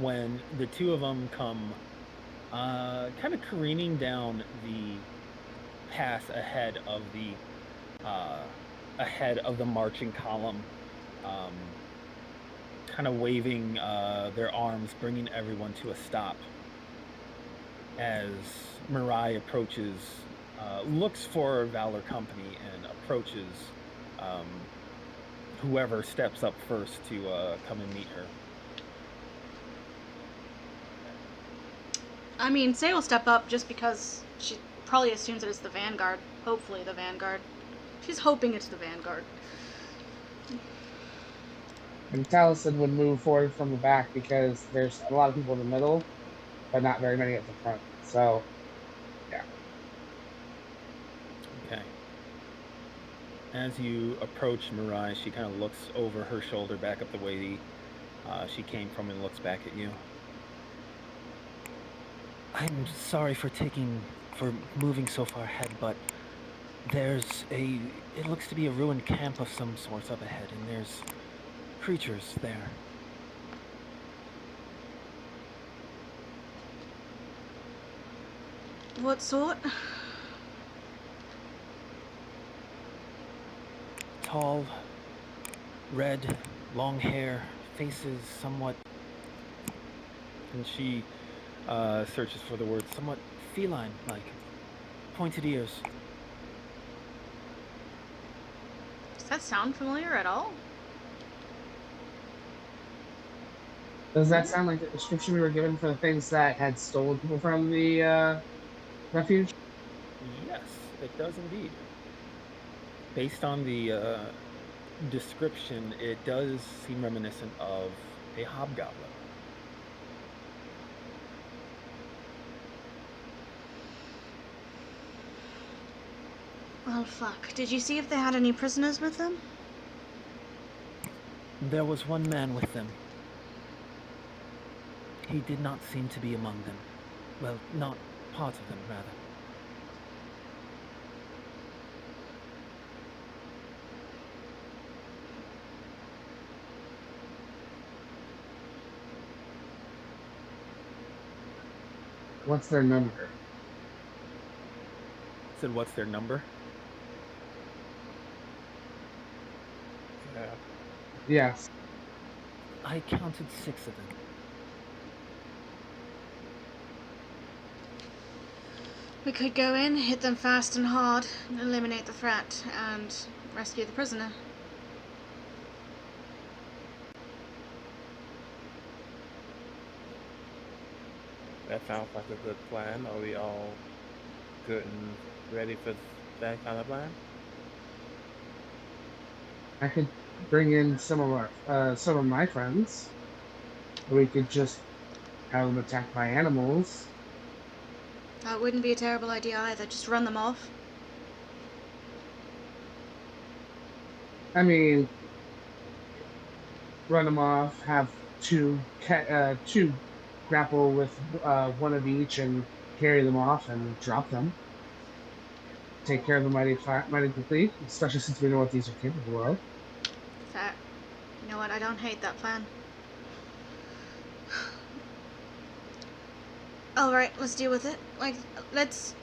when the two of them come kind of careening down the pass ahead of the marching column, kind of waving their arms, bringing everyone to a stop as Mirai approaches, looks for Valor Company and approaches whoever steps up first to come and meet her.
I mean, Say will step up just because she probably assumes that it's the Vanguard. Hopefully the Vanguard. She's hoping it's the Vanguard.
And Taliesin would move forward from the back because there's a lot of people in the middle, but not very many at the front. So, yeah.
Okay. As you approach Mirai, she kind of looks over her shoulder back up the way she came from and looks back at you. I'm sorry for moving so far ahead, but it looks to be a ruined camp of some sorts up ahead, and there's creatures there.
What sort?
Tall, red, long hair, faces somewhat, and she searches for the word, somewhat feline-like, pointed ears.
Does that sound familiar at all?
Does that sound like the description we were given for the things that had stolen people from the refuge?
Yes, it does indeed. Based on the description, it does seem reminiscent of a hobgoblin.
Well, fuck. Did you see if they had any prisoners with them?
There was one man with them. He did not seem to be among them. Well, not part of them, rather.
What's their number?
Said, what's their number?
Yeah.
Yes.
I counted 6 of them.
We could go in, hit them fast and hard, eliminate the threat, and rescue the prisoner.
That sounds like a good plan. Are we all good and ready for that kind of plan?
I could bring in some of my friends. We could just have them attack my animals.
That wouldn't be a terrible idea either. Just run them off.
I mean, run them off. Have two grapple with one of each and carry them off and drop them. Take care of them mighty quickly, especially since we know what these are capable of.
Fair. You know what? I don't hate that plan. Alright, let's deal with it. Let's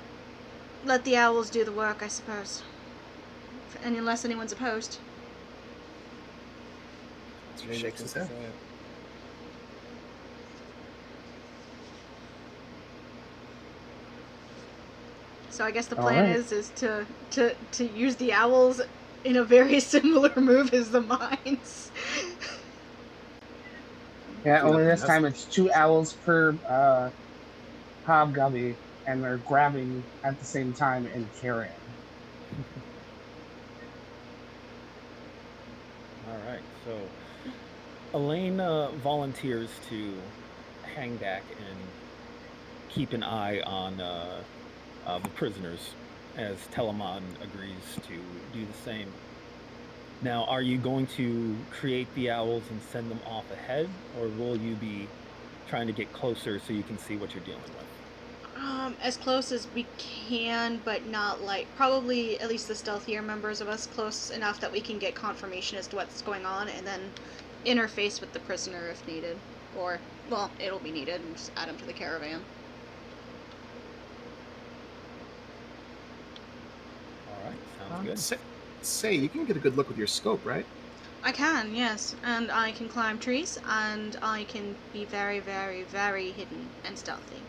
let the owls do the work, I suppose. And unless anyone's opposed.
She shakes his head.
So I guess the
All
plan
right.
is to use the owls in a very similar move as the mines.
Yeah,
Do
only
nothing
this
else.
time it's 2 owls per hobgobby, and they're grabbing at the same time and carrying.
All right, so Elaine volunteers to hang back and keep an eye on the prisoners, as Telemon agrees to do the same. Now, are you going to create the owls and send them off ahead, or will you be trying to get closer so you can see what you're dealing with?
As close as we can, but not like probably at least the stealthier members of us close enough that we can get confirmation as to what's going on, and then interface with the prisoner if needed, or well, it'll be needed, and just add him to the caravan.
All right, sounds good.
Say, you can get a good look with your scope, right?
I can, yes, and I can climb trees, and I can be very, very, very hidden and stealthy.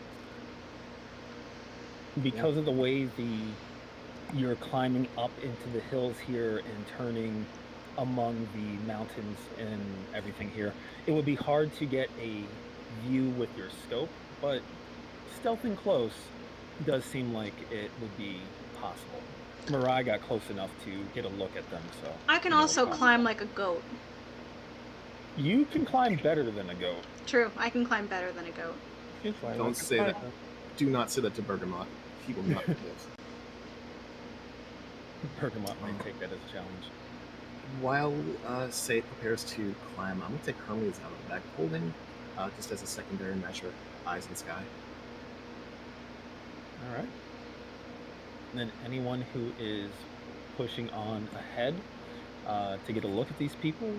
Because of the way you're climbing up into the hills here and turning among the mountains and everything here, it would be hard to get a view with your scope, but stealthing close does seem like it would be possible. Mirai got close enough to get a look at them, so...
I can also climb like a goat.
You can climb better than a goat.
True, I can climb better than a goat.
Don't say that. Do not say that to Bergamot. He will not forgive.
Bergamot might take that as a challenge.
While Say prepares to climb, I'm going to take Hermes out of the back, holding, just as a secondary measure, eyes in the sky.
All right. And then anyone who is pushing on ahead to get a look at these people,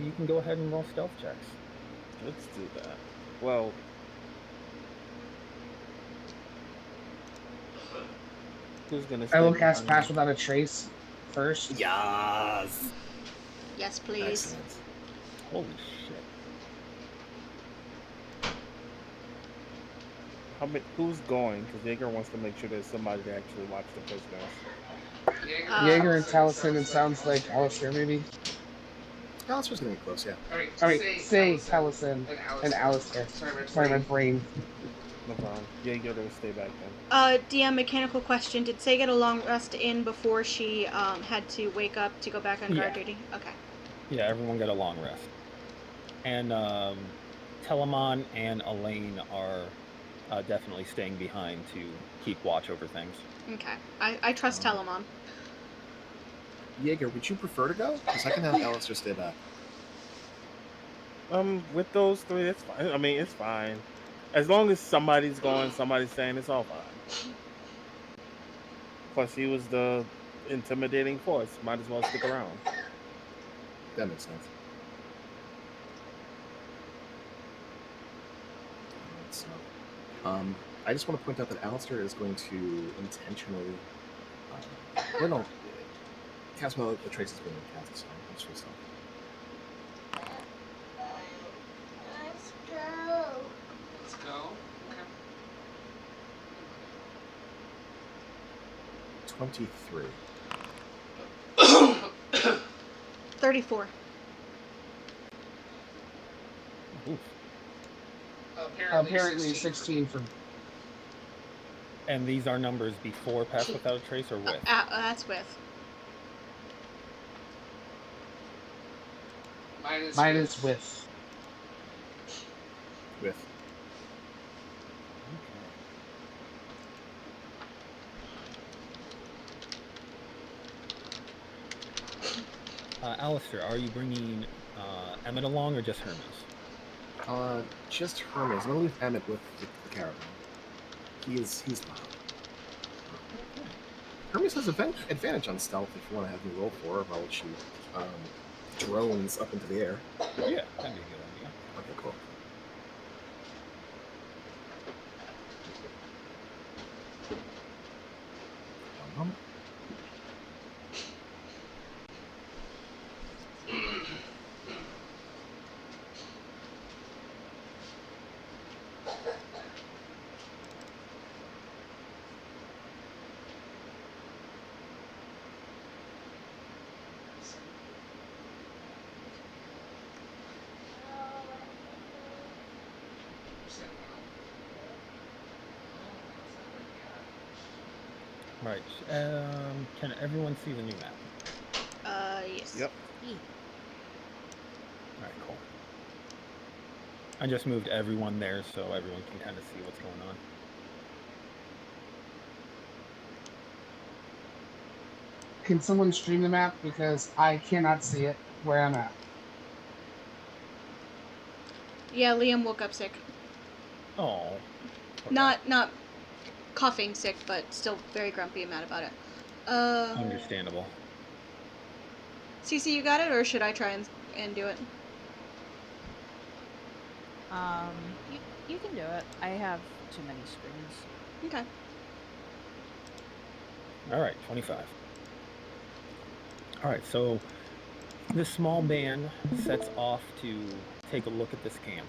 you can go ahead and roll stealth checks.
Let's do that. Well, who's gonna?
I will cast Pass Without a Trace first.
Yes.
Yes, please.
Excellent.
Holy shit.
Who's going? Because Jaeger wants to make sure there's somebody to actually watch the prisoners.
Jaeger and Taliesin, it sounds like Alistair, maybe?
Alistair's going to get close, yeah.
Alright, say Taliesin and Alistair. Sorry, my brain.
No problem. Jaeger will stay back then.
DM, mechanical question. Did Say get a long rest in before she had to wake up to go back on guard duty? Okay.
Yeah, everyone got a long rest. And Telemon and Elaine are definitely staying behind to keep watch over things.
Okay. I trust Telemon.
Jaeger, would you prefer to go? Because I can have Alistair stay back.
With those three, it's fine. I mean, it's fine. As long as somebody's going, somebody's staying, it's all fine. Plus, he was the intimidating force. Might as well stick around.
That makes sense. So, I just want to point out that Alistair is going to intentionally... well, no. Cast Without a Trace is being cast, so let's just stop.
Let's go.
23.
34.
Oof.
Apparently 16 for...
And these are numbers before Pass Without a Trace or with?
That's with.
Mine is with.
With.
Alistair, are you bringing Emmett along or just Hermes?
Just Hermes. I'm gonna leave Emmett with the caravan. He's loud. Hermes has advantage on stealth if you want to have me roll for her while she drones up into the air.
Yeah, that'd be a good idea.
Okay, cool.
Right. Can everyone see the new map?
Yes.
Yep.
All right, cool. I just moved everyone there so everyone can kind of see what's going on.
Can someone stream the map? Because I cannot see it where I'm at.
Yeah, Liam woke up sick.
Oh.
Not coughing sick, but still very grumpy and mad about it.
Understandable.
Cece, you got it, or should I try and do it?
You can do it. I have too many screens.
Okay.
All right, 25. All right, so this small band sets off to take a look at this camp,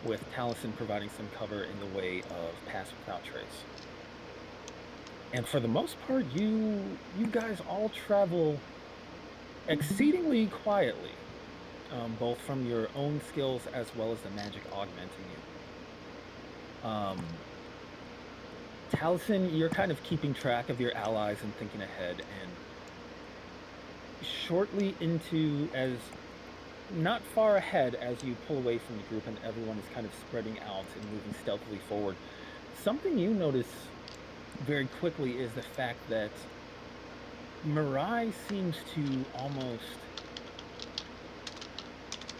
with Taliesin providing some cover in the way of Pass Without Trace. And for the most part, you guys all travel exceedingly quietly, both from your own skills as well as the magic augmenting you. Taliesin, you're kind of keeping track of your allies and thinking ahead, and shortly into, as not far ahead as you pull away from the group and everyone is kind of spreading out and moving stealthily forward, something you notice very quickly is the fact that Mirai seems to almost...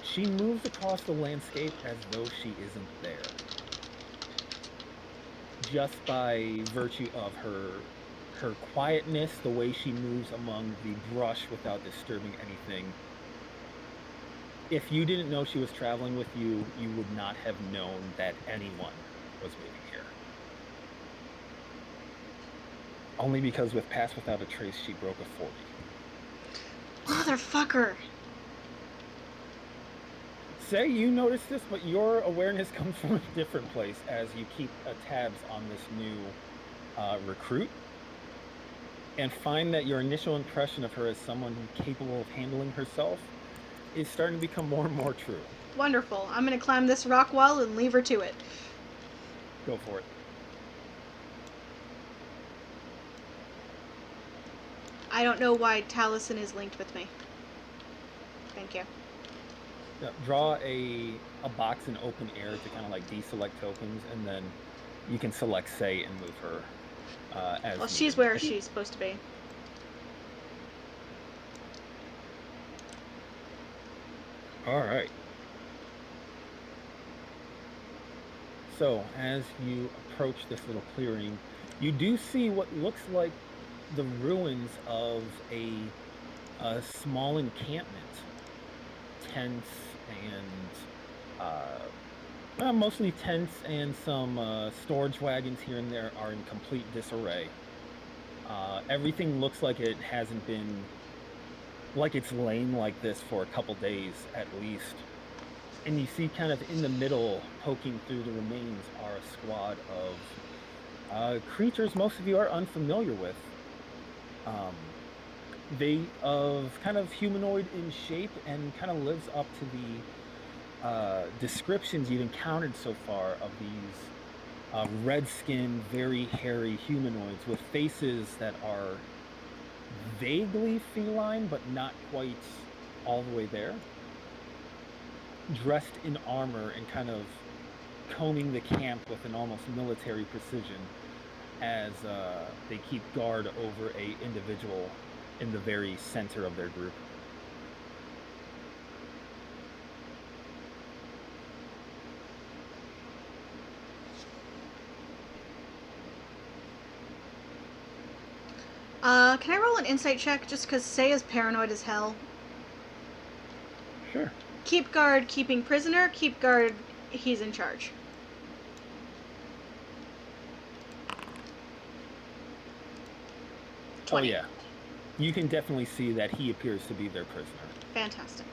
She moves across the landscape as though she isn't there. Just by virtue of her quietness, the way she moves among the brush without disturbing anything. If you didn't know she was traveling with you, you would not have known that anyone was moving here. Only because with Pass Without a Trace, she broke a 40.
Motherfucker!
Say you noticed this, but your awareness comes from a different place as you keep tabs on this new recruit, and find that your initial impression of her as someone capable of handling herself is starting to become more and more true.
Wonderful. I'm gonna climb this rock wall and leave her to it.
Go for it.
I don't know why Taliesin is linked with me. Thank you.
Draw a box in open air to kind of like deselect tokens, and then you can select Say and move her as
Well, she's where she's supposed to be.
All right. So as you approach this little clearing, you do see what looks like the ruins of a small encampment. Tents and mostly tents and some storage wagons here and there are in complete disarray. Everything looks like it hasn't been, like it's lain like this for a couple days at least. And you see kind of in the middle, poking through the remains, are a squad of creatures most of you are unfamiliar with. They of kind of humanoid in shape and kind of lives up to the descriptions you've encountered so far of these red-skinned, very hairy humanoids with faces that are vaguely feline, but not quite all the way there. Dressed in armor and kind of combing the camp with an almost military precision as they keep guard over a individual in the very center of their group.
Can I roll an insight check just because Say is paranoid as hell?
Sure.
Keep guard, keeping prisoner. Keep guard, he's in charge.
Oh yeah. You can definitely see that he appears to be their prisoner.
Fantastic.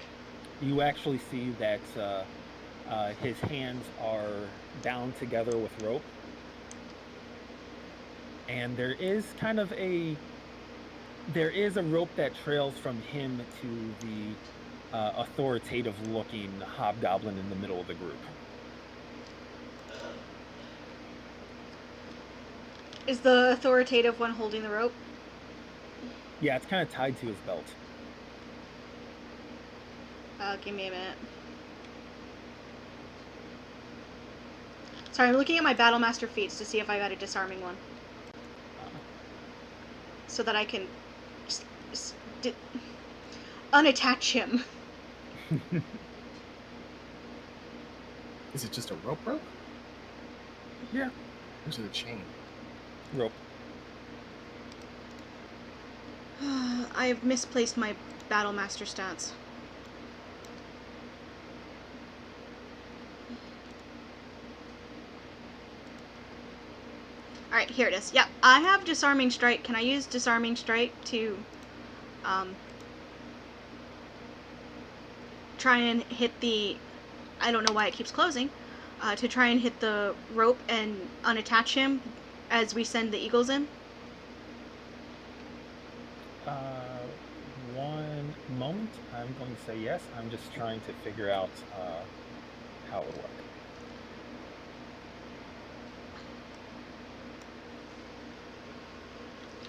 You actually see that his hands are bound together with rope. And there is a rope that trails from him to the authoritative looking hobgoblin in the middle of the group.
Is the authoritative one holding the rope?
Yeah, it's kind of tied to his belt.
Give me a minute. Sorry, I'm looking at my Battlemaster feats to see if I got a disarming one. So that I can unattach him.
Is it just a rope?
Yeah.
Or is it a chain?
Rope.
I have misplaced my Battlemaster stats. Alright, here it is. Yeah, I have Disarming Strike. Can I use Disarming Strike to try and hit the... I don't know why it keeps closing. To try and hit the rope and unattach him as we send the eagles in?
One moment. I'm going to say yes. I'm just trying to figure out how it would work.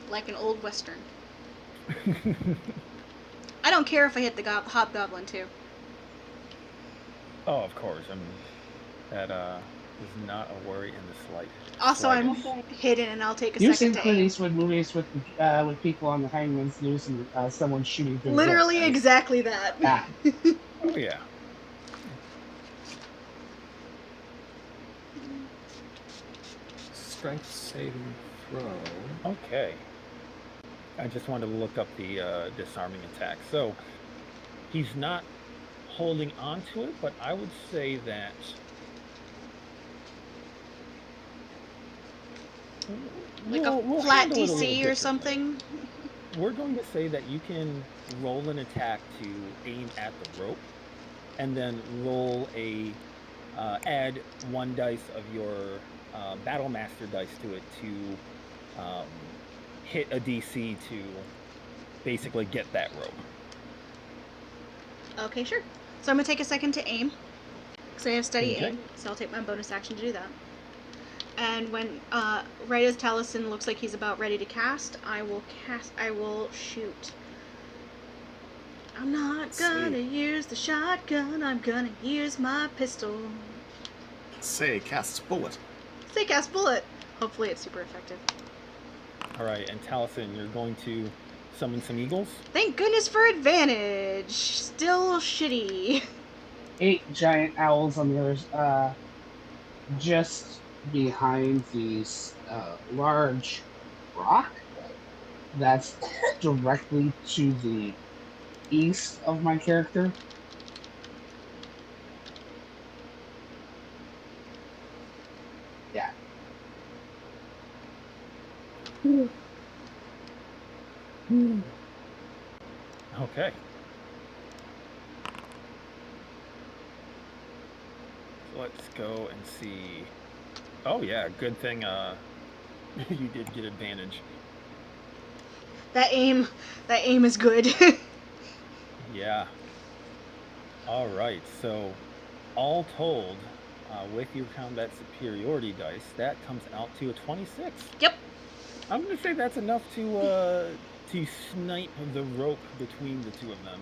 Like an old western. I don't care if I hit the hobgoblin too.
Oh, of course. I mean, that is not a worry in the slightest.
Also, I'm hidden, and I'll take a
You've
second
seen
to
Clint
aim.
Eastwood movies with people on the hangman's noose and someone shooting through
Literally
the rope, right?
exactly that.
Ah.
Oh yeah.
Strength saving throw.
Okay. I just wanted to look up the disarming attack. So he's not holding on to it, but I would say that
Like
we'll
a flat
handle it a little
DC or
differently.
something?
We're going to say that you can roll an attack to aim at the rope, and then roll a add one dice of your Battlemaster dice to it to hit a DC to basically get that rope.
Okay, sure. So I'm going to take a second to aim. Because I have steady
Okay.
aim, so I'll take my bonus action to do that. And when, right as Taliesin looks like he's about ready to cast, I will shoot. I'm not gonna use the shotgun, I'm gonna use my pistol.
Say, casts bullet.
Say cast bullet! Hopefully it's super effective.
Alright, and Taliesin, you're going to summon some eagles?
Thank goodness for advantage! Still shitty.
8 giant owls on the other, just behind these large rock that's directly to the east of my character. Yeah.
Okay. So let's go and see. Oh yeah, good thing you did get advantage.
That aim is good.
Yeah. Alright, so all told, with your combat superiority dice, that comes out to a 26.
Yep.
I'm gonna say that's enough to snipe the rope between the two of them.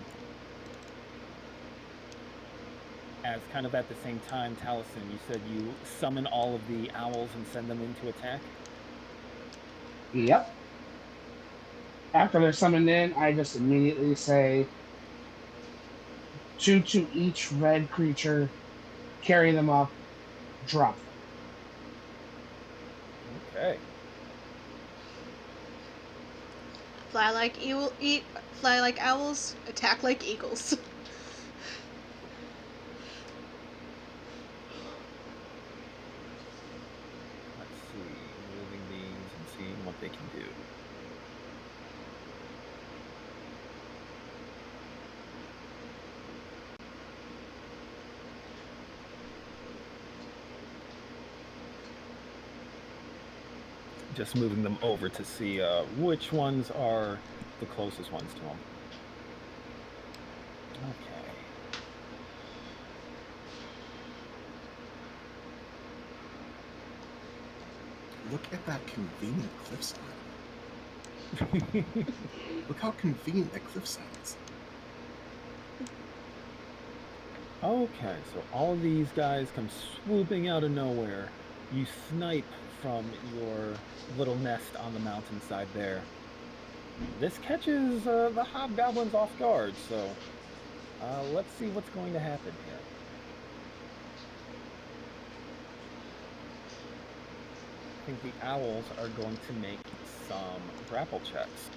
As kind of at the same time, Taliesin, you said you summon all of the owls and send them into attack?
Yep. After they're summoned in, I just immediately say 2 to each red creature, carry them up, drop them.
Okay.
Fly like owls, attack like eagles.
Let's see, moving these and seeing what they can do. Just moving them over to see which ones are the closest ones to them. Okay.
Look at that convenient cliffside. Look how convenient that cliffside is.
Okay, so all of these guys come swooping out of nowhere. You snipe from your little nest on the mountainside there. This catches the hobgoblins off guard, so let's see what's going to happen here. I think the owls are going to make some grapple checks.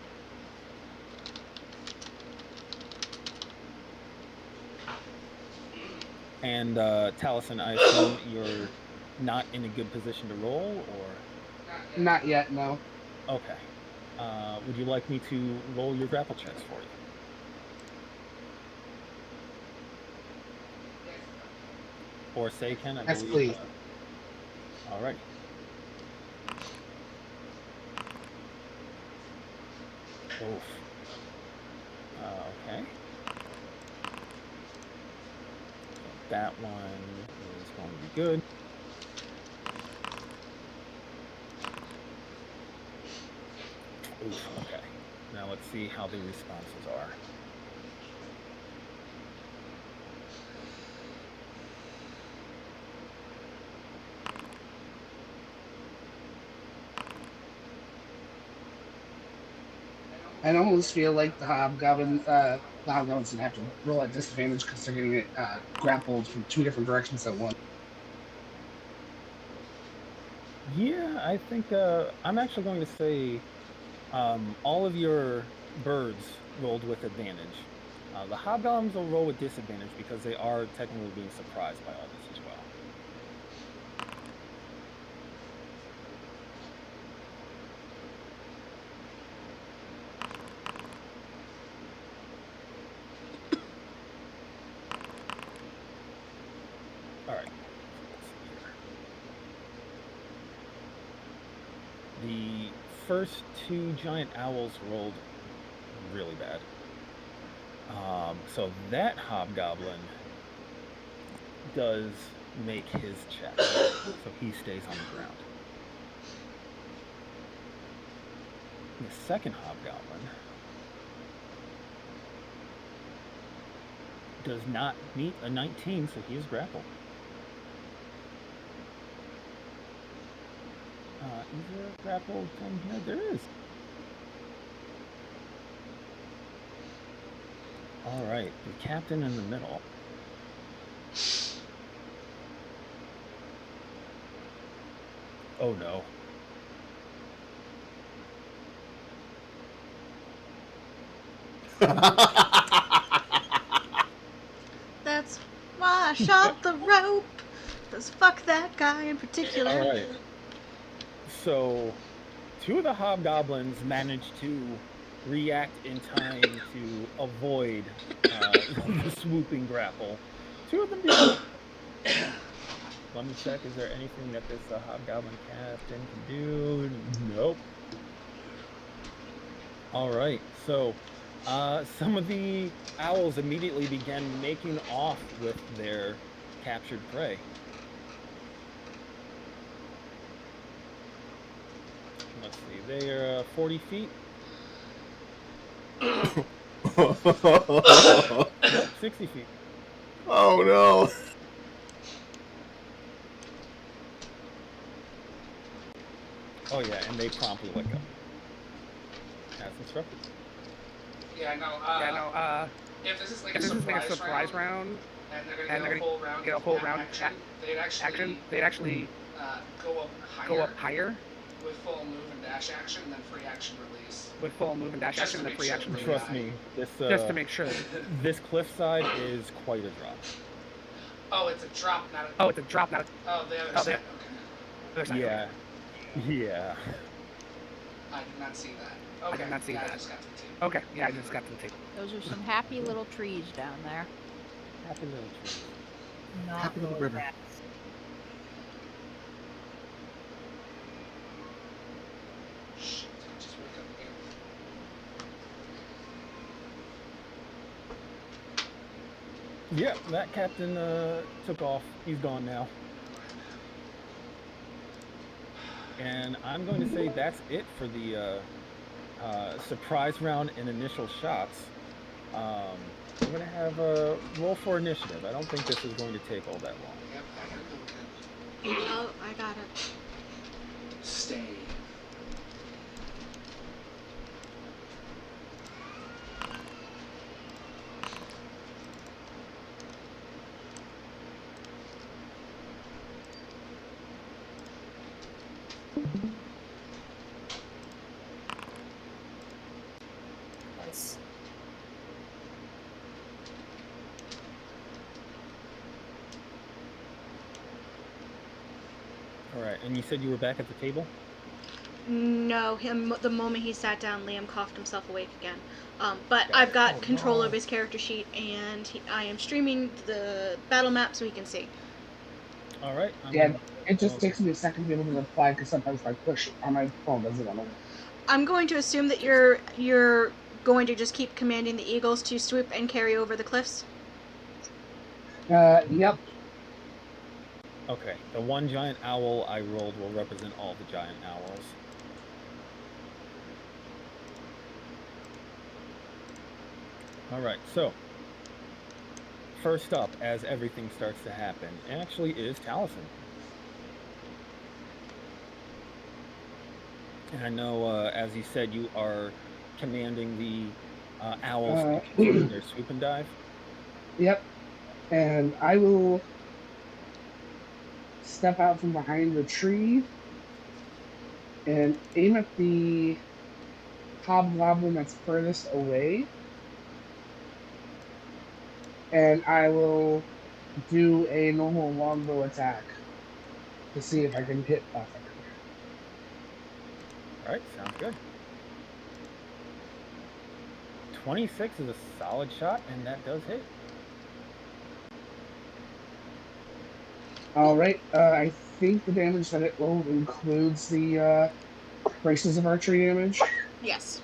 And Taliesin, I assume you're not in a good position to roll, or?
Not yet, no.
Okay. Would you like me to roll your grapple checks for you? Or say, Ken, I
Yes,
believe.
please.
All right. Oof. Okay. That one is going to be good. Oof, okay. Now let's see how the responses are.
I almost feel like the hobgoblins gonna have to roll at disadvantage because they're getting grappled from 2 different directions at once.
Yeah, I think I'm actually going to say all of your birds rolled with advantage. The hobgoblins will roll with disadvantage because they are technically being surprised by all this as well. All right. The first 2 giant owls rolled really bad. So that hobgoblin does make his check, so he stays on the ground. The second hobgoblin does not meet a 19, so he is grappled. Is there a grapple thing here? There is. All right, the captain in the middle. Oh no.
That's why I shot the rope. Because fuck that guy in particular.
All right. So, 2 of the hobgoblins managed to react in time to avoid the swooping grapple. 2 of them did. Let me check. Is there anything that this hobgoblin captain can do? Nope. All right. So, some of the owls immediately began making off with their captured prey. Let's see. They are 40 feet. 60 feet.
Oh no.
Oh yeah, and they promptly let go. As instructed.
Yeah, if this is like a surprise
round,
and they're gonna get a whole round action, they'd actually go up higher with full move and dash action, and then free action release.
With full move and dash action, and then free action release.
Trust me, this
Just to make sure.
This cliffside is quite a drop.
Oh, it's a drop, not a...
Oh, it's a drop, not a...
Oh, the other side, okay.
Yeah. Yeah.
I did not see that. Okay,
I did not see
yeah,
that.
I just got to the tape.
Okay, yeah, I just got to the tape.
Those are some happy little trees down there.
Happy little tree.
Not
Happy little
really
river.
bad.
Shit, I just woke up again.
Yeah, that captain took off. He's gone now. And I'm going to say that's it for the surprise round and initial shots. I'm going to have a roll for initiative. I don't think this is going to take all that long.
Yep, I can go again.
Oh, I got it.
Stay.
Nice.
All right, and you said you were back at the table?
No, the moment he sat down, Liam coughed himself awake again. But I've got control of his character sheet, and I am streaming the battle map so he can see.
All right.
Yeah, it just takes me a second to be able to reply because sometimes my push on my phone doesn't want to.
I'm going to assume that you're going to just keep commanding the eagles to swoop and carry over the cliffs.
Yep.
Okay, the one giant owl I rolled will represent all the giant owls. All right, so first up, as everything starts to happen, actually is Taliesin. And I know, as you said, you are commanding the owls to continue their swoop and dive.
Yep. And I will step out from behind the tree and aim at the hobgoblin that's furthest away. And I will do a normal longbow attack to see if I can hit nothing.
All right, sounds good. 26 is a solid shot, and that does hit.
All right. I think the damage that it will includes the braces of archery damage.
Yes.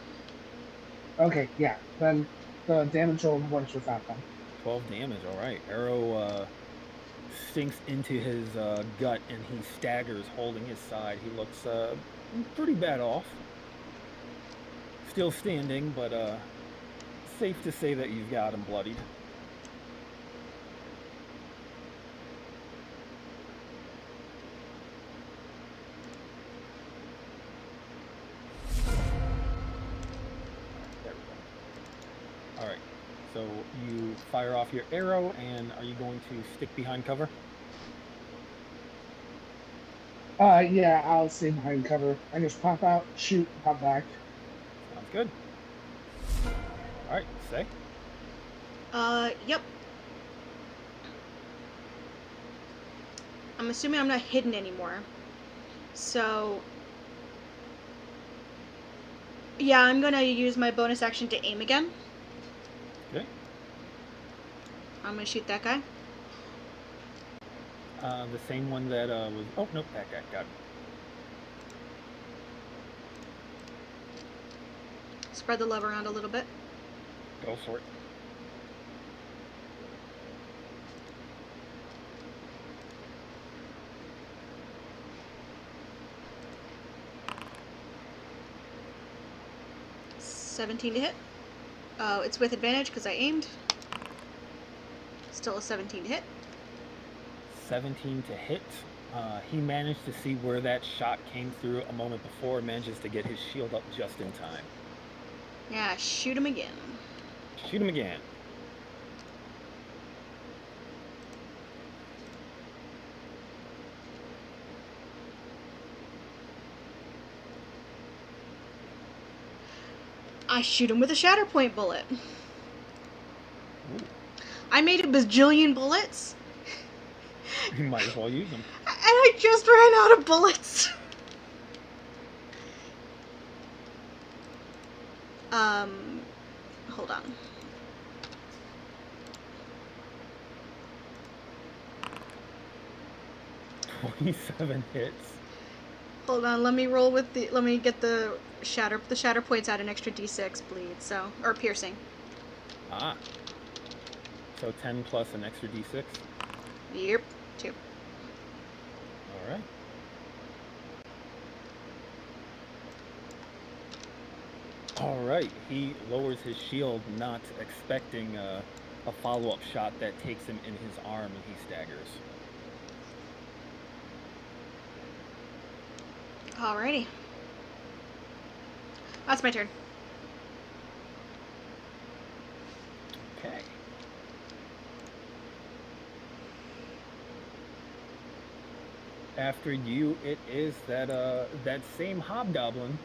Okay, yeah. Then the damage roll works with that then.
12 damage, all right. Arrow sinks into his gut, and he staggers, holding his side. He looks pretty bad off. Still standing, but safe to say that you've got him bloodied. There we go. All right. So you fire off your arrow, and are you going to stick behind cover?
Yeah, I'll stay behind cover. I just pop out, shoot, pop back.
Sounds good. All right, say.
Yep. I'm assuming I'm not hidden anymore. So, yeah, I'm gonna use my bonus action to aim again.
Okay.
I'm gonna shoot that guy.
The same one that was... Oh, nope, that guy. Got it.
Spread the love around a little bit.
Go for it.
$17 to hit. Oh, it's with advantage because I aimed. Still a 17 to hit.
17 to hit. He managed to see where that shot came through a moment before, manages to get his shield up just in time.
Yeah, shoot him again.
Shoot him again.
I shoot him with a Shatterpoint bullet.
Ooh.
I made a bajillion bullets.
You might as well use them.
And I just ran out of bullets. Hold on.
$27 hits.
Hold on, let me roll with the, let me get the shatter points out an extra d6 bleed, so, or piercing.
Ah. So 10 plus an extra d6?
Yep, 2.
Alright. All right. He lowers his shield, not expecting a follow-up shot that takes him in his arm, and he staggers.
Alrighty. That's my turn.
Okay. After you, it is that same hobgoblin.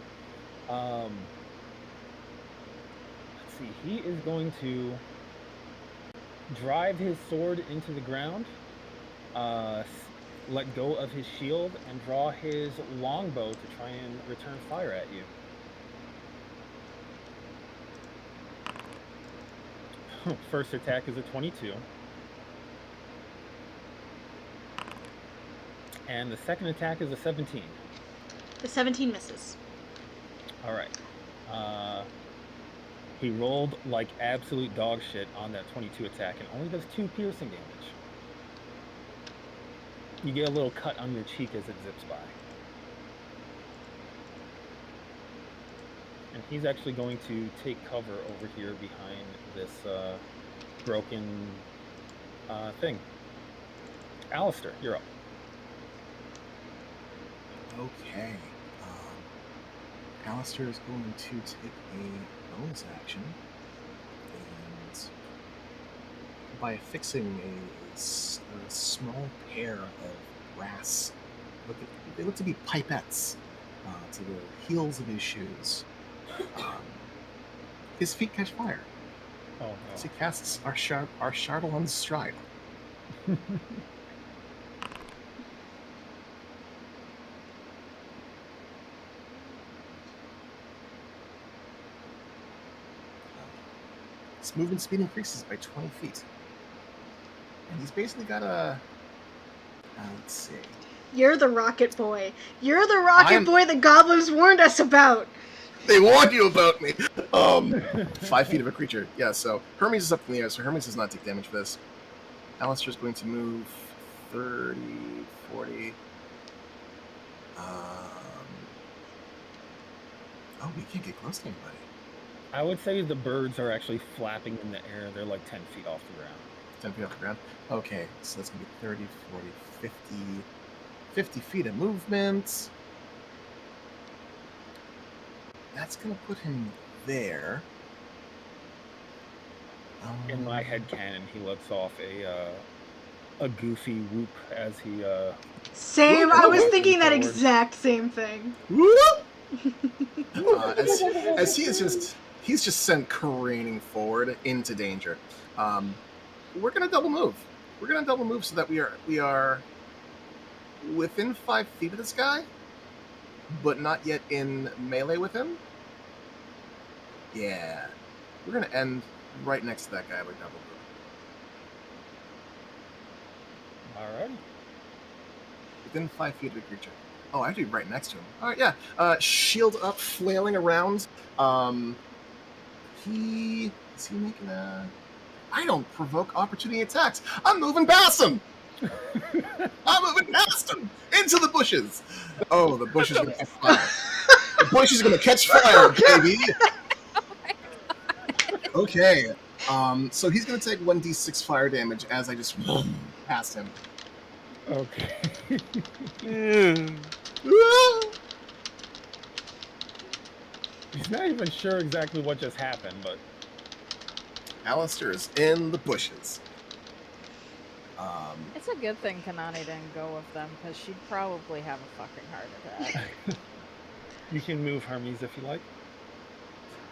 Let's see. He is going to drive his sword into the ground, let go of his shield, and draw his longbow to try and return fire at you. First attack is a 22. And the second attack is a 17.
The 17 misses.
All right. He rolled like absolute dog shit on that 22 attack and only does 2 piercing damage. You get a little cut on your cheek as it zips by. And he's actually going to take cover over here behind this broken thing. Alistair, you're up.
Okay. Alistair is going to take a bonus action and by affixing a small pair of brass, they look to be pipettes, to the heels of his shoes. His feet catch fire.
Oh, no.
So he casts our Chardalon's Stride. His movement speed increases by 20 feet. And he's basically got a... let's see.
You're the rocket boy. You're the rocket boy the goblins warned us about.
They warned you about me. 5 feet of a creature. Yeah, so Hermes is up in the air, so Hermes does not take damage for this. Alistair's going to move 30, 40. Oh, we can't get close to anybody.
I would say the birds are actually flapping in the air. They're like 10 feet off the ground.
10 feet off the ground? Okay, so that's going to be 30, 40, 50. 50 feet of movement. That's going to put him there.
In my head canon, he lets off a goofy whoop as he
Same. I was thinking that exact same thing.
As he is he's just sent careening forward into danger. We're gonna double move. We're gonna double move so that we are within 5 feet of this guy, but not yet in melee with him. Yeah, we're gonna end right next to that guy with double move.
All right.
Within 5 feet of the creature. Oh, actually right next to him. All right, yeah. Shield up, flailing around. Is he making a... I don't provoke opportunity attacks. I'm moving past him. I'm moving past him into the bushes. Oh, the bush is going to catch fire. The bush is going to catch fire, baby. Okay. So he's going to take 1d6 fire damage as I just past him.
Okay. He's not even sure exactly what just happened, but...
Alistair is in the bushes.
It's a good thing Kanani didn't go with them, because she'd probably have a fucking heart attack.
You can move Hermes if you like.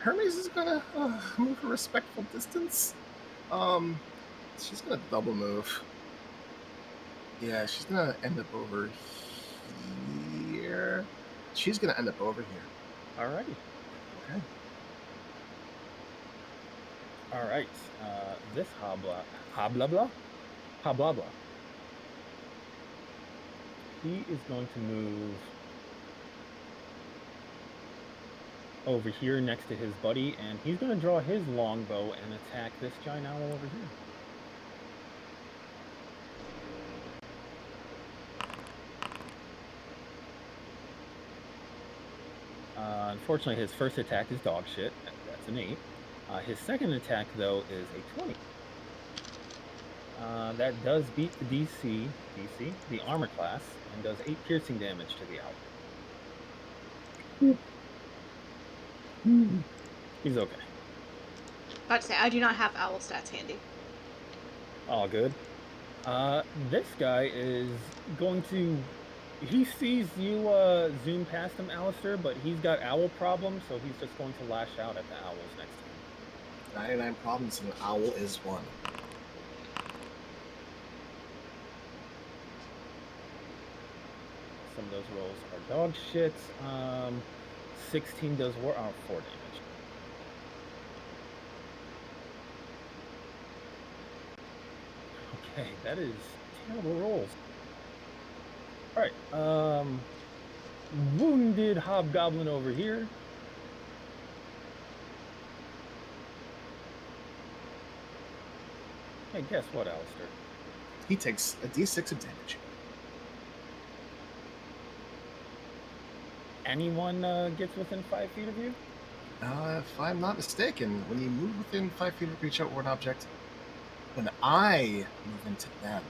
Hermes is gonna move a respectful distance. She's gonna double move. Yeah, she's gonna end up over here. She's gonna end up over here.
Alrighty.
Okay.
All right. This hobla. He is going to move over here next to his buddy, and he's going to draw his longbow and attack this giant owl over here. Unfortunately, his first attack is dog shit. That's an 8. His second attack, though, is a 20. That does beat the DC, the armor class, and does 8 piercing damage to the owl. He's okay.
About to say, I do not have owl stats handy.
All good. This guy is going to... He sees you zoom past him, Alistair, but he's got owl problems, so he's just going to lash out at the owls next to him.
99 problems and an owl is one.
Some of those rolls are dog shit. 16 does 4 damage. Okay, that is terrible rolls. Alright, wounded hobgoblin over here. Hey, guess what, Alistair?
He takes a d6 of damage.
Anyone gets within 5 feet of you?
If I'm not mistaken, when you move within 5 feet of reach outward object, when I move into them.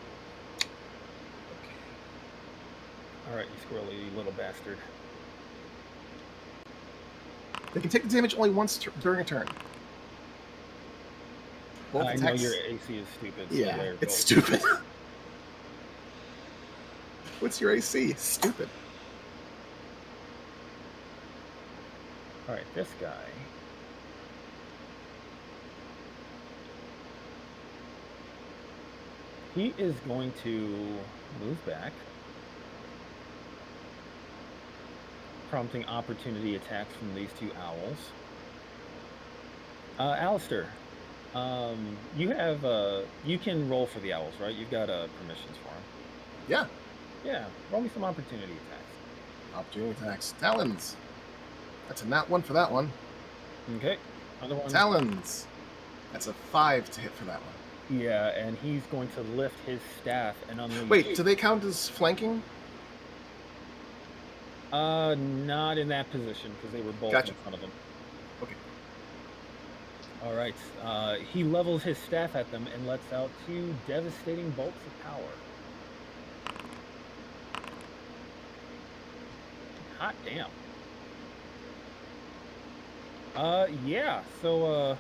Okay.
Alright, you squirrely little bastard.
They can take the damage only once during a turn. Both
I know
attacks-
your AC is stupid. So
Yeah,
there
it's
goes.
stupid. What's your AC? Stupid.
Alright, this guy. He is going to move back, prompting opportunity attacks from these two owls. Alistair, you have you can roll for the owls, right? You've got permissions for them.
Yeah.
Yeah, roll me some opportunity attacks.
Opportunity attacks. Talons. That's a nat 1 for that one.
Okay. Other one.
Talons. That's a 5 to hit for that one.
Yeah, and he's going to lift his staff and unleash.
Wait, do they count as flanking?
Not in that position because they were both
Gotcha.
in front of him.
Okay.
All right. He levels his staff at them and lets out 2 devastating bolts of power. Hot damn. Yeah. So,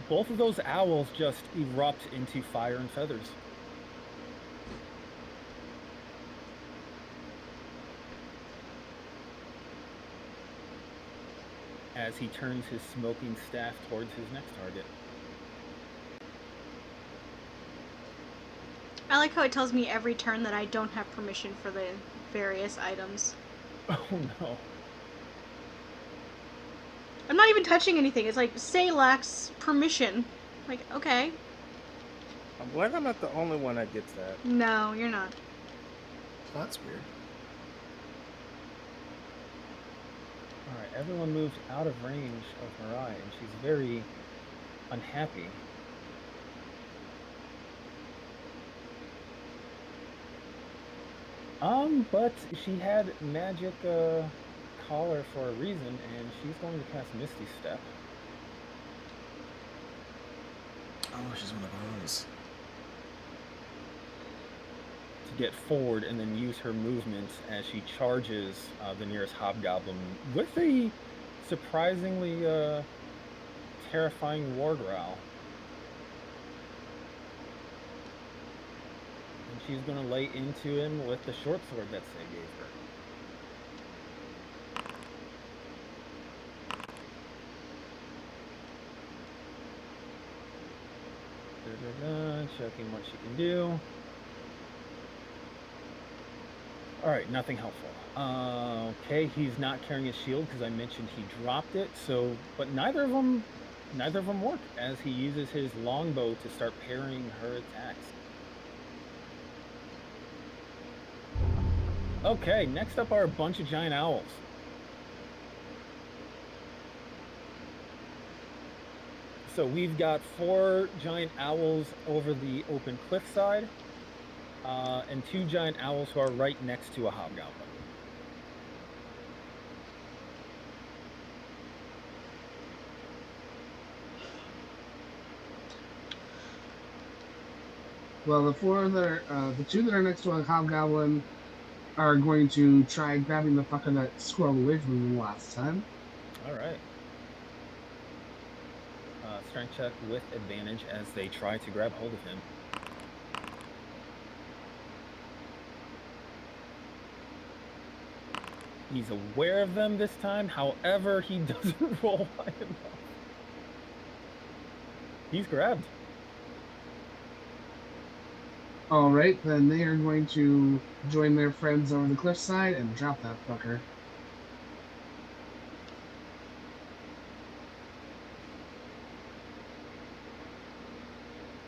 both of those owls just erupt into fire and feathers. As he turns his smoking staff towards his next target.
I like how it tells me every turn that I don't have permission for the various items.
Oh no.
I'm not even touching anything. It's like, say lacks permission. Like, okay.
I'm glad I'm not the only one that gets that.
No, you're not.
Oh, that's weird.
Alright, everyone moves out of range of Mirai, and she's very unhappy. But she had magic collar for a reason, and she's going to cast Misty Step.
Oh, she's one of those.
To get forward and then use her movement as she charges the nearest hobgoblin with a surprisingly terrifying war growl. And she's going to lay into him with the short sword that Say gave her. Checking what she can do. Alright, nothing helpful. Okay, he's not carrying his shield because I mentioned he dropped it, so but neither of them work as he uses his longbow to start parrying her attacks. Okay, next up are a bunch of giant owls. So we've got 4 giant owls over the open cliffside, and 2 giant owls who are right next to a hobgoblin.
Well, the two that are next to a hobgoblin are going to try grabbing the fucker that squirreled away from me last time.
All right. Strength check with advantage as they try to grab hold of him. He's aware of them this time, however, he doesn't roll high enough. He's grabbed.
Alright, then they are going to join their friends over the cliffside and drop that fucker.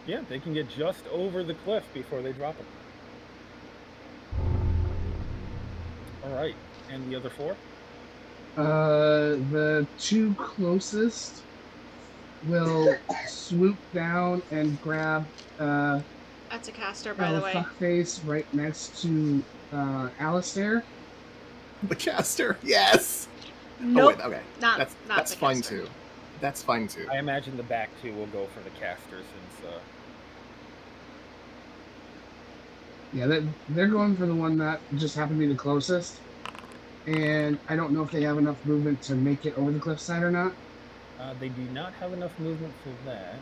Yeah, they can get just over the cliff before they drop him. Alright, and the other 4?
The two closest will swoop down and grab
That's a caster, by the way.
fuckface right next to Alistair.
The caster, yes.
Nope.
Oh, wait, okay.
Not
That's
the
fine
caster.
too. That's fine too.
I imagine the back 2 will go for the caster since
Yeah, they're going for the one that just happened to be the closest. And I don't know if they have enough movement to make it over the cliffside or not.
they do not have enough movement for that.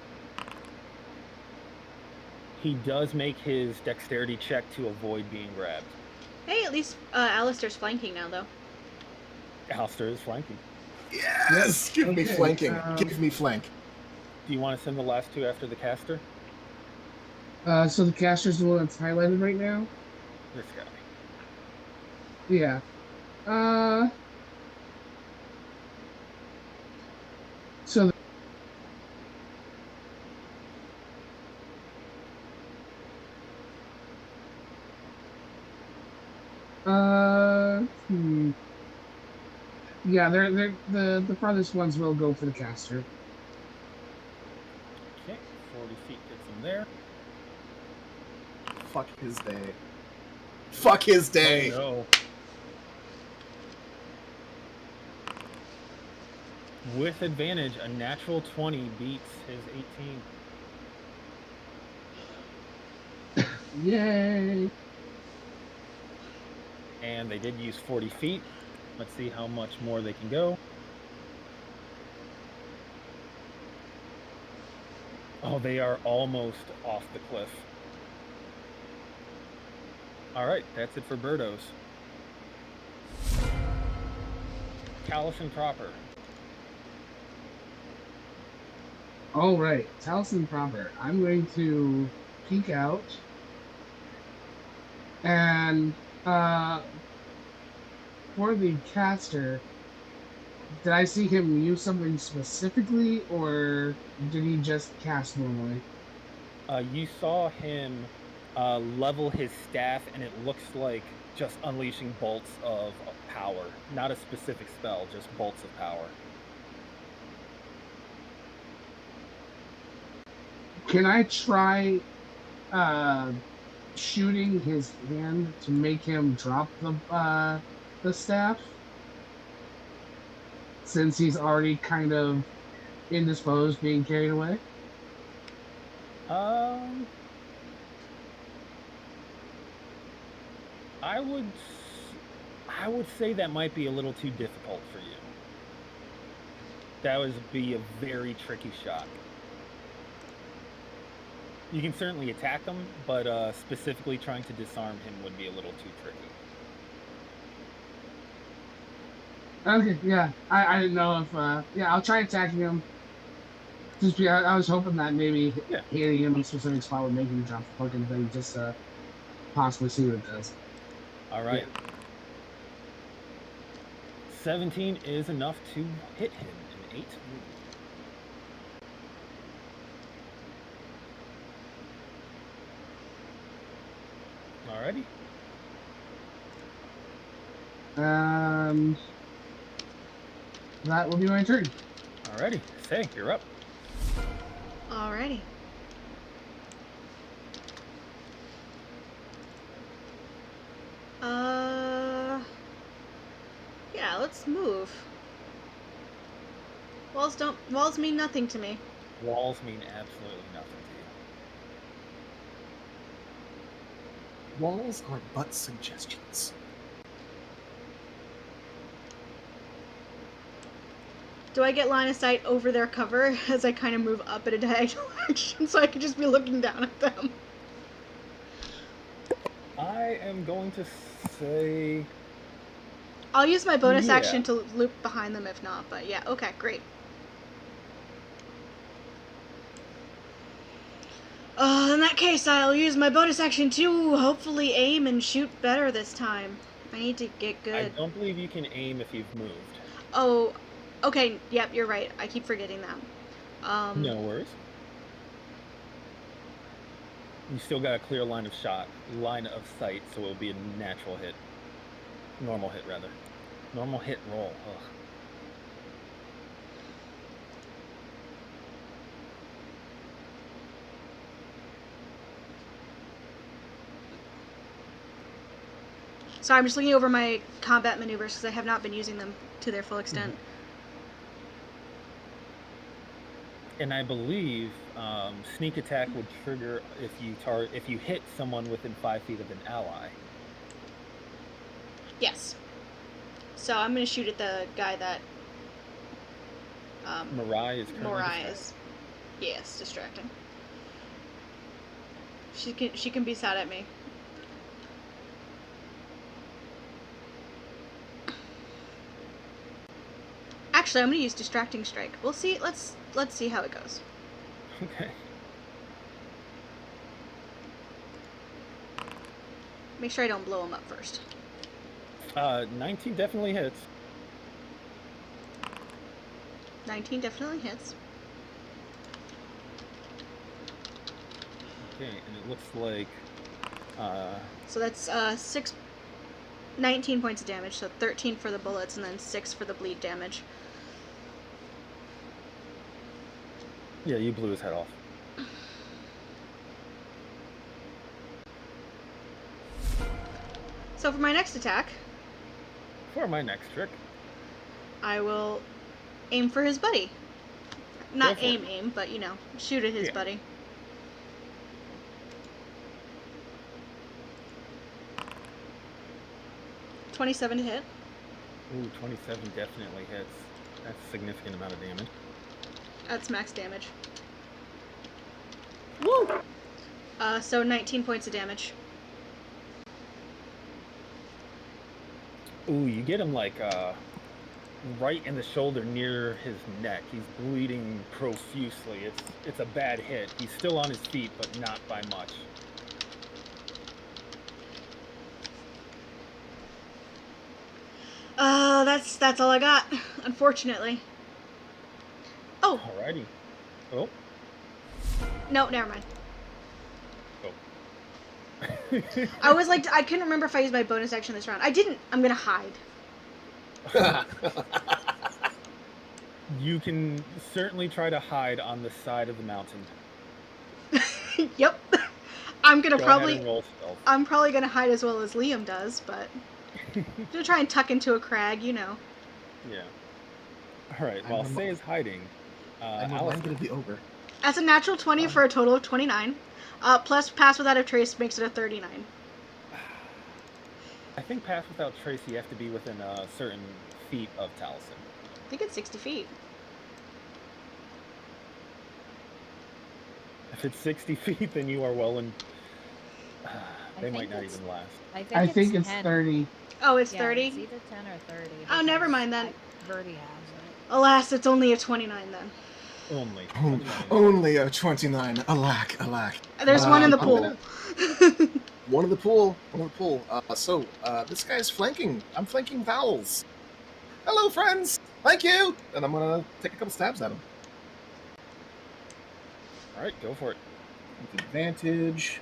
He does make his dexterity check to avoid being grabbed.
Hey, at least Alistair's flanking now, though.
Alistair is flanking.
Yes, give me
Okay,
flanking. Give me flank.
Do you want to send the last 2 after the caster?
So the caster's the one that's highlighted right now?
This guy.
Yeah. So yeah, they're the farthest ones will go for the caster.
Okay, 40 feet gets him there.
Fuck his day. Fuck his day.
Oh, no. With advantage, a natural 20 beats his 18.
Yay!
And they did use 40 feet. Let's see how much more they can go. Oh, they are almost off the cliff. All right, that's it for Birdos. Callison proper.
All right, Taliesin proper. I'm going to peek out, and for the caster, did I see him use something specifically, or did he just cast normally?
You saw him level his staff, and it looks like just unleashing bolts of power. Not a specific spell, just bolts of power.
Can I try shooting his hand to make him drop the staff? Since he's already kind of indisposed, being carried away?
I would say that might be a little too difficult for you. That would be a very tricky shot. You can certainly attack him, but specifically trying to disarm him would be a little too tricky.
Okay, yeah. I didn't know if yeah, I'll try attacking him. Just I was hoping that maybe hitting him in a specific spot would make him drop the fucking thing, just possibly see what it does.
All right. Yeah. 17 is enough to hit him. An 8. Alrighty.
That will be my turn.
Alrighty. Say, you're up.
Alrighty. Yeah, let's move. Walls mean nothing to me.
Walls mean absolutely nothing
Walls are but suggestions.
Do I get line of sight over their cover as I kind of move up in a diagonal direction so I can just be looking down at them?
I am going to say...
I'll use my bonus
Yeah.
action to loop behind them if not, but yeah, okay, great. In that case, I'll use my bonus action to hopefully aim and shoot better this time. I need to get
I
good.
don't believe you can aim if you've moved.
Oh, okay, yep, you're right. I keep forgetting that.
No worries. You still got a clear line of sight, so it'll be a natural hit. Normal hit, rather. Normal hit roll. Ugh.
Sorry, I'm just looking over my combat maneuvers because I have not been using them to their full extent.
And I believe sneak attack would trigger if you hit someone within 5 feet of an ally.
Yes. So I'm going to shoot at the guy that...
Mirai is currently
Morai is... Yes, distracting. She can be sad at me. Actually, I'm going to use distracting strike. We'll see. Let's see how it goes.
Okay.
Make sure I don't blow him up first.
19 definitely hits.
19 definitely hits.
Okay, and it looks like
So that's 19 points of damage, so 13 for the bullets and then 6 for the bleed damage.
yeah, you blew his head off.
So for my next attack,
For my next trick,
I will aim for his buddy. Not
Go for it.
aim, but you know, shoot at his
Yeah.
buddy. $27 to hit.
ooh, 27 definitely hits. That's a significant amount of damage.
That's max damage. Woo! So 19 points of damage.
Ooh, you get him like right in the shoulder near his neck. He's bleeding profusely. It's a bad hit. He's still on his feet, but not by much.
That's all I got, unfortunately. Oh,
Alrighty. Oh.
no, never mind.
Oh.
I was like, I couldn't remember if I used my bonus action this round. I didn't. I'm gonna hide.
You can certainly try to hide on the side of the mountain.
Yep. I'm gonna
Go
probably.
ahead and roll stealth.
I'm probably gonna hide as well as Liam does, but I'm gonna try and tuck into a crag, you know.
Yeah. Alright, while Say is hiding,
I'm
Alice,
reminded of the ogre.
That's a natural 20 for a total of 29. Plus pass without a trace makes it a 39.
I think pass without trace you have to be within a certain feet of Taliesin.
I think it's 60 feet.
If it's 60 feet, then you are well in... they might
think
not
it's-
even last.
I think it's
10.
30.
Oh, it's
Yeah,
30?
It's either 10 or 30.
Oh, never
because,
mind then.
like, Verdi has it.
Alas, it's only a 29 then.
Only.
Only a 29. Alack, alack.
There's one in the
I'm
pool.
gonna- One in the pool. This guy's flanking. I'm flanking Vowels. Hello, friends. Thank you. And I'm gonna take a couple stabs at him.
Alright, go for it.
With advantage.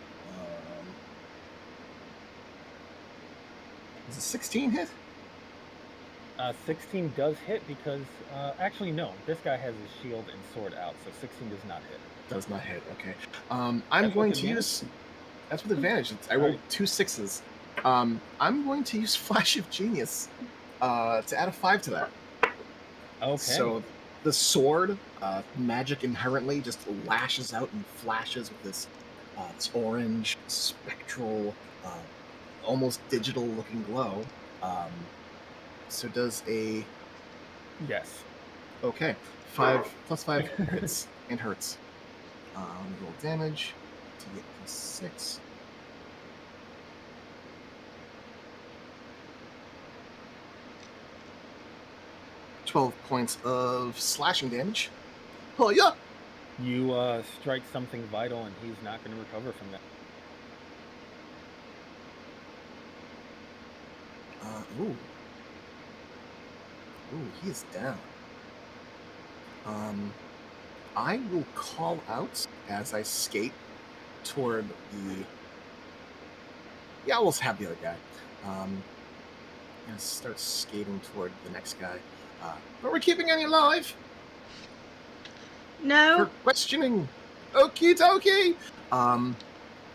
Is a 16 hit?
16 does hit because... actually, no. This guy has his shield and sword out, so 16 does not hit.
Does not hit. Okay. I'm
That's
going
with
to
advantage?
use. That's with advantage. I rolled
Alright.
2 6s. I'm going to use Flash of Genius to add a 5 to that.
Okay.
So the sword, magic inherently, just lashes out and flashes with this This orange, spectral, almost digital-looking glow. So does a...
Yes.
Okay. 5 plus 5 hits and hurts. Roll damage to get +6. $12 points of slashing damage. Oh yeah!
You strike something vital, and he's not going to recover from that.
Ooh, he is down. I will call out as I skate toward the... Yeah, we'll have the other guy. And start skating toward the next guy. But we're keeping any alive?
No.
For questioning. Okie dokie. I'm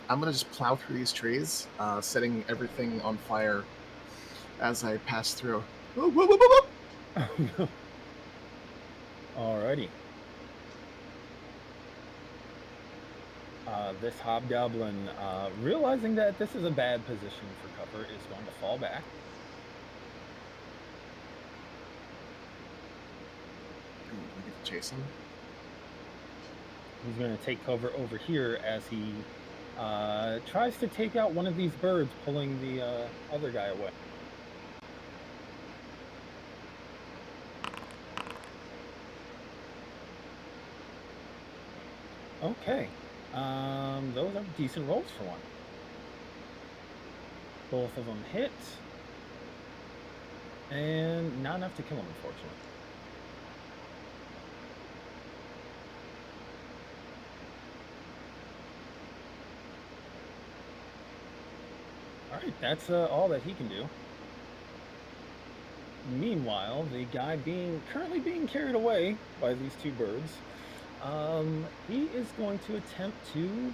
gonna just plow through these trees, setting everything on fire as I pass through. Whoa, whoa, whoa, whoa, whoa.
Alrighty. This hobgoblin, realizing that this is a bad position for cover, is going to fall back.
Ooh, we get to chase him.
He's going to take cover over here as he tries to take out one of these birds, pulling the other guy away. Okay. Those are decent rolls for one. Both of them hit. And not enough to kill him, unfortunately. Alright, that's all that he can do. Meanwhile, the guy currently being carried away by these two birds, he is going to attempt to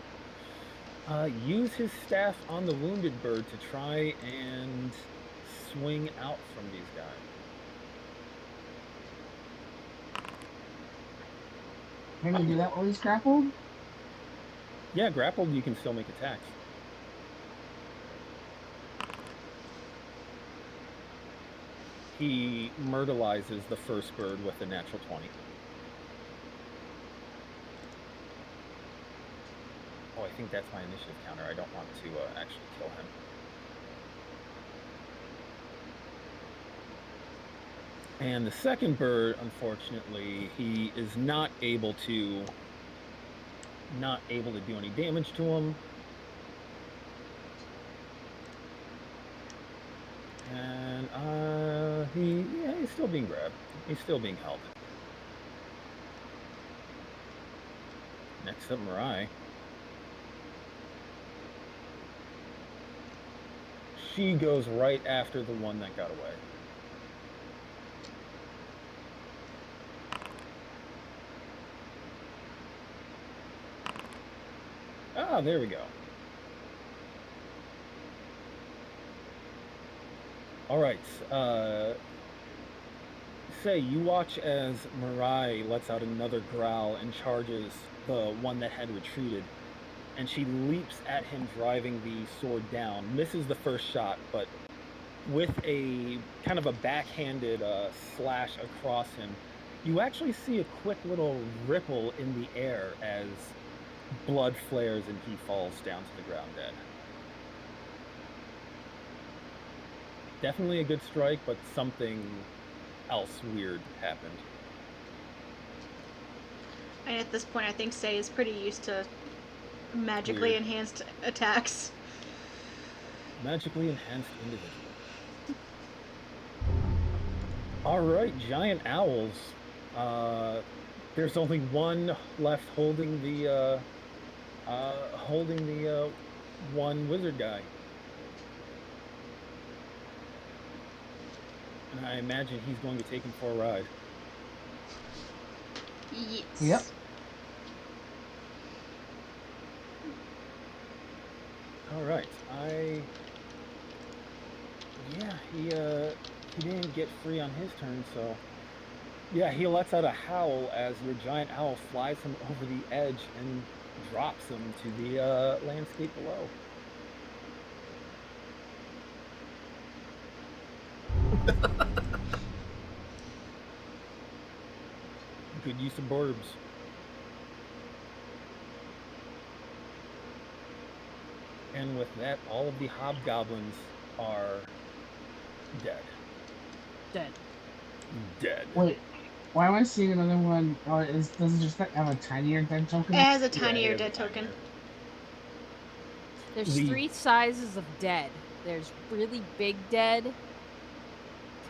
use his staff on the wounded bird to try and swing out from these guys.
Can you do that while he's grappled?
Yeah, grappled, you can still make attacks. He myrtleizes the first bird with a natural 20. Oh, I think that's my initiative counter. I don't want to actually kill him. And the second bird, unfortunately, he is not able to do any damage to him. And he's still being grabbed. He's still being held. Next up, Mirai. She goes right after the one that got away. Ah, there we go. All right. Say, you watch as Mirai lets out another growl and charges the one that had retreated. And she leaps at him, driving the sword down. Misses the first shot, but with a kind of a backhanded slash across him, you actually see a quick little ripple in the air as blood flares and he falls down to the ground dead. Definitely a good strike, but something else weird happened.
And at this point, I think Say is pretty used to magically
Weird.
enhanced attacks.
Magically enhanced individual. Alright, giant owls. There's only one left holding the one wizard guy. And I imagine he's going to take him for a ride.
Yes.
Yep.
Alright, he didn't get free on his turn, so yeah, he lets out a howl as your giant owl flies him over the edge and drops him to the landscape below. Good use of burbs. And with that, all of the hobgoblins are dead.
Dead.
Dead.
Wait, why am I seeing another one? Oh, does it just have a tinier dead token?
It has a
Yeah,
tinier
it is
dead token.
tinier.
There's
The-
3 sizes of dead. There's really big dead,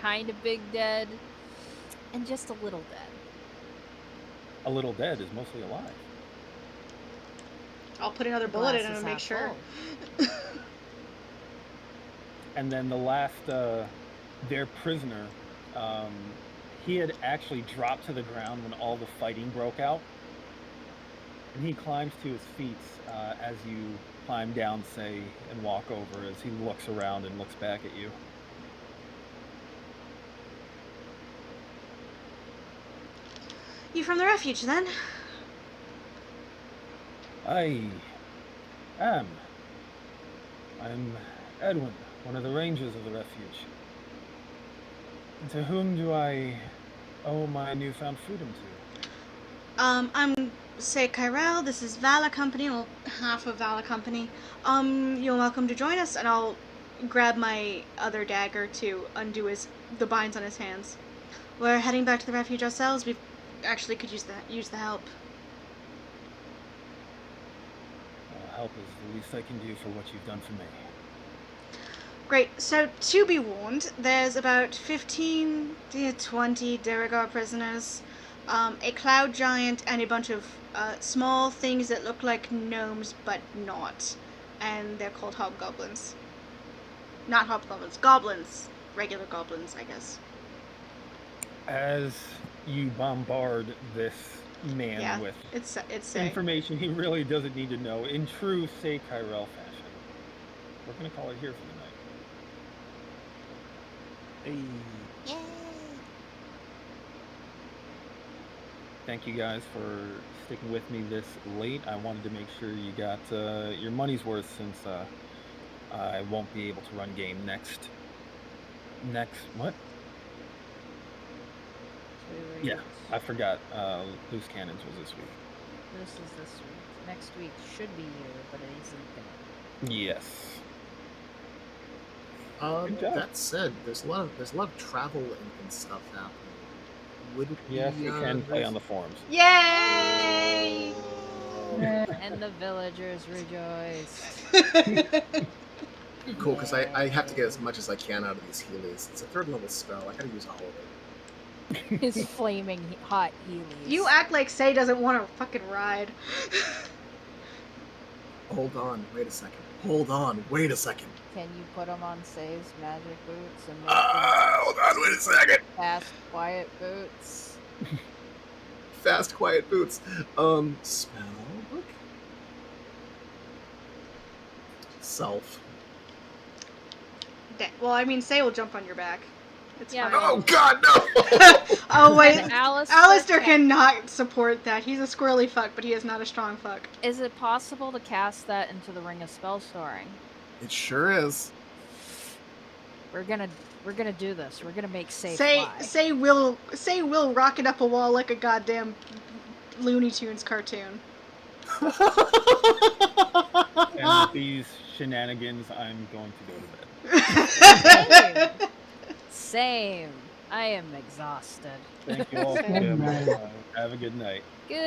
kind of big dead, and just a little dead.
A little dead is mostly alive.
I'll put another bullet in it and make sure.
And then the last, their prisoner, he had actually dropped to the ground when all the fighting broke out. And he climbs to his feet as you climb down, say, and walk over as he looks around and looks back at you.
You from the refuge, then?
I am. I'm Edwin, one of the rangers of the refuge. And to whom do I owe my newfound freedom to?
I'm Say Kyrell, this is Vala Company, well, half of Vala Company. You're welcome to join us, and I'll grab my other dagger to undo the binds on his hands. We're heading back to the refuge ourselves. We actually could use the help.
Help is the least I can do for what you've done for me.
Great, so to be warned, there's about 15 to 20 Duragar prisoners, a cloud giant, and a bunch of small things that look like gnomes, but not. And they're called hobgoblins. Not hobgoblins, goblins. Regular goblins, I guess.
As you bombard this man with
it's
information he really doesn't need to know, in true Say Kyrell fashion, we're going to call it here for the night. Hey.
Yay!
Thank you guys for sticking with me this late. I wanted to make sure you got your money's worth, since I won't be able to run game next what?
2
Yeah,
weeks.
I forgot. Loose Cannons was this week.
This is this week. Next week should be you, but it isn't gonna.
Yes. Good job.
That said, there's a lot of travel and stuff happening. Would it be,
Yes, you can play on the forums.
Yay!
And the villagers rejoice.
Cool, because I have to get as much as I can out of these Heelys. It's a 3rd level spell. I gotta use all of it.
His flaming hot Heelys.
You act like Say doesn't want to fucking ride.
Hold on, wait a second. Hold on, wait a second.
Can you put them on Say's magic boots and make
Hold on, wait a second.
them fast, quiet boots?
Fast, quiet boots. Spell book. Self.
Well, I mean, Say will jump on your back. It's
Yeah,
fine.
Oh God, no!
Oh wait,
And
Alistair cannot support that. He's a squirrely fuck, but he is not a strong fuck.
Is it possible to cast that into the Ring of Spell Storing?
It sure is.
We're gonna do this. We're gonna make Say
Say
fly.
Say will rocket up a wall like a goddamn Looney Tunes cartoon.
And with these shenanigans, I'm going to go to bed.
Same. I am exhausted.
Thank you all for
Good
them.
night.
Have a good night.
Good